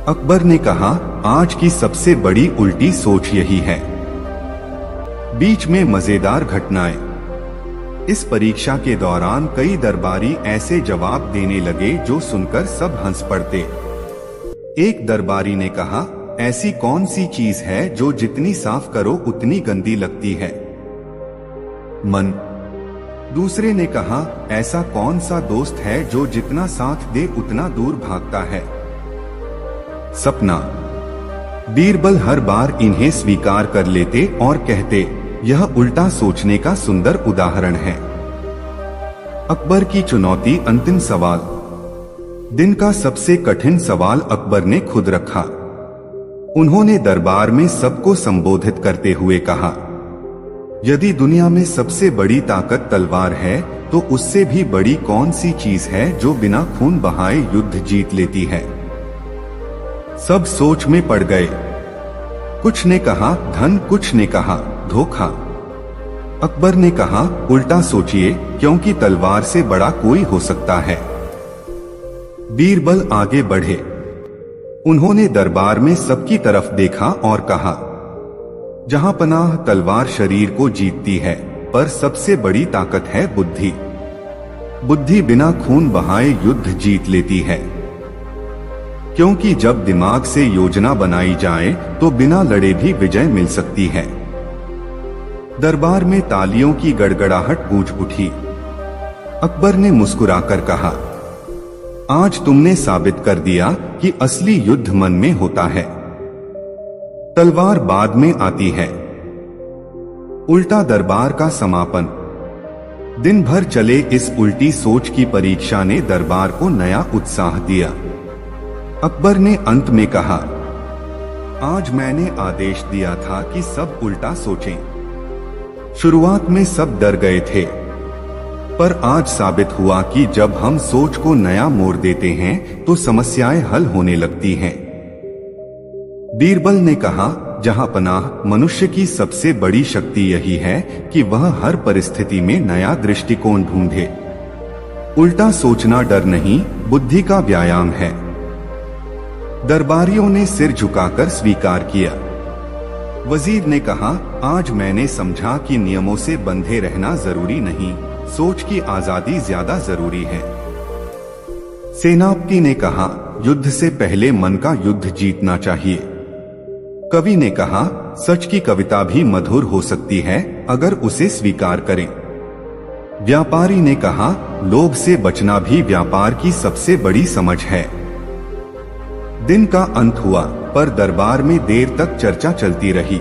अकबर ने कहा, आज की सबसे बड़ी उल्टी सोच यही है। बीच में मजेदार घटनाएं। इस परीक्षा के दौरान कई दरबारी ऐसे जवाब देने लगे जो सुनकर सब हंस पड़ते। एक दरबारी ने कहा, ऐसी कौन सी चीज है जो जितनी साफ करो उतनी गंदी लगती है? मन। दूसरे ने कहा, ऐसा कौन सा दोस्त है जो जितना साथ दे उतना दूर भागता है? सपना। बीरबल हर बार इन्हें स्वीकार कर लेते और कहते, यह उल्टा सोचने का सुंदर उदाहरण है। अकबर की चुनौती। अंतिम सवाल। दिन का सबसे कठिन सवाल अकबर ने खुद रखा। उन्होंने दरबार में सबको संबोधित करते हुए कहा, यदि दुनिया में सबसे बड़ी ताकत तलवार है तो उससे भी बड़ी कौन सी चीज है जो बिना खून बहाए युद्ध जीत लेती है? सब सोच में पड़ गए। कुछ ने कहा धन, कुछ ने कहा धोखा। अकबर ने कहा, उल्टा सोचिए, क्योंकि तलवार से बड़ा कोई हो सकता है। बीरबल आगे बढ़े। उन्होंने दरबार में सबकी तरफ देखा और कहा, जहां पनाह तलवार शरीर को जीतती है, पर सबसे बड़ी ताकत है बुद्धि। बुद्धि बिना खून बहाए युद्ध जीत लेती है, क्योंकि जब दिमाग से योजना बनाई जाए तो बिना लड़े भी विजय मिल सकती है। दरबार में तालियों की गड़गड़ाहट गूंज उठी। अकबर ने मुस्कुराकर कहा, आज तुमने साबित कर दिया कि असली युद्ध मन में होता है, तलवार बाद में आती है। उल्टा दरबार का समापन। दिन भर चले इस उल्टी सोच की परीक्षा ने दरबार को नया उत्साह दिया। अकबर ने अंत में कहा, आज मैंने आदेश दिया था कि सब उल्टा सोचें। शुरुआत में सब डर गए थे, पर आज साबित हुआ कि जब हम सोच को नया मोड़ देते हैं तो समस्याएं हल होने लगती हैं। बीरबल ने कहा, जहां पनाह मनुष्य की सबसे बड़ी शक्ति यही है कि वह हर परिस्थिति में नया दृष्टिकोण ढूंढे। उल्टा सोचना डर नहीं, बुद्धि का व्यायाम है। दरबारियों ने सिर झुकाकर स्वीकार किया। वजीर ने कहा, आज मैंने समझा कि नियमों से बंधे रहना जरूरी नहीं, सोच की आजादी ज्यादा जरूरी है। सेनापति ने कहा, युद्ध से पहले मन का युद्ध जीतना चाहिए। कवि ने कहा, सच की कविता भी मधुर हो सकती है अगर उसे स्वीकार करें। व्यापारी ने कहा, लोभ से बचना भी व्यापार की सबसे बड़ी समझ है। दिन का अंत हुआ, पर दरबार में देर तक चर्चा चलती रही।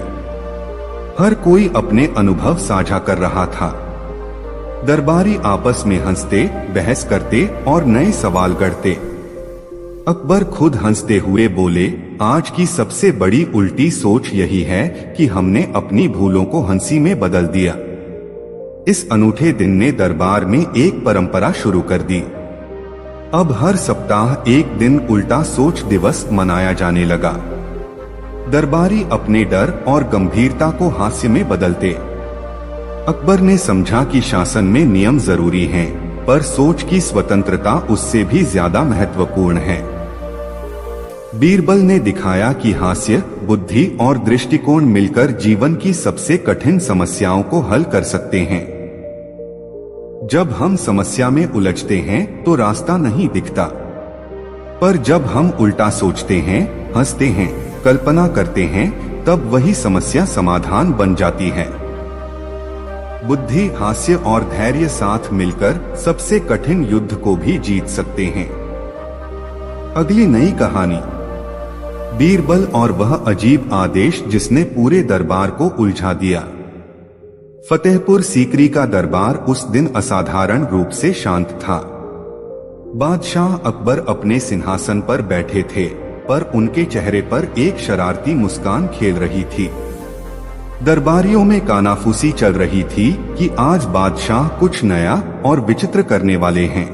हर कोई अपने अनुभव साझा कर रहा था। दरबारी आपस में हंसते, बहस करते और नए सवाल गढ़ते। अकबर खुद हंसते हुए बोले, आज की सबसे बड़ी उल्टी सोच यही है कि हमने अपनी भूलों को हंसी में बदल दिया। इस अनूठे दिन ने दरबार में एक परंपरा शुरू कर दी। अब हर सप्ताह एक दिन उल्टा सोच दिवस मनाया जाने लगा। दरबारी अपने डर और गंभीरता को हास्य में बदलते। अकबर ने समझा कि शासन में नियम जरूरी हैं, पर सोच की स्वतंत्रता उससे भी ज्यादा महत्वपूर्ण है। बीरबल ने दिखाया कि हास्य, बुद्धि और दृष्टिकोण मिलकर जीवन की सबसे कठिन समस्याओं को हल कर सकते हैं। जब हम समस्या में उलझते हैं तो रास्ता नहीं दिखता, पर जब हम उल्टा सोचते हैं, हंसते हैं, कल्पना करते हैं, तब वही समस्या समाधान बन जाती है। बुद्धि, हास्य और धैर्य साथ मिलकर सबसे कठिन युद्ध को भी जीत सकते हैं। अगली नई कहानी, बीरबल और वह अजीब आदेश जिसने पूरे दरबार को उलझा दिया। फतेहपुर सीकरी का दरबार उस दिन असाधारण रूप से शांत था। बादशाह अकबर अपने सिंहासन पर बैठे थे। पर उनके चेहरे पर एक शरारती मुस्कान खेल रही थी। दरबारियों में कानाफूसी चल रही थी कि आज बादशाह कुछ नया और विचित्र करने वाले हैं।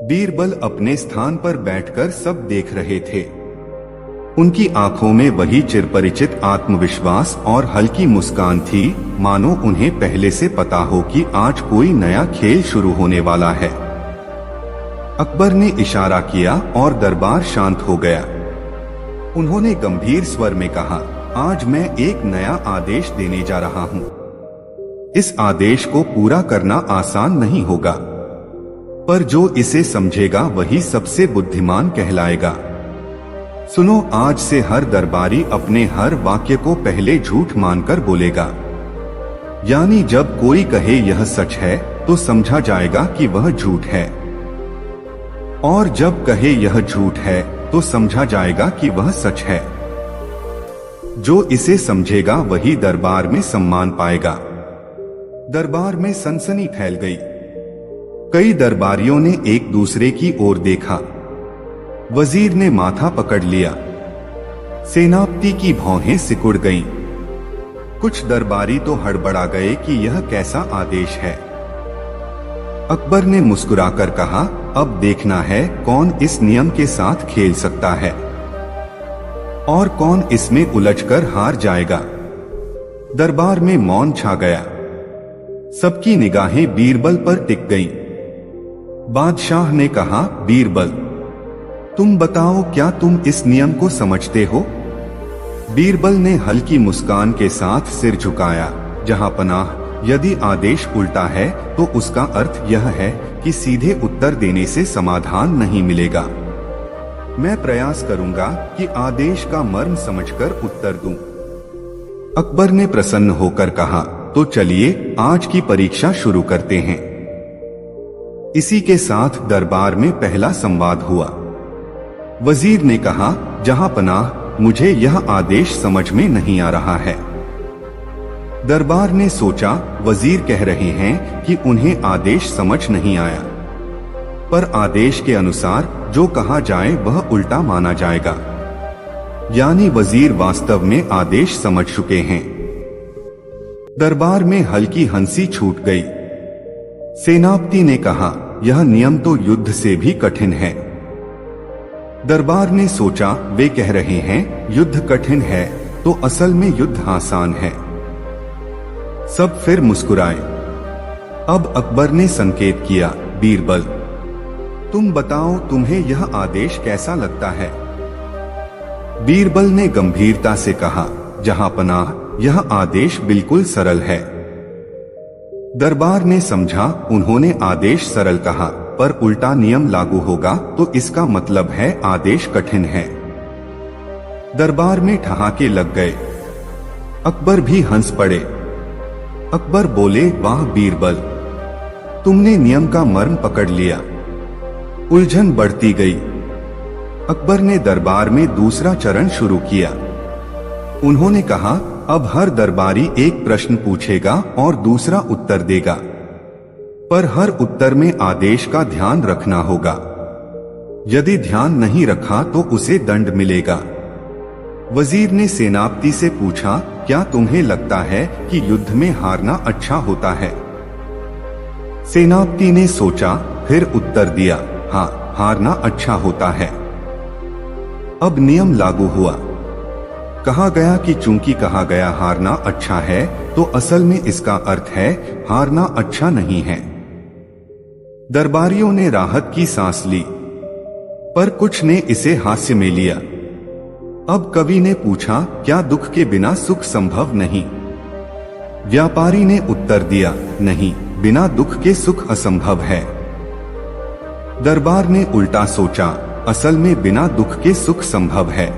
बीरबल अपने स्थान पर बैठकर सब देख रहे थे। उनकी आंखों में वही चिरपरिचित आत्मविश्वास और हल्की मुस्कान थी, मानो उन्हें पहले से पता हो कि आज कोई नया खेल शुरू होने वाला है। अकबर ने इशारा किया और दरबार शांत हो गया। उन्होंने गंभीर स्वर में कहा, आज मैं एक नया आदेश देने जा रहा हूं। इस आदेश को पूरा करना आसान नहीं होगा, पर जो इसे समझेगा वही सबसे बुद्धिमान कहलाएगा। सुनो, आज से हर दरबारी अपने हर वाक्य को पहले झूठ मानकर बोलेगा। यानी जब कोई कहे यह सच है तो समझा जाएगा कि वह झूठ है, और जब कहे यह झूठ है तो समझा जाएगा कि वह सच है। जो इसे समझेगा वही दरबार में सम्मान पाएगा। दरबार में सनसनी फैल गई। कई दरबारियों ने एक दूसरे की ओर देखा। वजीर ने माथा पकड़ लिया। सेनापति की भौहें सिकुड़ गईं। कुछ दरबारी तो हड़बड़ा गए कि यह कैसा आदेश है। अकबर ने मुस्कुराकर कहा, अब देखना है कौन इस नियम के साथ खेल सकता है और कौन इसमें उलझकर हार जाएगा। दरबार में मौन छा गया। सबकी निगाहें बीरबल पर टिक गईं। बादशाह ने कहा, बीरबल, तुम बताओ, क्या तुम इस नियम को समझते हो? बीरबल ने हल्की मुस्कान के साथ सिर झुकाया। जहां पनाह, यदि आदेश उल्टा है तो उसका अर्थ यह है कि सीधे उत्तर देने से समाधान नहीं मिलेगा। मैं प्रयास करूंगा कि आदेश का मर्म समझकर उत्तर दूं। अकबर ने प्रसन्न होकर कहा, तो चलिए आज की परीक्षा शुरू करते हैं। इसी के साथ दरबार में पहला संवाद हुआ। वजीर ने कहा, जहां पनाह, मुझे यह आदेश समझ में नहीं आ रहा है। दरबार ने सोचा, वजीर कह रहे हैं कि उन्हें आदेश समझ नहीं आया, पर आदेश के अनुसार जो कहा जाए वह उल्टा माना जाएगा। यानी वजीर वास्तव में आदेश समझ चुके हैं। दरबार में हल्की हंसी छूट गई। सेनापति ने कहा, यह नियम तो युद्ध से भी कठिन है। दरबार ने सोचा, वे कह रहे हैं युद्ध कठिन है तो असल में युद्ध आसान है। सब फिर मुस्कुराए। अब अकबर ने संकेत किया, बीरबल, तुम बताओ, तुम्हें यह आदेश कैसा लगता है? बीरबल ने गंभीरता से कहा, जहां पनाह, यह आदेश बिल्कुल सरल है। दरबार ने समझा, उन्होंने आदेश सरल कहा, पर उल्टा नियम लागू होगा तो इसका मतलब है आदेश कठिन है। दरबार में ठहाके लग गए। अकबर भी हंस पड़े। अकबर बोले, वाह बीरबल, तुमने नियम का मर्म पकड़ लिया। उलझन बढ़ती गई। अकबर ने दरबार में दूसरा चरण शुरू किया। उन्होंने कहा, अब हर दरबारी एक प्रश्न पूछेगा और दूसरा उत्तर देगा, पर हर उत्तर में आदेश का ध्यान रखना होगा। यदि ध्यान नहीं रखा तो उसे दंड मिलेगा। वजीर ने सेनापति से पूछा, क्या तुम्हें लगता है कि युद्ध में हारना अच्छा होता है? सेनापति ने सोचा, फिर उत्तर दिया, हाँ, हारना अच्छा होता है। अब नियम लागू हुआ। कहा गया कि चूंकि कहा गया हारना अच्छा है तो असल में इसका अर्थ है हारना अच्छा नहीं है। दरबारियों ने राहत की सांस ली, पर कुछ ने इसे हास्य में लिया। अब कवि ने पूछा, क्या दुख के बिना सुख संभव नहीं? व्यापारी ने उत्तर दिया, नहीं, बिना दुख के सुख असंभव है। दरबार ने उल्टा सोचा, असल में बिना दुख के सुख संभव है।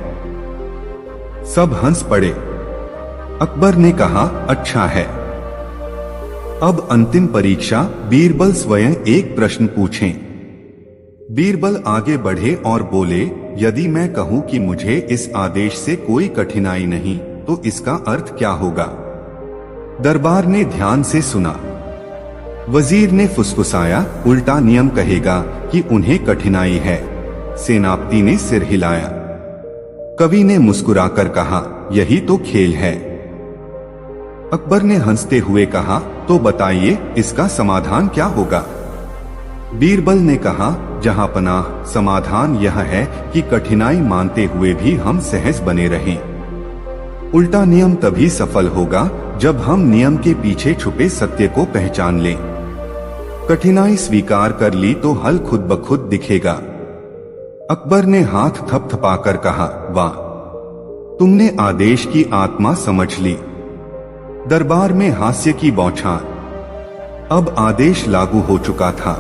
सब हंस पड़े। अकबर ने कहा, अच्छा है। अब अंतिम परीक्षा, बीरबल स्वयं एक प्रश्न पूछें। बीरबल आगे बढ़े और बोले, यदि मैं कहूं कि मुझे इस आदेश से कोई कठिनाई नहीं तो इसका अर्थ क्या होगा? दरबार ने ध्यान से सुना। वजीर ने फुसफुसाया, उल्टा नियम कहेगा कि उन्हें कठिनाई है। सेनापति ने सिर हिलाया। कवि ने मुस्कुराकर कहा, यही तो खेल है। अकबर ने हंसते हुए कहा, तो बताइए इसका समाधान क्या होगा? बीरबल ने कहा, जहांपनाह, समाधान यह है कि कठिनाई मानते हुए भी हम सहज बने रहें। उल्टा नियम तभी सफल होगा जब हम नियम के पीछे छुपे सत्य को पहचान लें। कठिनाई स्वीकार कर ली तो हल खुद ब खुद दिखेगा। अकबर ने हाथ थपथपाकर कहा, वाह, तुमने आदेश की आत्मा समझ ली। दरबार में हास्य की बौछार। अब आदेश लागू हो चुका था।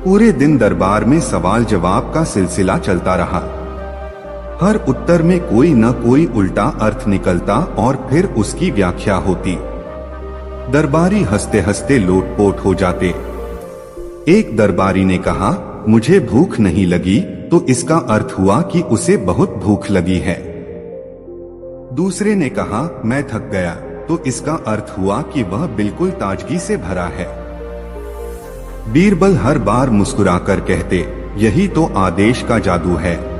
पूरे दिन दरबार में सवाल जवाब का सिलसिला चलता रहा। हर उत्तर में कोई न कोई उल्टा अर्थ निकलता और फिर उसकी व्याख्या होती। दरबारी हंसते हंसते लोटपोट हो जाते। एक दरबारी ने कहा, मुझे भूख नहीं लगी तो इसका अर्थ हुआ कि उसे बहुत भूख लगी है। दूसरे ने कहा, मैं थक गया तो इसका अर्थ हुआ कि वह बिल्कुल ताजगी से भरा है। बीरबल हर बार मुस्कुराकर कहते, यही तो आदेश का जादू है।